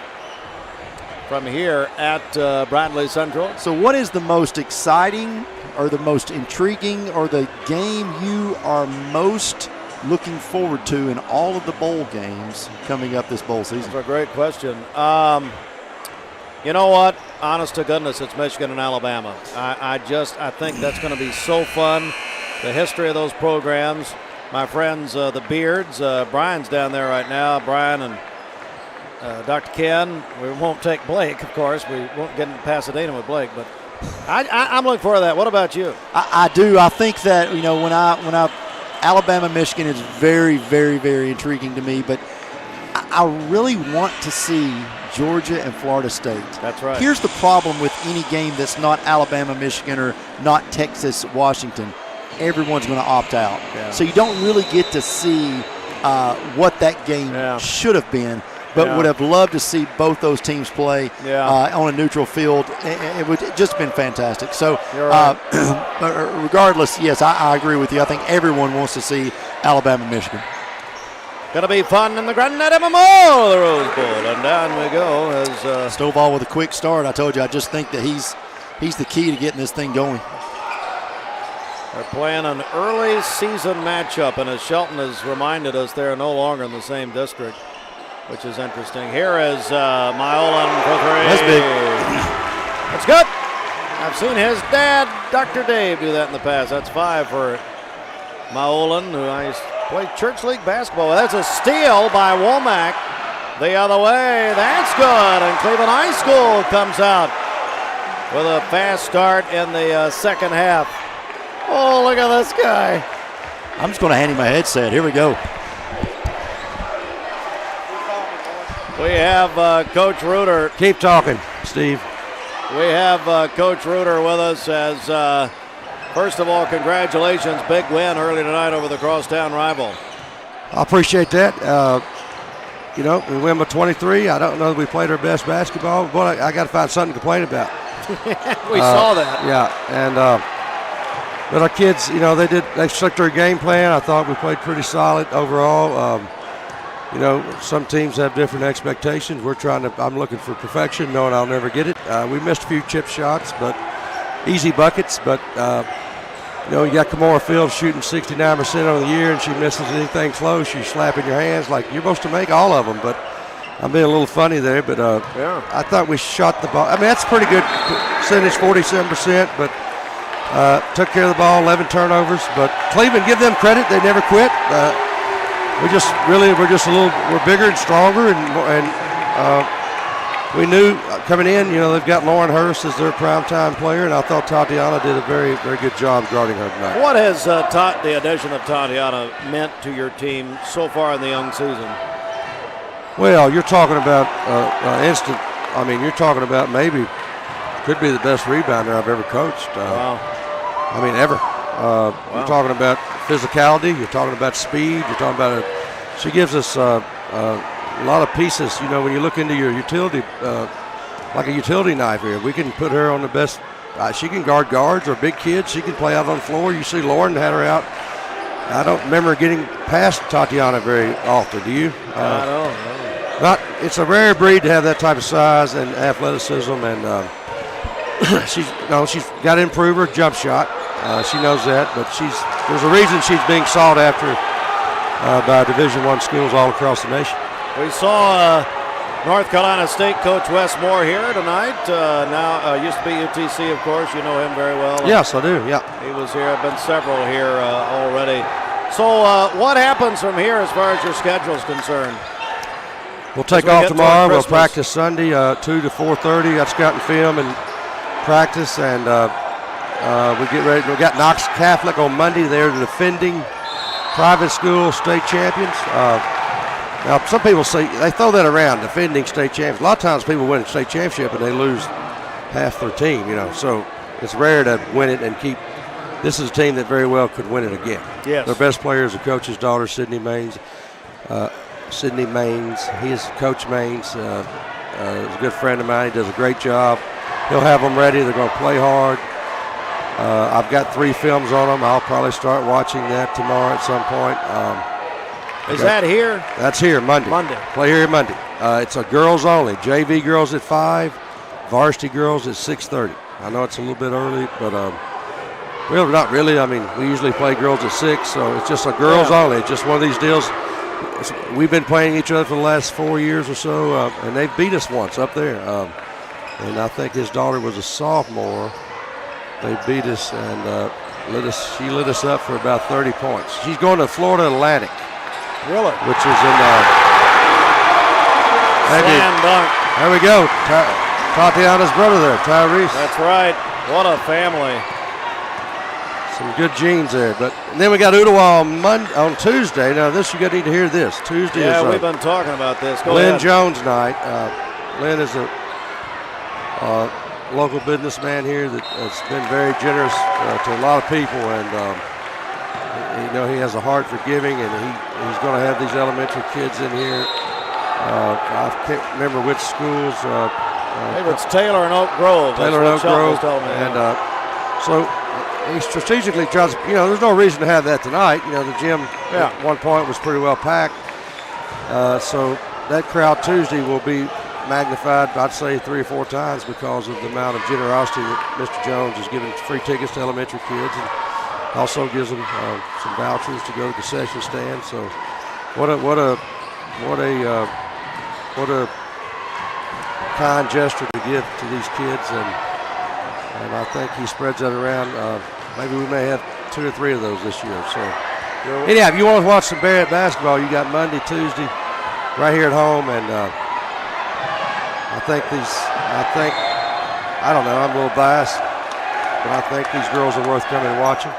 from here at Bradley Central. So what is the most exciting or the most intriguing or the game you are most looking forward to in all of the bowl games coming up this bowl season? That's a great question. You know what? Honest to goodness, it's Michigan and Alabama. I think that's going to be so fun. The history of those programs. My friends, the Beards, Brian's down there right now. Brian and Dr. Ken. We won't take Blake, of course. We won't get in Pasadena with Blake, but I'm looking forward to that. What about you? I do. I think that, when I Alabama, Michigan is very, very, very intriguing to me, but I really want to see Georgia and Florida State. That's right. Here's the problem with any game that's not Alabama, Michigan, or not Texas, Washington. Everyone's going to opt out. Yeah. So you don't really get to see what that game should have been, but would have loved to see both those teams play on a neutral field. It would just been fantastic. So regardless, yes, I agree with you. I think everyone wants to see Alabama, Michigan. Going to be fun in the Granddaddy Memorial, the Rose Bowl. And down we go as Stovall with a quick start. I told you, I just think that he's the key to getting this thing going. They're playing an early season matchup, and as Shelton has reminded us, they're no longer in the same district, which is interesting. Here is Myolan for three. That's big. That's good. I've seen his dad, Dr. Dave, do that in the past. That's 5 for Myolan, who I used to play church league basketball. That's a steal by Womack. The other way. That's good. And Cleveland High School comes out with a fast start in the second half. Oh, look at this guy. I'm just going to hand him my headset. Here we go. We have Coach Reuter. Keep talking, Steve. We have Coach Reuter with us as, first of all, congratulations. Big win early tonight over the crosstown rival. I appreciate that. We win by 23. I don't know that we played our best basketball, but I got to find something to complain about. We saw that. Yeah, and but our kids, they stuck to their game plan. I thought we played pretty solid overall. Some teams have different expectations. I'm looking for perfection, knowing I'll never get it. We missed a few chip shots, but easy buckets. But, you got Kamora Fields shooting 69% on the year, and she misses anything close. She's slapping your hands like you're supposed to make all of them. But I'm being a little funny there. But I thought we shot the ball. I mean, that's pretty good percentage, 47%. But took care of the ball, 11 turnovers. But Cleveland, give them credit. They never quit. We're bigger and stronger, and we knew coming in, they've got Lauren Hurst as their primetime player, and I thought Tatiana did a very, very good job guarding her tonight. What has the addition of Tatiana meant to your team so far in the young season? Well, you're talking about instant. I mean, you're talking about maybe could be the best rebounder I've ever coached. Wow. I mean, ever. You're talking about physicality. You're talking about speed. You're talking about she gives us a lot of pieces. When you look into your utility, like a utility knife here, we can put her on the best. She can guard guards or big kids. She can play out on the floor. You see Lauren had her out. I don't remember getting past Tatiana very often. Do you? I don't. It's a rare breed to have that type of size and athleticism, and she's got to improve her jump shot. She knows that, but there's a reason she's being sought after by Division I schools all across the nation. We saw North Carolina State coach Wes Moore here tonight. Now used to be UTC, of course. You know him very well. Yes, I do. Yeah. He was here. Been several here already. So what happens from here as far as your schedule is concerned? We'll take off tomorrow. We'll practice Sunday 2 to 4:30. Got scouting film and practice, and we get ready. We got Knox Catholic on Monday. They're the defending private school state champions. Now, some people say they throw that around, defending state champions. A lot of times people win a state championship and they lose half their team, So it's rare to win it and keep. This is a team that very well could win it again. Yes. Their best player is the coach's daughter, Sydney Maines. Sydney Maines, he's Coach Maines. He's a good friend of mine. He does a great job. He'll have them ready. They're going to play hard. I've got 3 films on them. I'll probably start watching that tomorrow at some point. Is that here? That's here, Monday. Play here Monday. It's a girls only. JV girls at 5, varsity girls at 6:30. I know it's a little bit early, but well, not really. I mean, we usually play girls at 6, so it's just a girls only. It's just one of these deals. We've been playing each other for the last 4 years or so, and they've beat us once up there. And I think his daughter was a sophomore. They beat us and she lit us up for about 30 points. She's going to Florida Atlantic. Really? Which is in slam dunk. There we go. Tatiana's brother there, Tyrese. That's right. What a family. Some good genes there. But then we got Ottawa on Tuesday. Now this, you got to need to hear this. Tuesday is we've been talking about this. Go Lynn ahead. Jones night. Lynn is a local businessman here that's been very generous to a lot of people, and he has a heart for giving, and he's going to have these elementary kids in here. I can't remember which schools. Maybe it's Taylor and Oak Grove. Taylor and Oak Grove. And so he strategically tries, there's no reason to have that tonight. The gym at one point was pretty well packed. So that crowd Tuesday will be magnified, I'd say 3 or 4 times because of the amount of generosity that Mr. Jones is giving free tickets to elementary kids, and also gives them some vouchers to go to the concession stand. So what a kind gesture to give to these kids, and I think he spreads that around. Maybe we may have 2 or 3 of those this year. So anyhow, if you want to watch some Barrett basketball, you got Monday, Tuesday, right here at home, and I don't know, I'm a little biased, but I think these girls are worth coming and watching.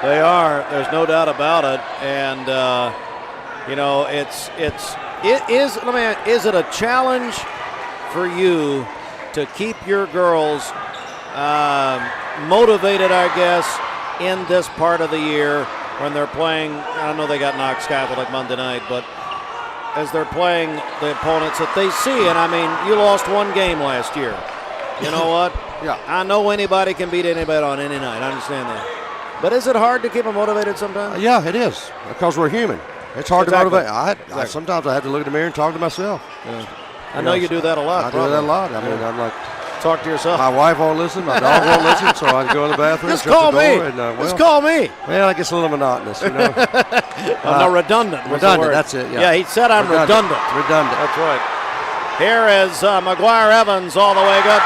They are. There's no doubt about it. And is it a challenge for you to keep your girls motivated, I guess, in this part of the year when they're playing? I know they got Knox Catholic Monday night, but as they're playing the opponents that they see, and I mean, you lost 1 game last year. You know what? Yeah. I know anybody can beat anybody on any night. I understand that. But is it hard to keep them motivated sometimes? Yeah, it is, because we're human. It's hard to motivate. Sometimes I have to look in the mirror and talk to myself. Yeah. I know you do that a lot. I do that a lot. I mean, I'm like, talk to yourself. My wife won't listen. My dog won't listen, so I go in the bathroom. Just call me. Just call me. Well, it gets a little monotonous, no, redundant. Redundant. That's it. Yeah, he said I'm redundant. Redundant. That's right. Here is McGuire Evans all the way good.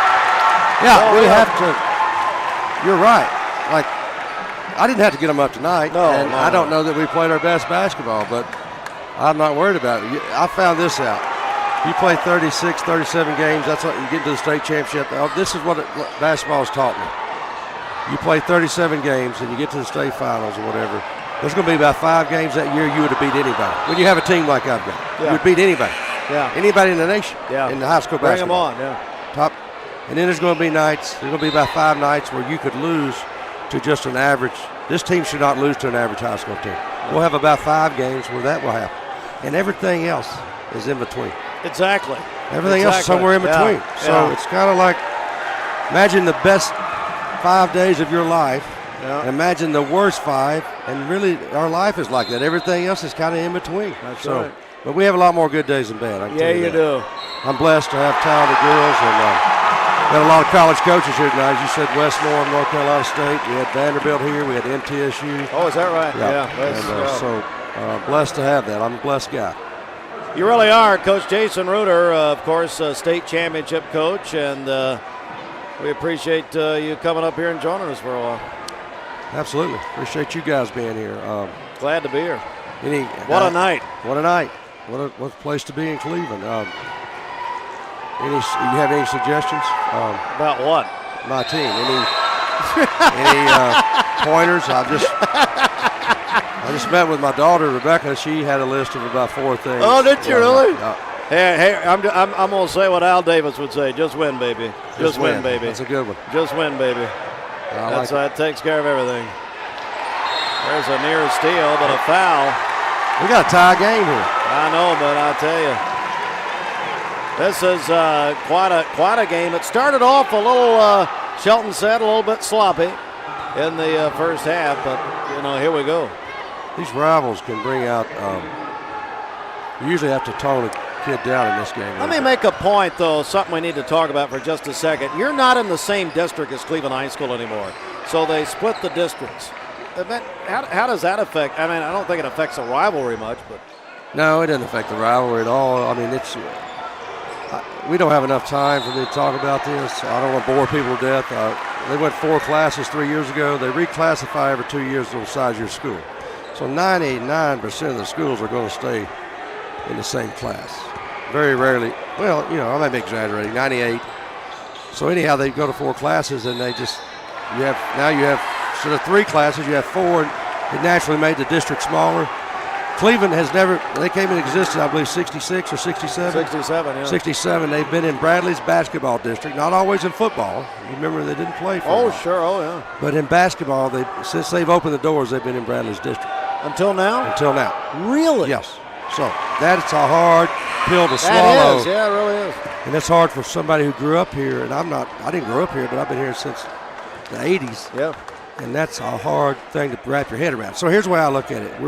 Yeah, we have to. You're right. Like, I didn't have to get them up tonight, I don't know that we played our best basketball, but I'm not worried about it. I found this out. You play 36, 37 games, that's what you get to the state championship. This is what basketball has taught me. You play 37 games and you get to the state finals or whatever. There's going to be about 5 games that year you would have beat anybody. When you have a team like I've got, you would beat anybody. Yeah. Anybody in the nation. Yeah. In the high school basketball. Bring them on, Top. And then there's going to be nights, there's going to be about 5 nights where you could lose to just an average. This team should not lose to an average high school team. We'll have about 5 games where that will happen. And everything else is in between. Exactly. Everything else is somewhere in between. So it's kind of like, imagine the best 5 days of your life. Yeah. Imagine the worst 5, and really our life is like that. Everything else is kind of in between. That's right. But we have a lot more good days than bad. I can tell you that. do. I'm blessed to have talented girls, and got a lot of college coaches here tonight. As you said, Wes Moore, North Carolina State. We had Vanderbilt here. We had MTSU. Oh, is that right? Yeah. And so blessed to have that. I'm a blessed guy. You really are. Coach Jason Reuter, of course, state championship coach, and we appreciate you coming up here and joining us for a while. Absolutely. Appreciate you guys being here. Glad to be here. What a night. What a night. What a place to be in Cleveland. You have any suggestions? About what? My team. Any pointers? I just met with my daughter, Rebecca. She had a list of about 4 things. Oh, did you really? Hey, I'm going to say what Al Davis would say. Just win, baby. Just win, baby. That's a good one. Just win, baby. That takes care of everything. There's a near steal, but a foul. We got a tie game here. I know, but I'll tell you. This is quite a game. It started off a little, Shelton said, a little bit sloppy in the first half, but, here we go. These rivals can bring out, you usually have to tone a kid down in this game. Let me make a point, though, something we need to talk about for just a second. You're not in the same district as Cleveland High School anymore, so they split the districts. How does that affect? I mean, I don't think it affects the rivalry much, but. No, it doesn't affect the rivalry at all. I mean, we don't have enough time for me to talk about this. I don't want to bore people to death. They went 4 classes 3 years ago. They reclassify every 2 years on the size of your school. So 99% of the schools are going to stay in the same class. Very rarely, well, I might be exaggerating, 98. So anyhow, they go to 4 classes, and now you have instead of 3 classes, you have 4. It naturally made the district smaller. Cleveland has never, they came into existence, I believe, 66 or 67? 67, yeah. 67. They've been in Bradley's basketball district, not always in football. You remember they didn't play football. Oh, sure, yeah. But in basketball, since they've opened the doors, they've been in Bradley's district. Until now? Until now. Really? Yes. So that's a hard pill to swallow. That is, yeah, it really is. And it's hard for somebody who grew up here, and I didn't grow up here, but I've been here since the 80s. Yeah. And that's a hard thing to wrap your head around. So here's the way I look at it.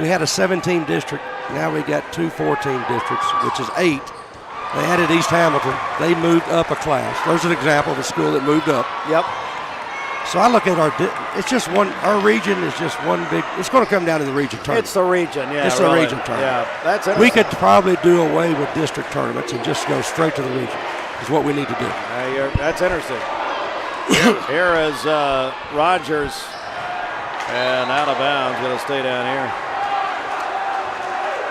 We had a 17 district. Now we got 2 14 districts, which is 8. They added East Hamilton. They moved up a class. There's an example of a school that moved up. Yep. So I look at it's just one, our region is just one big, it's going to come down to the region tournament. It's the region, yeah. It's really. the region tournament. Yeah, that's it. We could probably do away with district tournaments and just go straight to the region, is what we need to do. That's interesting. Here is Rogers, and out of bounds, going to stay down here.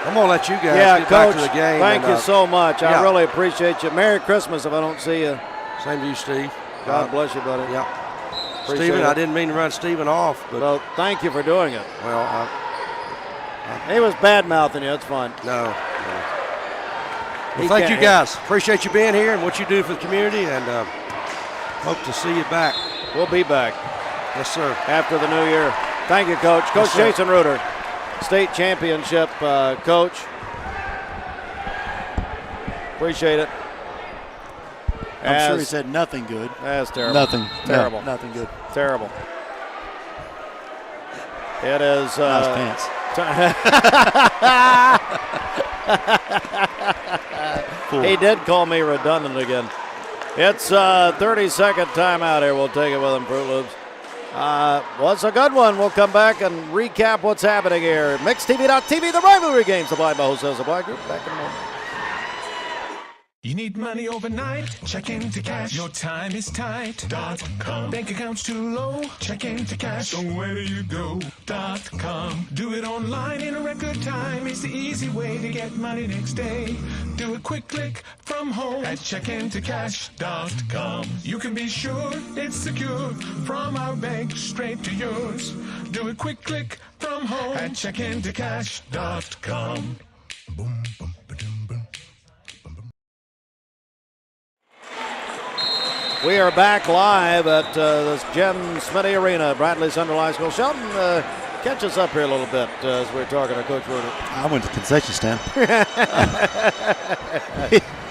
I'm going to let you guys get Coach, back to the game. Thank you so much. I really appreciate you. Merry Christmas if I don't see you. Same to you, Steve. God bless you, buddy. Yeah. Stephen, I didn't mean to run Stephen off. But well, thank you for doing it. Well, he was bad-mouthing you. It's fine. No. Well, thank you guys. Appreciate you being here and what you do for the community, and hope to see you back. We'll be back. Yes, sir. After the new year. Thank you, Coach. Coach Jason Reuter, state championship coach. Appreciate it. I'm sure he said nothing good. That's terrible. Nothing. Terrible. No, nothing good. Terrible. It is. Nice pants. He did call me redundant again. It's 30-second timeout here. We'll take it with him, Fruit Loops. Well, it's a good one. We'll come back and recap what's happening here. MixTV.tv, the rivalry game supplied by Wholesale Supply Group. Back in a moment. You need money overnight? Check into cash. Your time is tight. .com. Bank accounts too low? Check into cash. So where do you go? .com. Do it online in a record time. It's the easy way to get money next day. Do a quick click from home at checkintocash.com. You can be sure it's secure from our bank straight to yours. Do a quick click from home at checkintocash.com. Boom, boom, ba-dum, boom. We are back live at this Jen Smitty Arena, Bradley Central High School. Sheldon, catch us up here a little bit as we're talking to Coach Reuter. I went to the concession stand.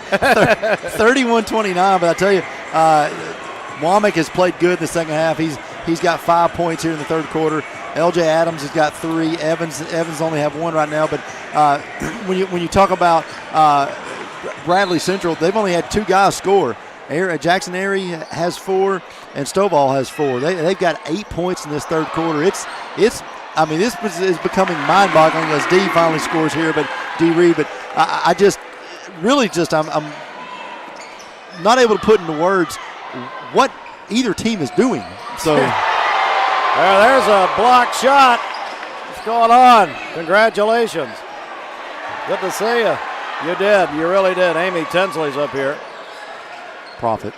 31-29, but I tell you, Womack has played good in the second half. He's got 5 points here in the third quarter. LJ Adams has got 3. Evans only have 1 right now. But when you talk about Bradley Central, they've only had 2 guys score. Jackson Airy has 4, and Stovall has 4. They've got 8 points in this third quarter. This is becoming mind-boggling as D finally scores here. But D. Reed, but I'm not able to put into words what either team is doing. So there's a block shot. What's going on? Congratulations. Good to see you. You did. You really did. Amy Tinsley's up here. Prophet,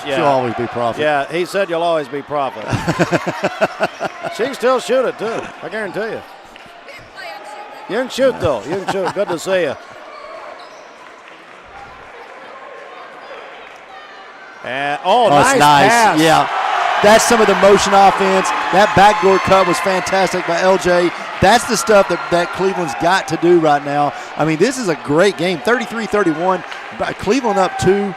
yeah. She'll always be Prophet. Yeah, he said you'll always be Prophet. She can still shoot it, too. I guarantee you. You can shoot, though. You can shoot. Good to see you. And, nice pass. Yeah. That's some of the motion offense. That backdoor cut was fantastic by LJ. That's the stuff that Cleveland's got to do right now. I mean, this is a great game. 33-31. Cleveland up 2.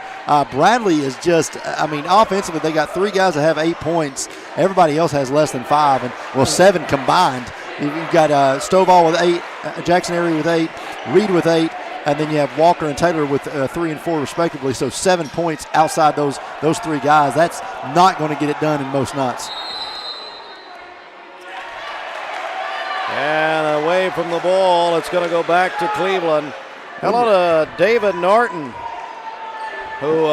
Bradley is just, offensively, they got 3 guys that have 8 points. Everybody else has less than 5, and 7 combined. You've got Stovall with 8, Jackson Erie with 8, Reed with 8, and then you have Walker and Taylor with 3 and 4 respectively. So 7 points outside those 3 guys. That's not going to get it done in most nights. And away from the ball, it's going to go back to Cleveland. Hello to David Norton, who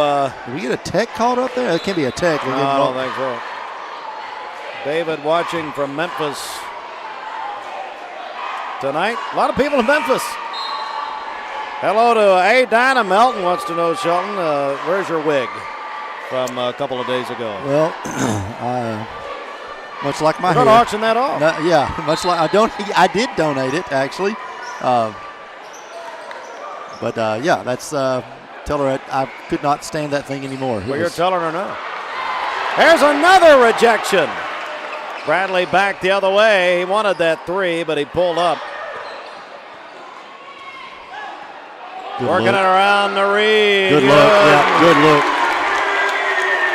did we get a tech called up there? It can't be a tech. No, I don't think so. David watching from Memphis tonight. A lot of people in Memphis. Hello to A. Dinah Melton wants to know, Shelton, where's your wig from a couple of days ago? Well, much like my hair. You're going to auction that off. Yeah, much like I did donate it actually. That's tell her I could not stand that thing anymore. Well, you're telling her no. There's another rejection. Bradley back the other way. He wanted that 3, but he pulled up. Working it around to Reed. Good look. Yeah, good look.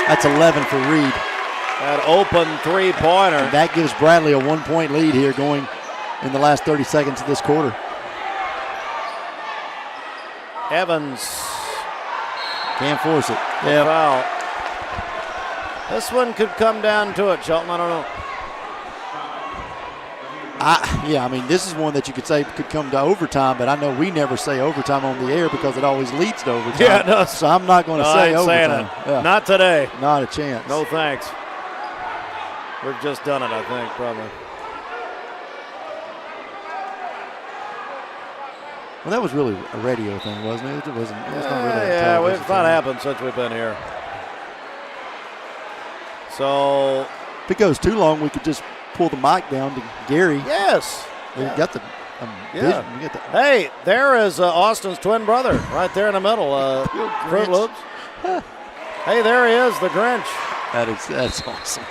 That's 11 for Reed. That open 3-pointer. And that gives Bradley a 1-point lead here going in the last 30 seconds of this quarter. Evans. Can't force it. Yeah. Foul. This one could come down to it, Shelton. I don't know. This is one that you could say could come to overtime, but I know we never say overtime on the air because it always leads to overtime. Yeah, it does. So I'm not going to say overtime. Yeah. Not today. Not a chance. No thanks. We've just done it, I think, probably. Well, that was really a radio thing, wasn't it? It was not really a television it's not happened since we've been here. So if it goes too long, we could just pull the mic down to Gary. Yes. We got the vision. We get Hey, there is Austin's twin brother right there in the middle. Fruit Loops. Hey, there he is, the Grinch. That's awesome.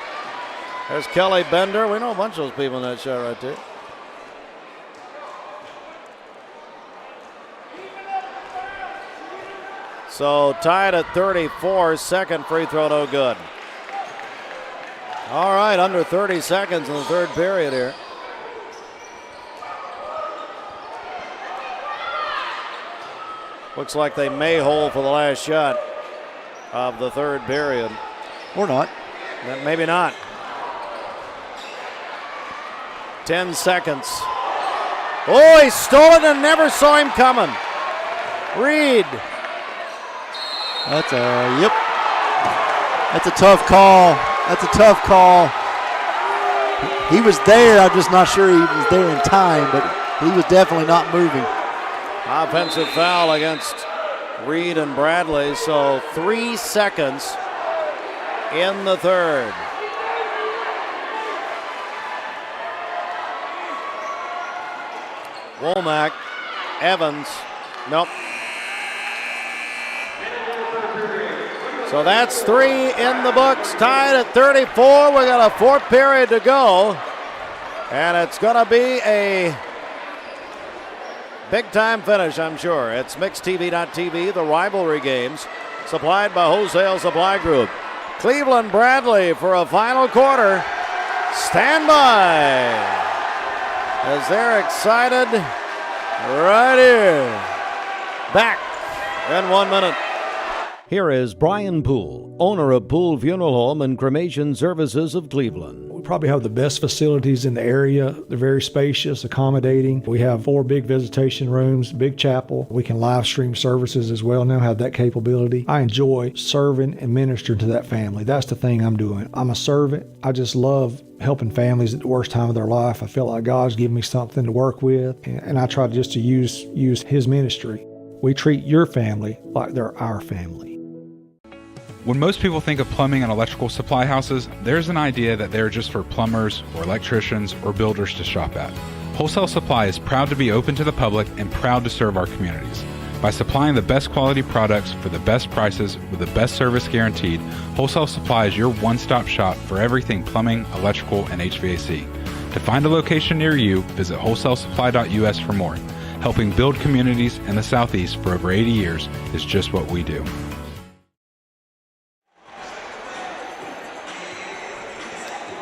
There's Kelly Bender. We know a bunch of those people in that shot right there. So tied at 34, second free throw no good. All right, under 30 seconds in the third period here. Looks like they may hold for the last shot of the third period. Or not. Maybe not. 10 seconds. Oh, he stole it and never saw him coming. Reed. That's a tough call. That's a tough call. He was there. I'm just not sure he was there in time, but he was definitely not moving. Offensive foul against Reed and Bradley, so 3 seconds in the third. Womack, Evans, nope. So that's 3 in the books, tied at 34. We got a fourth period to go, and it's going to be a big-time finish, I'm sure. It's MixedTV.tv, the rivalry games, supplied by Wholesale Supply Group. Cleveland Bradley for a final quarter. Stand by as they're excited right here. Back in 1 minute. Here is Brian Poole, owner of Poole Funeral Home and Cremation Services of Cleveland. Probably have the best facilities in the area. They're very spacious, accommodating. We have 4 big visitation rooms, big chapel. We can live stream services as well now, have that capability. I enjoy serving and ministering to that family. That's the thing I'm doing. I'm a servant. I just love helping families at the worst time of their life. I feel like God's given me something to work with, and I try to use His ministry. We treat your family like they're our family. When most people think of plumbing and electrical supply houses, there's an idea that they're just for plumbers or electricians or builders to shop at. Wholesale Supply is proud to be open to the public and proud to serve our communities. By supplying the best quality products for the best prices with the best service guaranteed, Wholesale Supply is your one-stop shop for everything plumbing, electrical, and HVAC. To find a location near you, visit wholesalesupply.us for more. Helping build communities in the Southeast for over 80 years is just what we do.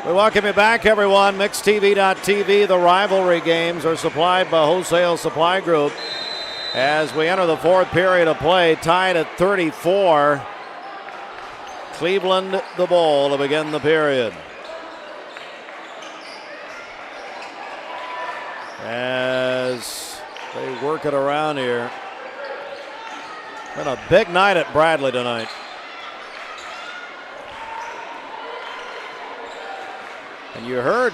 We welcome you back, everyone. MixedTV.tv. The rivalry games are supplied by Wholesale Supply Group. As we enter the 4th period of play, tied at 34. Cleveland the ball to begin the period. As they work it around here. Been a big night at Bradley tonight. And you heard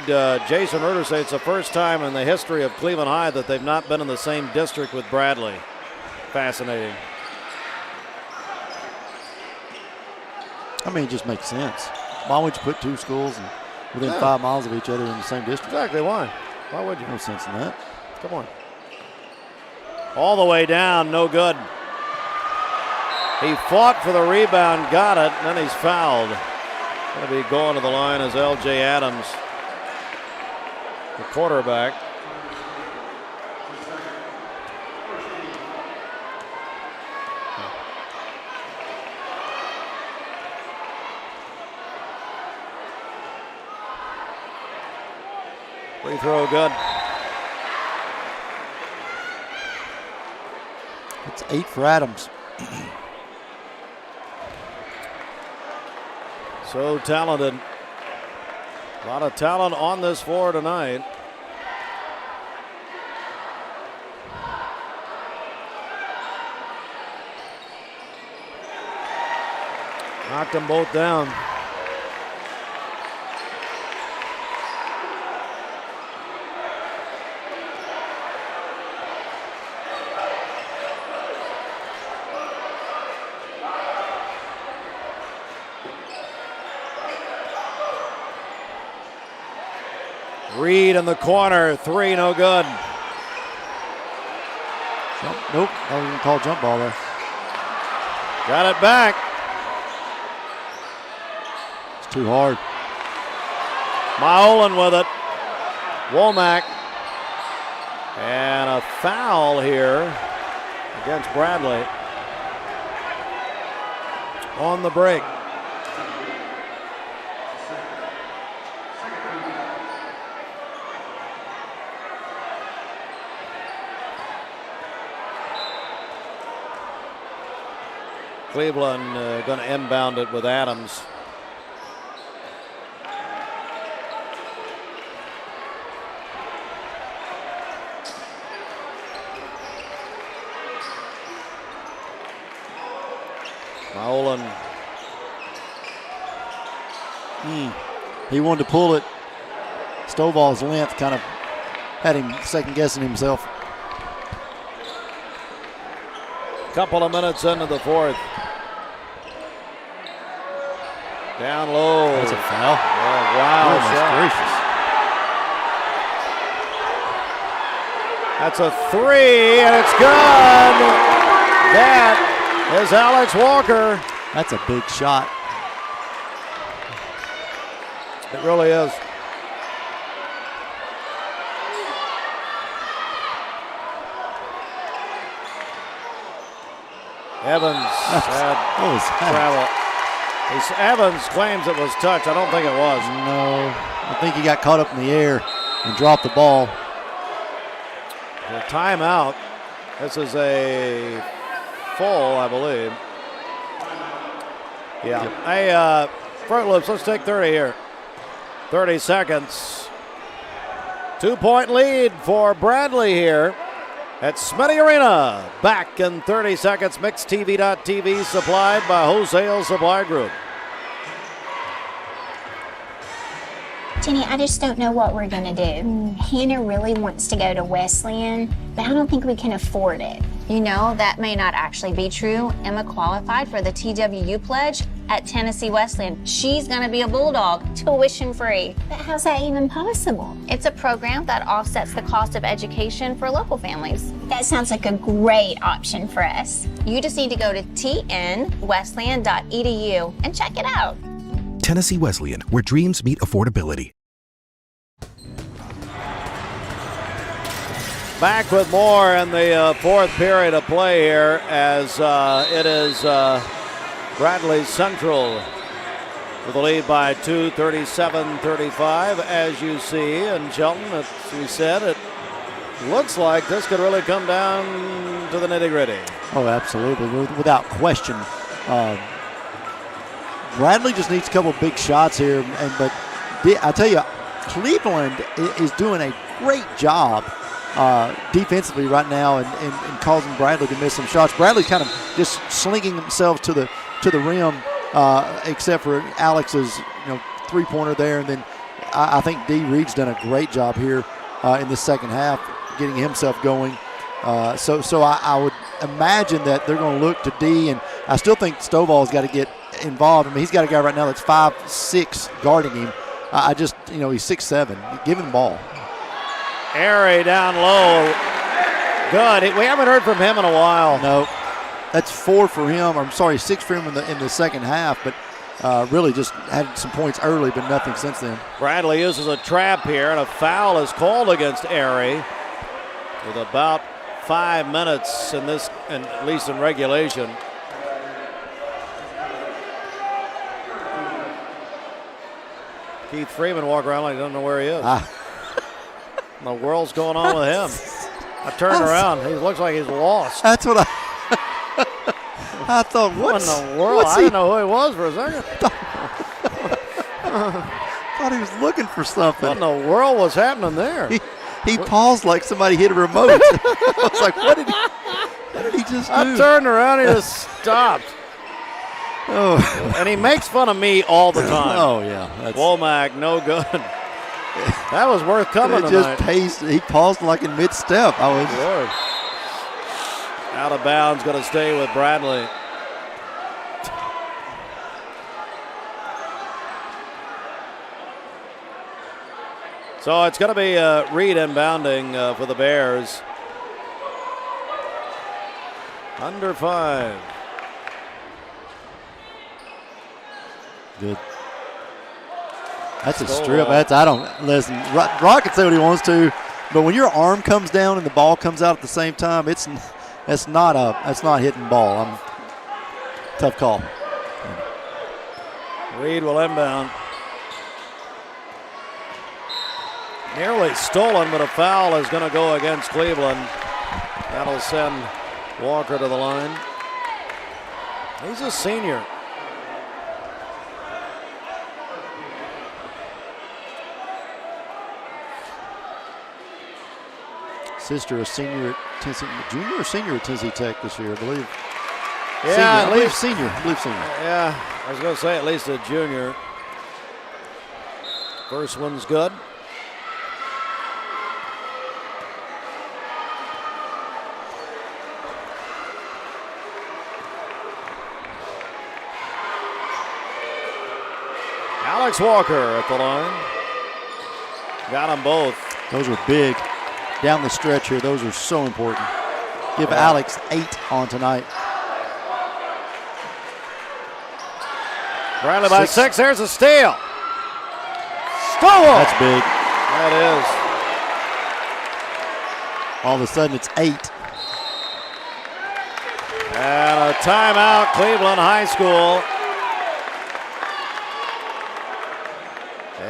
Jason Reuter say it's the first time in the history of Cleveland High that they've not been in the same district with Bradley. Fascinating. I mean, it just makes sense. Why would you put 2 schools within 5 miles of each other in the same district? Exactly. Why? Why would you? No sense in that. Come on. All the way down, no good. He fought for the rebound, got it, and then he's fouled. Going to be going to the line as L.J. Adams, the quarterback. Free throw good. It's 8 for Adams. So talented. A lot of talent on this floor tonight. Knocked them both down. Reed in the corner, 3, no good. Nope, I was going to call jump ball there. Got it back. It's too hard. Myolan with it. Womack. And a foul here against Bradley on the break. Cleveland going to inbound it with Adams. Myolan. He wanted to pull it. Stovall's length kind of had him second guessing himself. Couple of minutes into the 4th. Down low. That's a foul. Oh, wow. That's a 3, and it's good. That is Alex Walker. That's a big shot. It really is. Evans had travel. Evans claims it was touch. I don't think it was. No, I think he got caught up in the air and dropped the ball. The timeout. This is a full, I believe. Yeah. Hey, Fruit Loops, let's take 30 here. 30 seconds. 2-point lead for Bradley here at Smitty Arena. Back in 30 seconds. MixedTV.tv supplied by Wholesale Supply Group. Jenny, I just don't know what we're going to do. Hannah really wants to go to Wesleyan, but I don't think we can afford it. You know, that may not actually be true. Emma qualified for the TWU pledge at Tennessee Wesleyan. She's going to be a Bulldog, tuition free. But how's that even possible? It's a program that offsets the cost of education for local families. That sounds like a great option for us. You just need to go to tnwesleyan.edu and check it out. Tennessee Wesleyan, where dreams meet affordability. Back with more in the fourth period of play here as it is Bradley Central with the lead by 2, 37-35, as you see. And Shelton, as we said, it looks like this could really come down to the nitty-gritty. Oh, absolutely, without question. Bradley just needs a couple of big shots here, but I tell you, Cleveland is doing a great job defensively right now and causing Bradley to miss some shots. Bradley's kind of just slinging himself to the rim, except for Alex's three-pointer there, and then I think D. Reed's done a great job here in the second half, getting himself going. So I would imagine that they're going to look to D, and I still think Stovall's got to get involved. I mean, he's got a guy right now that's 5'6" guarding him. He's 6'7". Give him the ball. Airy down low. Good. We haven't heard from him in a while. No. That's 4 for him. I'm sorry, 6 for him in the second half, but really just had some points early, but nothing since then. Bradley uses a trap here, and a foul is called against Airy with about 5 minutes in this, and at least in regulation. Keith Freeman walking around like he doesn't know where he is. What in the world's going on with him? I turned around. He looks like he's lost. That's what I thought. What in the world? I didn't know who he was for a second. Thought he was looking for something. What in the world was happening there? He paused like somebody hit a remote. I was like, what did he just do? I turned around and he just stopped. Oh. And he makes fun of me all the time. Oh, yeah. Womack, no good. That was worth coming tonight. He paused like in mid-step. Lord. Out of bounds, going to stay with Bradley. So it's going to be Reed inbounding for the Bears. Under 5. Good. That's a strip. I don't listen. Rock can say what he wants to, but when your arm comes down and the ball comes out at the same time, it's not hitting ball. Tough call. Reed will inbound. Nearly stolen, but a foul is going to go against Cleveland. That'll send Walker to the line. He's a senior. Sister, a senior at Tennessee, junior or senior at Tennessee Tech this year, I believe. Yeah, I believe senior. Yeah, I was going to say at least a junior. First one's good. Alex Walker at the line. Got them both. Those are big. Down the stretch here, those are so important. Give Alex 8 on tonight. Bradley by 6. There's a steal. Stovall. That's big. That is. All of a sudden, it's 8. And a timeout, Cleveland High School.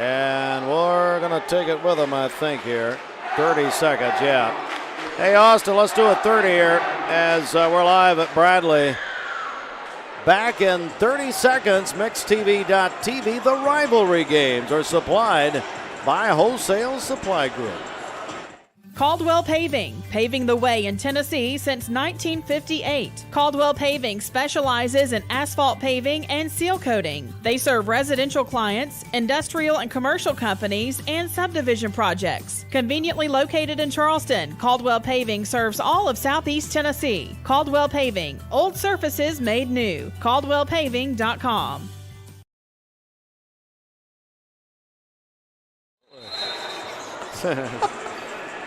And we're going to take it with them, I think, here. 30 seconds, yeah. Hey, Austin, let's do a 30 here as we're live at Bradley. Back in 30 seconds, MixTV.tv. The rivalry games are supplied by Wholesale Supply Group. Caldwell Paving, paving the way in Tennessee since 1958. Caldwell Paving specializes in asphalt paving and seal coating. They serve residential clients, industrial and commercial companies, and subdivision projects. Conveniently located in Charleston, Caldwell Paving serves all of Southeast Tennessee. Caldwell Paving, old surfaces made new. CaldwellPaving.com.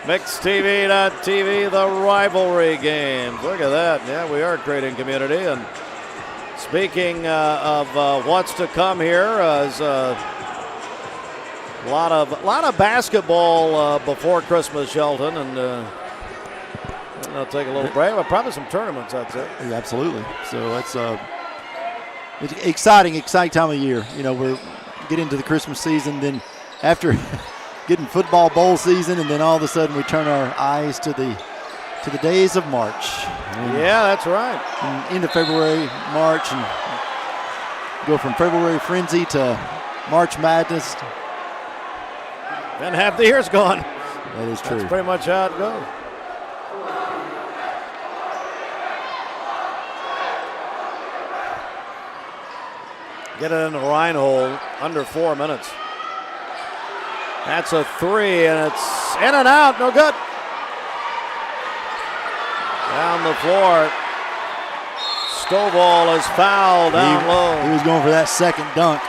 MixTV.tv, the rivalry games. Look at that. Yeah, we are creating community. And speaking of what's to come here, is a lot of basketball before Christmas, Shelton, and I'll take a little break. But probably some tournaments, I'd say. Yeah, absolutely. So it's exciting time of year. You know, we're getting into the Christmas season, then after getting football bowl season, and then all of a sudden we turn our eyes to the days of March. Yeah, that's right. Into February, March, and go from February frenzy to March Madness. Then half the year's gone. That is true. That's pretty much how it goes. Get it in the Reinhold, under 4 minutes. That's a three, and it's in and out, no good. Down the floor. Stovall is fouled down low. He was going for that second dunk,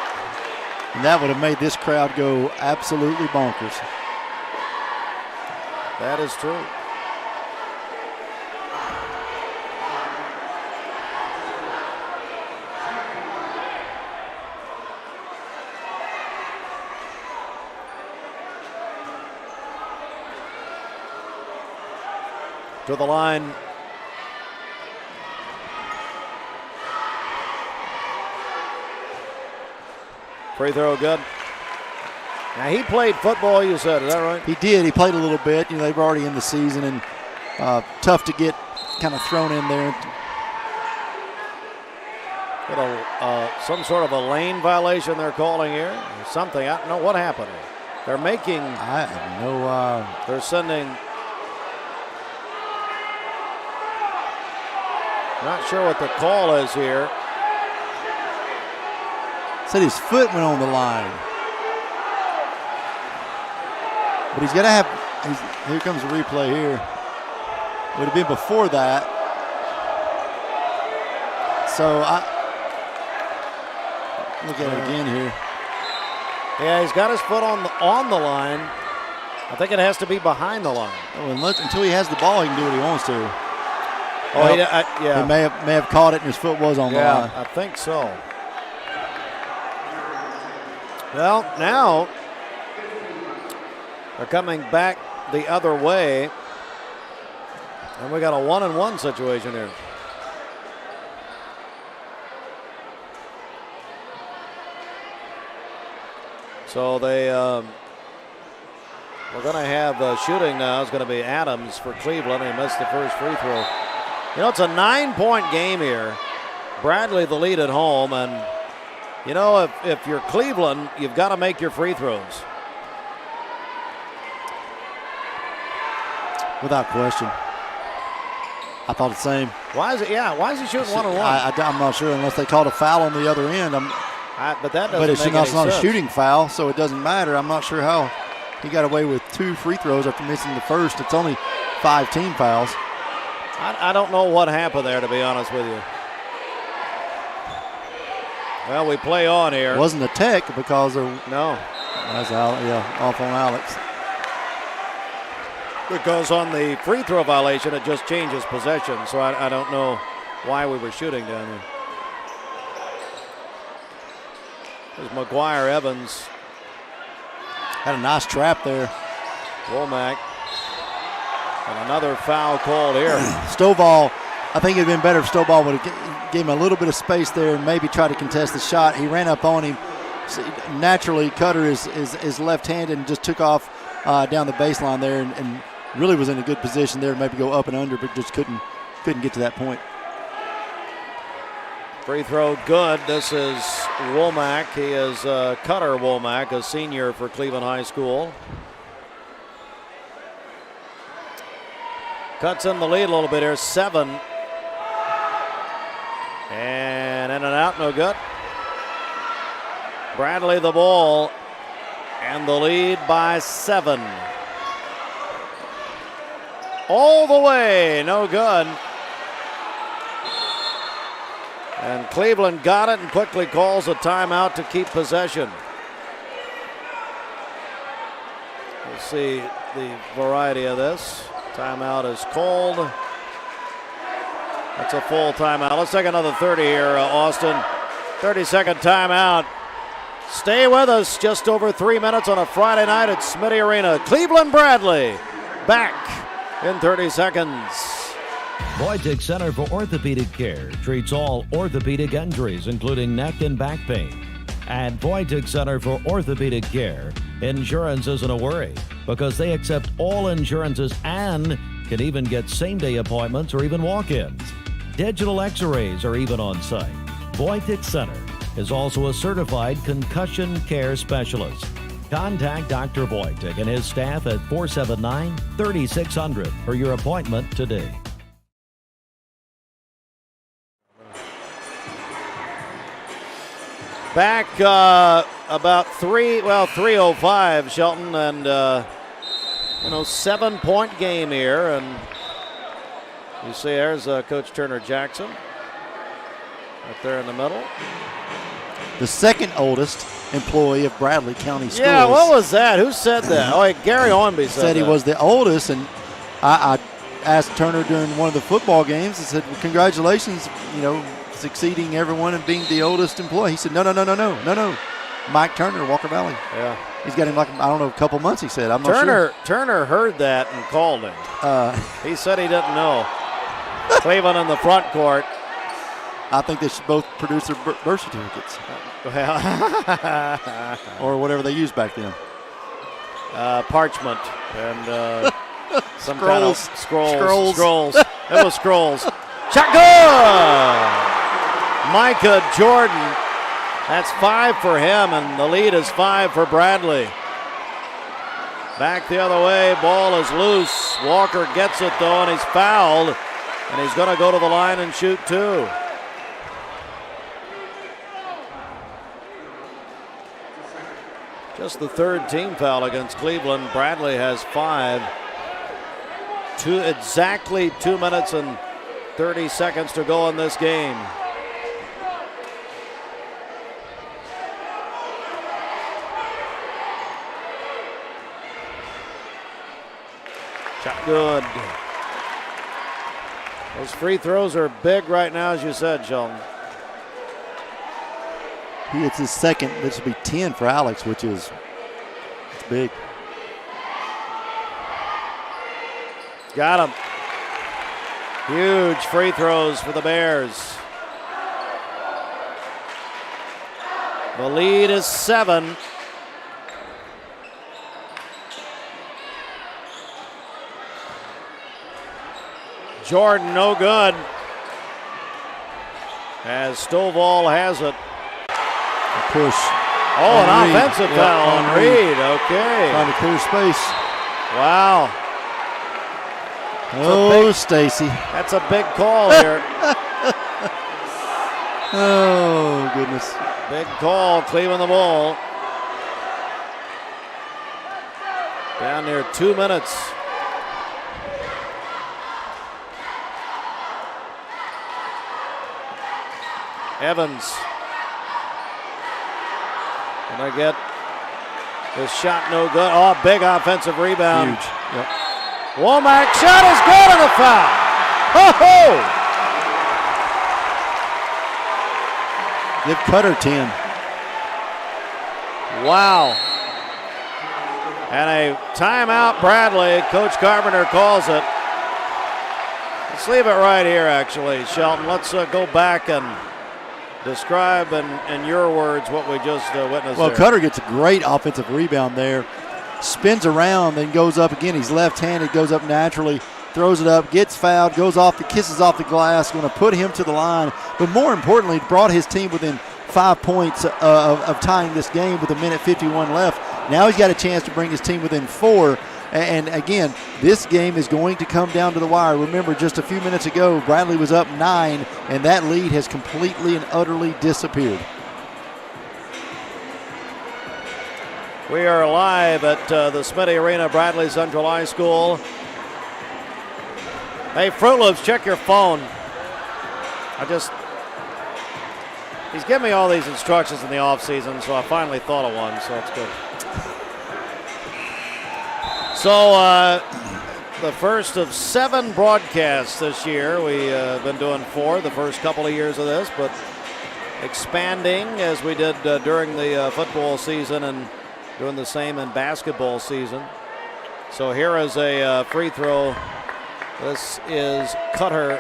and that would have made this crowd go absolutely bonkers. That is true. To the line. Free throw good. Now he played football, you said, is that right? He did. He played a little bit. You know, they were already in the season, and tough to get kind of thrown in there. Got some sort of a lane violation they're calling here, or something. I don't know what happened. They're making. I have no. They're sending. Not sure what the call is here. Said his foot went on the line. But he's going to have, here comes the replay here. Would have been before that. So look at it again here. Yeah, he's got his foot on the line. I think it has to be behind the line. Oh, until he has the ball, he can do what he wants to. Oh, yeah. He may have caught it and his foot was on the line. Yeah, I think so. Well, now they're coming back the other way, and we got a 1-and-1 situation here. So we're going to have shooting now. It's going to be Adams for Cleveland. He missed the first free throw. You know, it's a 9-point game here. Bradley the lead at home, and you know, if you're Cleveland, you've got to make your free throws. Without question. I thought the same. Why is it? Yeah, why is he shooting 1-on-1? I'm not sure unless they called a foul on the other end. But that doesn't But it's make any not sense. a shooting foul, so it doesn't matter. I'm not sure how he got away with 2 free throws after missing the first. It's only 5 team fouls. I don't know what happened there, to be honest with you. Well, we play on here. It wasn't a tech because of no. That's off on Alex. Because on the free throw violation, it just changes possession. So I don't know why we were shooting down there. There's McGuire Evans. Had a nice trap there. Womack. And another foul called here. Stovall, I think it would have been better if Stovall would have gave him a little bit of space there and maybe tried to contest the shot. He ran up on him. Naturally, Cutter is left-handed and just took off down the baseline there and really was in a good position there to maybe go up and under, but just couldn't get to that point. Free throw good. This is Womack. He is Cutter Womack, a senior for Cleveland High School. Cuts in the lead a little bit here, 7. And in and out, no good. Bradley the ball, and the lead by 7. All the way, no good. And Cleveland got it and quickly calls a timeout to keep possession. We'll see the variety of this. Timeout is called. That's a full timeout. Let's take another 30 here, Austin. 30-second timeout. Stay with us. Just over 3 minutes on a Friday night at Smitty Arena. Cleveland Bradley back in 30 seconds. Voitic Center for Orthopedic Care treats all orthopedic injuries, including neck and back pain. At Voitic Center for Orthopedic Care, insurance isn't a worry because they accept all insurances and can even get same-day appointments or even walk-ins. Digital x-rays are even on site. Voitic Center is also a certified concussion care specialist. Contact Dr. Voitic and his staff at 479-3600 for your appointment today. Back about 3:05, Shelton, and 7-point game here, and you see there's Coach Turner Jackson right there in the middle. The second oldest employee of Bradley County Schools. Yeah, what was that? Who said that? Oh, Gary Owenby said he was the oldest, and I asked Turner during one of the football games. I said, well, congratulations, succeeding everyone and being the oldest employee. He said, no. Mike Turner, Walker Valley. Yeah. He's got him a couple months, he said. I'm not sure. Turner heard that and called him. He said he didn't know. Cleveland in the front court. I think they should both produce their birth certificates. Or whatever they used back then. Parchment and some scrolls. kind of scrolls. It was scrolls. Shot good! Micah Jordan. That's 5 for him, and the lead is 5 for Bradley. Back the other way, ball is loose. Walker gets it though, and he's fouled, and he's going to go to the line and shoot 2. Just the third team foul against Cleveland. Bradley has 5. Exactly 2 minutes and 30 seconds to go in this game. Shot good. Those free throws are big right now, as you said, Sheldon. He hits his second. This will be 10 for Alex, which is big. Got him. Huge free throws for the Bears. The lead is 7. Jordan, no good. As Stovall has it. Push. Oh, an offensive foul on Reed. Okay. Trying to clear space. Wow. Oh, Stacy. That's a big call here. Oh, goodness. Big call, Cleveland the ball. Down near 2 minutes. Evans. Can I get this shot? No good. Oh, big offensive rebound. Huge. Yep. Womack shot is good on the foul. Ho-ho! Give Cutter 10. Wow. And a timeout, Bradley. Coach Carpenter calls it. Let's leave it right here, actually, Shelton. Let's go back and describe in your words what we just witnessed. Well, there. Cutter gets a great offensive rebound there. Spins around, then goes up again. He's left-handed, goes up naturally, throws it up, gets fouled, kisses off the glass, going to put him to the line. But more importantly, brought his team within 5 points of tying this game with 1:51 left. Now he's got a chance to bring his team within 4. And again, this game is going to come down to the wire. Remember, just a few minutes ago, Bradley was up 9, and that lead has completely and utterly disappeared. We are live at the Smitty Arena, Bradley Central High School. Hey, Fruit Loops, check your phone. He's giving me all these instructions in the offseason, so I finally thought of one, so that's good. So the first of 7 broadcasts this year. We've been doing 4 the first couple of years of this, but expanding as we did during the football season and doing the same in basketball season. So here is a free throw. This is Cutter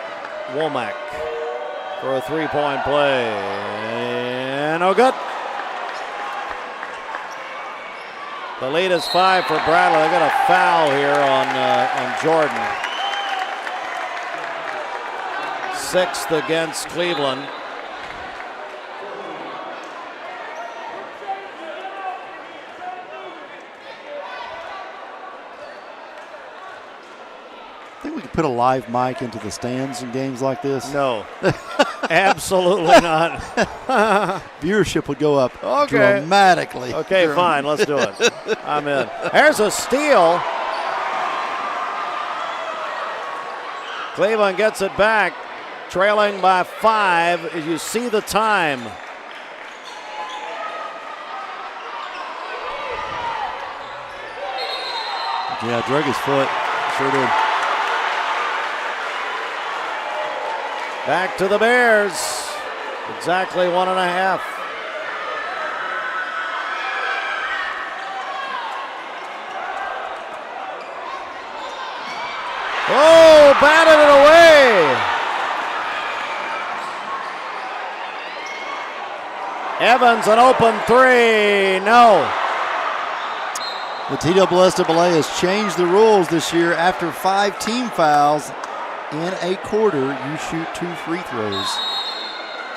Womack for a 3-point play. And no good. The lead is 5 for Bradley. They got a foul here on Jordan. 6th against Cleveland. I think we could put a live mic into the stands in games like this. No, absolutely not. Viewership would go up dramatically. Okay, fine, let's do it. I'm in. There's a steal. Cleveland gets it back, trailing by 5 as you see the time. Yeah, drug his foot. Sure did. Back to the Bears. Exactly 1.5. Oh, batted it away. Evans, an open 3. No. The TSSAA has changed the rules this year. After 5 team fouls in a quarter, you shoot 2 free throws.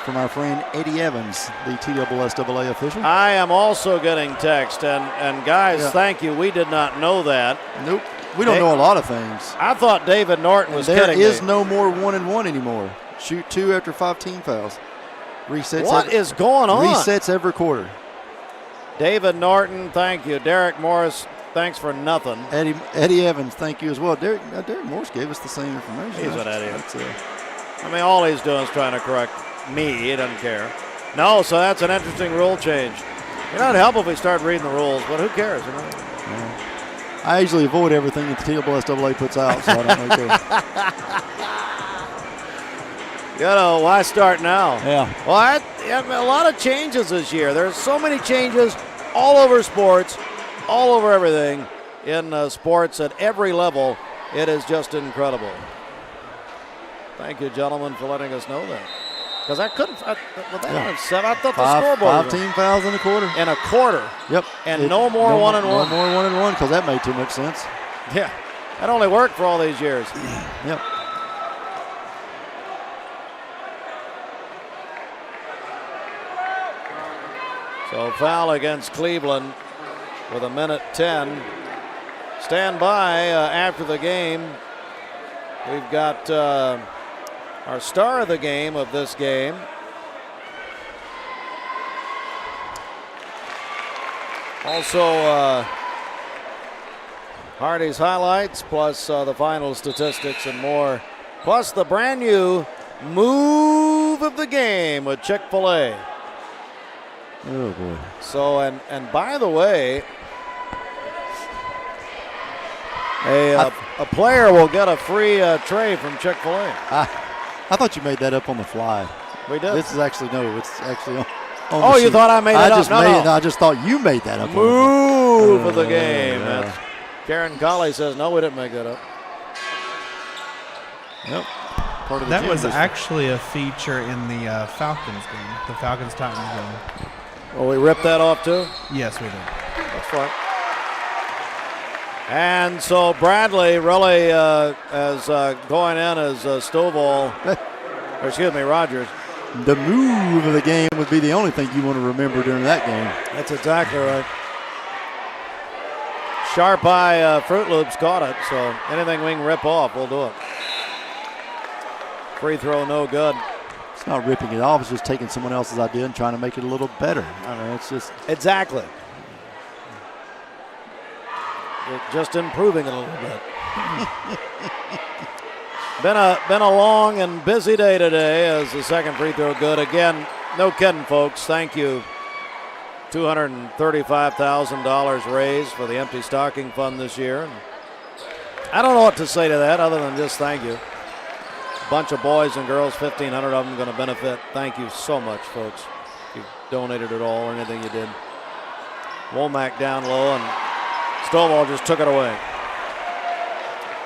From our friend Eddie Evans, the TSSAA official. I am also getting text, and guys, Thank you. We did not know that. Nope. We don't know a lot of things. I thought David Norton was kidding me. There is no more 1-and-1 anymore. Shoot 2 after 5 team fouls. Resets. What is going on? Resets every quarter. David Norton, thank you. Derek Morris, thanks for nothing. Eddie Evans, thank you as well. Derek Morris gave us the same information. He's an idiot. I mean, all he's doing is trying to correct me. He doesn't care. No, so that's an interesting rule change. It would help if we start reading the rules, but who cares? You know? Yeah. I usually avoid everything that the TSSAA puts out, so I don't really care. Why start now? Yeah. Well, a lot of changes this year. There's so many changes all over sports, all over everything in sports at every level. It is just incredible. Thank you, gentlemen, for letting us know that. Because I couldn't. I thought the scoreboard. 5 team fouls in a quarter. In a quarter. Yep. And no more 1-and-1. No more 1-and-1 because that made too much sense. Yeah. That only worked for all these years. Yep. So foul against Cleveland with 1:10. Stand by after the game. We've got our star of the game of this game. Also, Hardy's highlights, plus the final statistics and more. Plus the brand new move of the game with Chick-fil-A. Oh, boy. So, and by the way, a player will get a free tray from Chick-fil-A. I thought you made that up on the fly. We did. It's actually on oh, the you sheet. thought I made it up? No. I just thought you made that up. Move of the game. Yeah. Karen Colley says, no, we didn't make that up. Yep. Part of the that was actually a feature in the Falcons game, the Falcons-Titans game. Well, we ripped that off too? Yes, we did. That's fine. And so Bradley really as going in as Stovall, or excuse me, Rogers. The move of the game would be the only thing you want to remember during that game. That's exactly right. Sharp eye Fruit Loops caught it, so anything we can rip off, we'll do it. Free throw, no good. It's not ripping it off. It's just taking someone else's idea and trying to make it a little better. I mean, it's just. Exactly. Just improving it a little bit. Been a long and busy day today as the second free throw good. Again, no kidding, folks. Thank you. $235,000 raised for the Empty Stocking Fund this year. And I don't know what to say to that other than just thank you. Bunch of boys and girls, 1,500 of them going to benefit. Thank you so much, folks. If you donated at all or anything you did. Womack down low, and Stovall just took it away.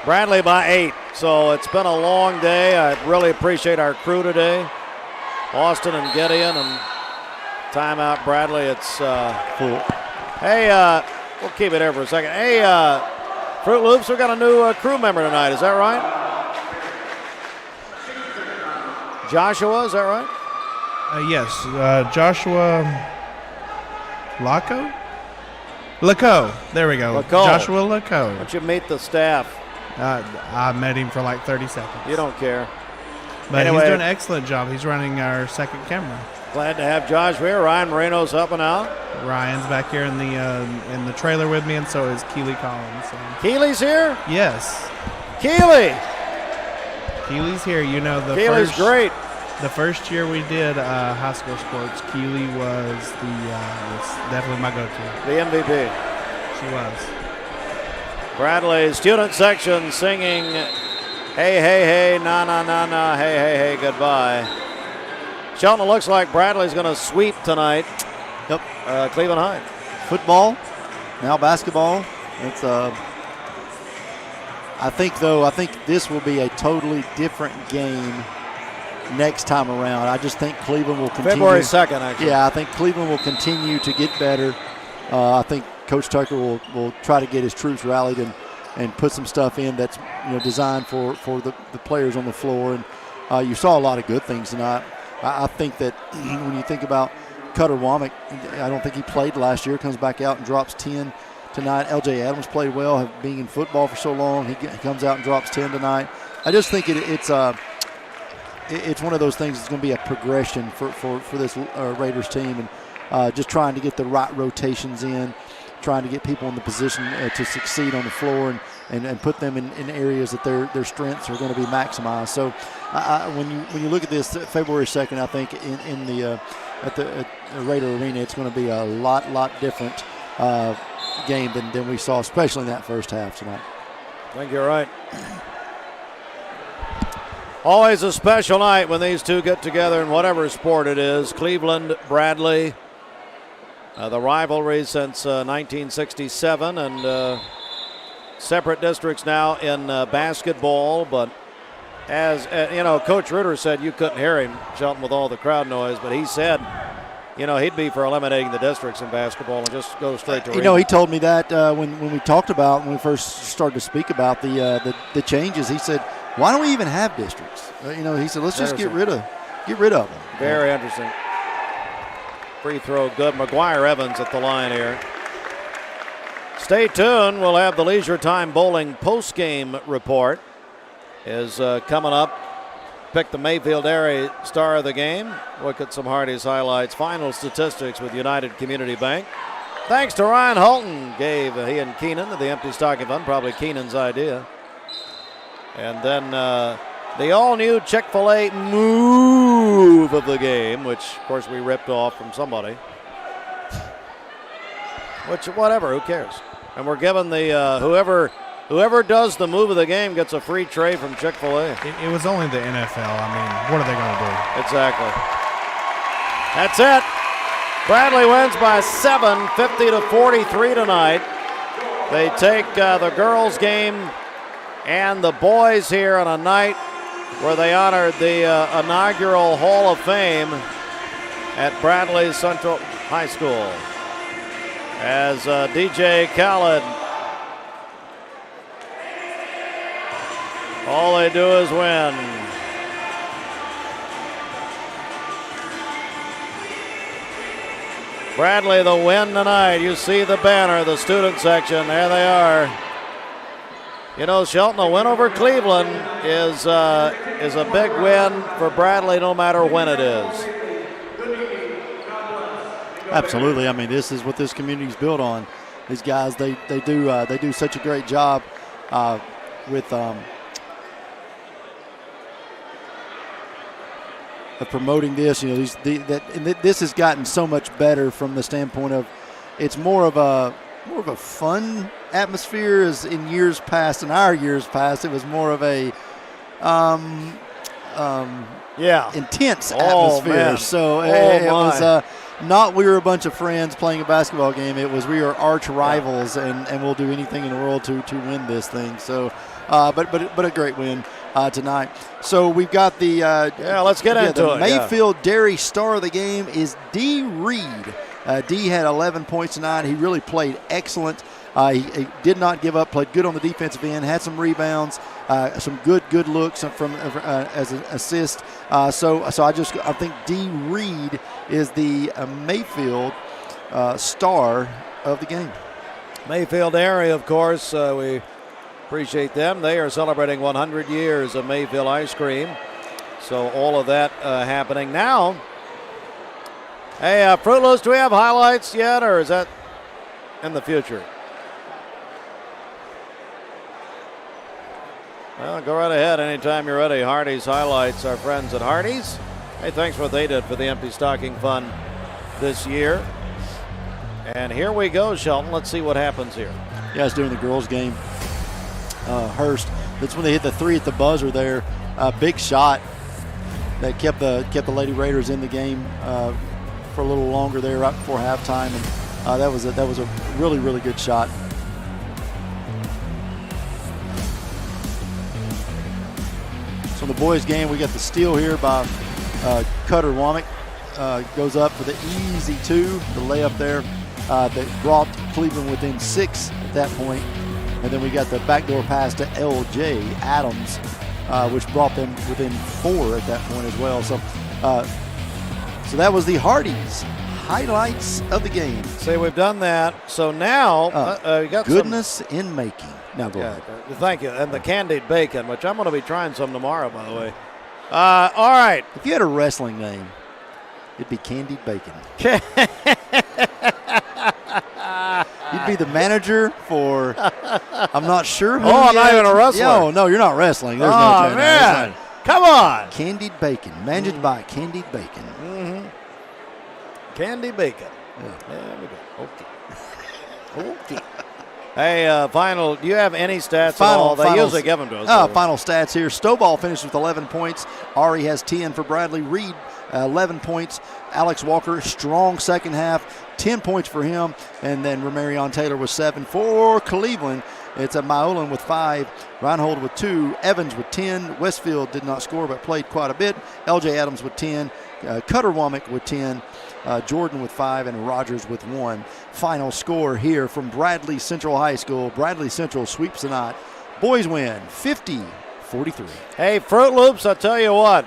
Bradley by 8. So it's been a long day. I really appreciate our crew today. Austin and Gideon and timeout Bradley. It's full. Hey, we'll keep it here for a second. Hey, Fruit Loops, we got a new crew member tonight. Is that right? Joshua, is that right? Yes, Joshua Laco. There we go. Laco. Joshua Laco. Why don't you meet the staff? I met him for like 30 seconds. You don't care. But anyway, he's doing an excellent job. He's running our second camera. Glad to have Josh here. Ryan Moreno's helping out. Ryan's back here in the trailer with me, and so is Keely Collins. So. Keely's here? Yes. Keely! Keely's here. You know, Keely's great. The first year we did high school sports, Keely was definitely my go-to. The MVP. She was. Bradley's student section singing, hey, hey, hey, na, na, na, na, hey, hey, hey, goodbye. Shelton, it looks like Bradley's going to sweep tonight. Yep. Cleveland High. Football, now basketball. It's I think this will be a totally different game next time around. I just think Cleveland will continue. February 2nd, actually. Yeah, I think Cleveland will continue to get better. I think Coach Tucker will try to get his troops rallied and put some stuff in that's designed for the players on the floor. And you saw a lot of good things tonight. I think that when you think about Cutter Womack, I don't think he played last year. Comes back out and drops 10 tonight. L.J. Adams played well, being in football for so long. He comes out and drops 10 tonight. I just think it's one of those things that's going to be a progression for this Raiders team, and just trying to get the right rotations in, trying to get people in the position to succeed on the floor and put them in areas that their strengths are going to be maximized. So when you look at this February 2nd, I think at the Raider Arena, it's going to be a lot different game than we saw, especially in that first half tonight. I think you're right. Always a special night when these two get together in whatever sport it is. Cleveland, Bradley, the rivalry since 1967, and separate districts now in basketball. But as Coach Reuter said, you couldn't hear him, Shelton, with all the crowd noise, but he said, he'd be for eliminating the districts in basketball and just go straight to he told me that when we talked about, when we first started to speak about the changes, he said, why don't we even have districts? He said, let's just get rid of them. Very interesting. Free throw good. McGuire Evans at the line here. Stay tuned. We'll have the Leisure Time Bowling postgame report is coming up. Pick the Mayfield area star of the game. Look at some Hardy's highlights. Final statistics with United Community Bank. Thanks to Ryan Holton. Gave he and Keenan the Empty Stocking Fund. Probably Keenan's idea. And then the all-new Chick-fil-A move of the game, which, of course, we ripped off from somebody. Whatever, who cares? And we're giving the whoever does the move of the game gets a free tray from Chick-fil-A. It was only the NFL. I mean, what are they going to do? Exactly. That's it. Bradley wins by 7, 50-43 tonight. They take the girls' game and the boys here on a night where they honored the inaugural Hall of Fame at Bradley Central High School. As DJ Khaled All they do is win. Bradley, the win tonight. You see the banner, the student section. There they are. You know, Shelton, a win over Cleveland is a big win for Bradley no matter when it is. Absolutely. I mean, this is what this community is built on. These guys, they do such a great job with of promoting this. You know, this has gotten so much better from the standpoint of it's more of a fun atmosphere. As in years past, in our years past, it was more of a intense atmosphere. Man. So it was not we were a bunch of friends playing a basketball game. It was we are arch rivals, and we'll do anything in the world to win this thing. So, but a great win tonight. So we've got the let's get into the it. Mayfield Dairy star of the game is D. Reed. D had 11 points tonight. He really played excellent. He did not give up. Played good on the defensive end. Had some rebounds. Some good looks from as an assist. So I think D. Reed is the Mayfield star of the game. Mayfield area, of course, we appreciate them. They are celebrating 100 years of Mayfield ice cream. So all of that happening now. Hey, Fruit Loops, do we have highlights yet, or is that in the future? Well, go right ahead anytime you're ready. Hardee's highlights, our friends at Hardee's. Hey, thanks for what they did for the Empty Stocking Fund this year. And here we go, Shelton. Let's see what happens here. Yeah, it's during the girls' game. Hurst, that's when they hit the three at the buzzer there. Big shot that kept the Lady Raiders in the game for a little longer there right before halftime. And that was a really good shot. So in the boys' game, we got the steal here by Cutter Womack. Goes up for the easy two, the layup there that brought Cleveland within 6 at that point. And then we got the backdoor pass to L.J. Adams, which brought them within 4 at that point as well. So that was the Hardee's highlights of the game. See, we've done that. So now we got goodness in making. Now go ahead. Thank you. And the candied bacon, which I'm going to be trying some tomorrow, by the way. All right. If you had a wrestling name, it'd be Candied Bacon. You'd be the manager for, I'm not sure who. Oh, I'm not even a wrestler. No, you're not wrestling. There's no man. Come on. Candied Bacon, managed by Candied Bacon. Mm-hmm. Candied Bacon. Yeah. There we go. Okay. Hey, final, do you have any stats at all? They usually give them to us. Final stats here. Stovall finished with 11 points. Ari has 10 for Bradley. Reed, 11 points. Alex Walker, strong second half, 10 points for him. And then Romarion Taylor with 7 for Cleveland. It's a Myolan with 5, Reinhold with 2, Evans with 10. Westfield did not score but played quite a bit. LJ Adams with 10, Cutter Womack with 10. Jordan with 5 and Rogers with 1. Final score here from Bradley Central High School. Bradley Central sweeps the night. Boys win 50-43. Hey, Fruit Loops, I'll tell you what.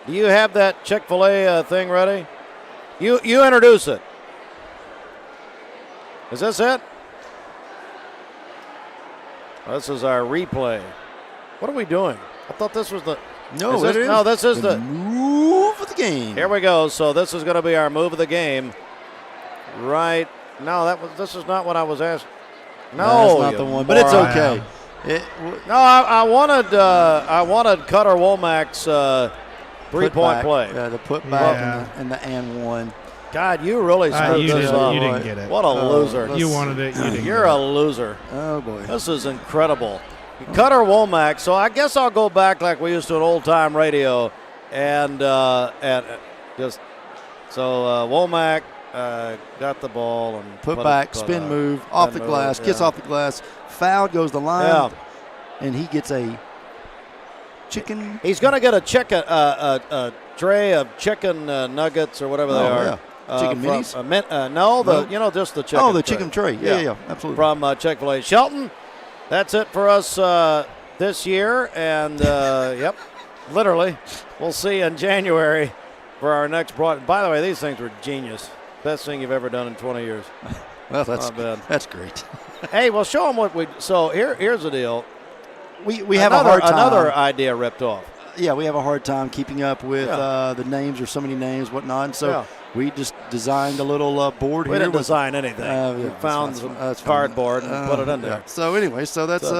Do you have that Chick-fil-A thing ready? You introduce it. Is this it? This is our replay. What are we doing? I thought this was the... No, this is the move of the game. Here we go. So this is going to be our move of the game. Right. No, this is not what I was asking. No, that's not the one, but it's okay. I wanted Cutter Womack's 3-point play. Yeah, the putback and the and one. God, you really screwed this up. You didn't get it. What a loser. You wanted it. You didn't You're a loser. Oh, boy. This is incredible. Cutter Womack, so I guess I'll go back like we used to at old-time radio and just so Womack got the ball and put back, spin move, off the glass, kiss off the glass, foul, goes the line, and he gets a chicken. He's going to get a tray of chicken nuggets or whatever they are. Yeah. Chicken minis? Just the chicken. Oh, the chicken tray. Yeah, absolutely. From Chick-fil-A. Shelton, that's it for us this year. And, yep, literally, we'll see you in January for our next broad. By the way, these things were genius. Best thing you've ever done in 20 years. Well, that's great. Hey, well, show them what we. So here's the deal. We have a hard time. Another idea ripped off. Yeah, we have a hard time keeping up with the names. There's so many names, whatnot. And so we just designed a little board here. We didn't design anything. We found some cardboard and put it in there. Yeah. So anyway, that's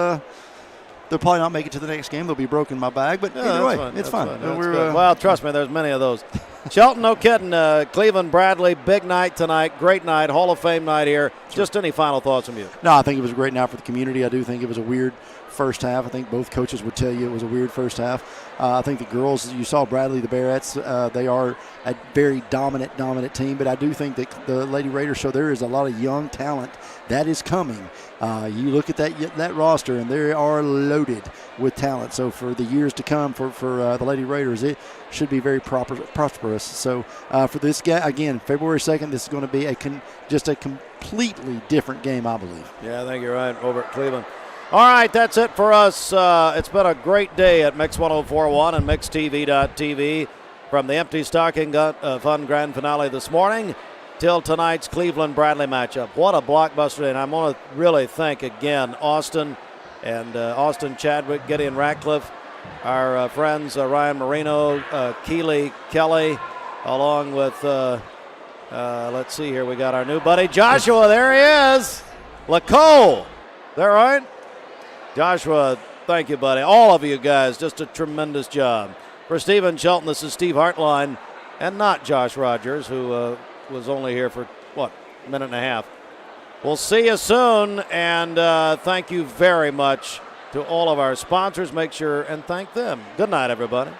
they'll probably not make it to the next game. They'll be broken in my bag, but either way, it's fun. Well, trust me, there's many of those. Shelton, no kidding. Cleveland, Bradley, big night tonight. Great night, Hall of Fame night here. Just any final thoughts from you? No, I think it was a great night for the community. I do think it was a weird first half. I think both coaches would tell you it was a weird first half. I think the girls, you saw Bradley, the Bearettes, they are a very dominant team, but I do think that the Lady Raiders show there is a lot of young talent that is coming. You look at that roster, and they are loaded with talent. So for the years to come for the Lady Raiders, it should be very prosperous. So for this guy, again, February 2nd, this is going to be just a completely different game, I believe. Yeah, I think you're right, over at Cleveland. All right, that's it for us. It's been a great day at Mix 104.1 and MixTV.tv from the Empty Stocking Fun Grand Finale this morning till tonight's Cleveland-Bradley matchup. What a blockbuster day, and I want to really thank again Austin and Austin Chadwick, Gideon Ratcliffe, our friends Ryan Marino, Keely Kelly, along with, let's see here, we got our new buddy Joshua. There he is. LaCole. Is that right? Joshua, thank you, buddy. All of you guys, just a tremendous job. For Stephen Shelton, this is Steve Hartline, and not Josh Rogers, who was only here for, a minute and a half. We'll see you soon, and thank you very much to all of our sponsors. Make sure and thank them. Good night, everybody.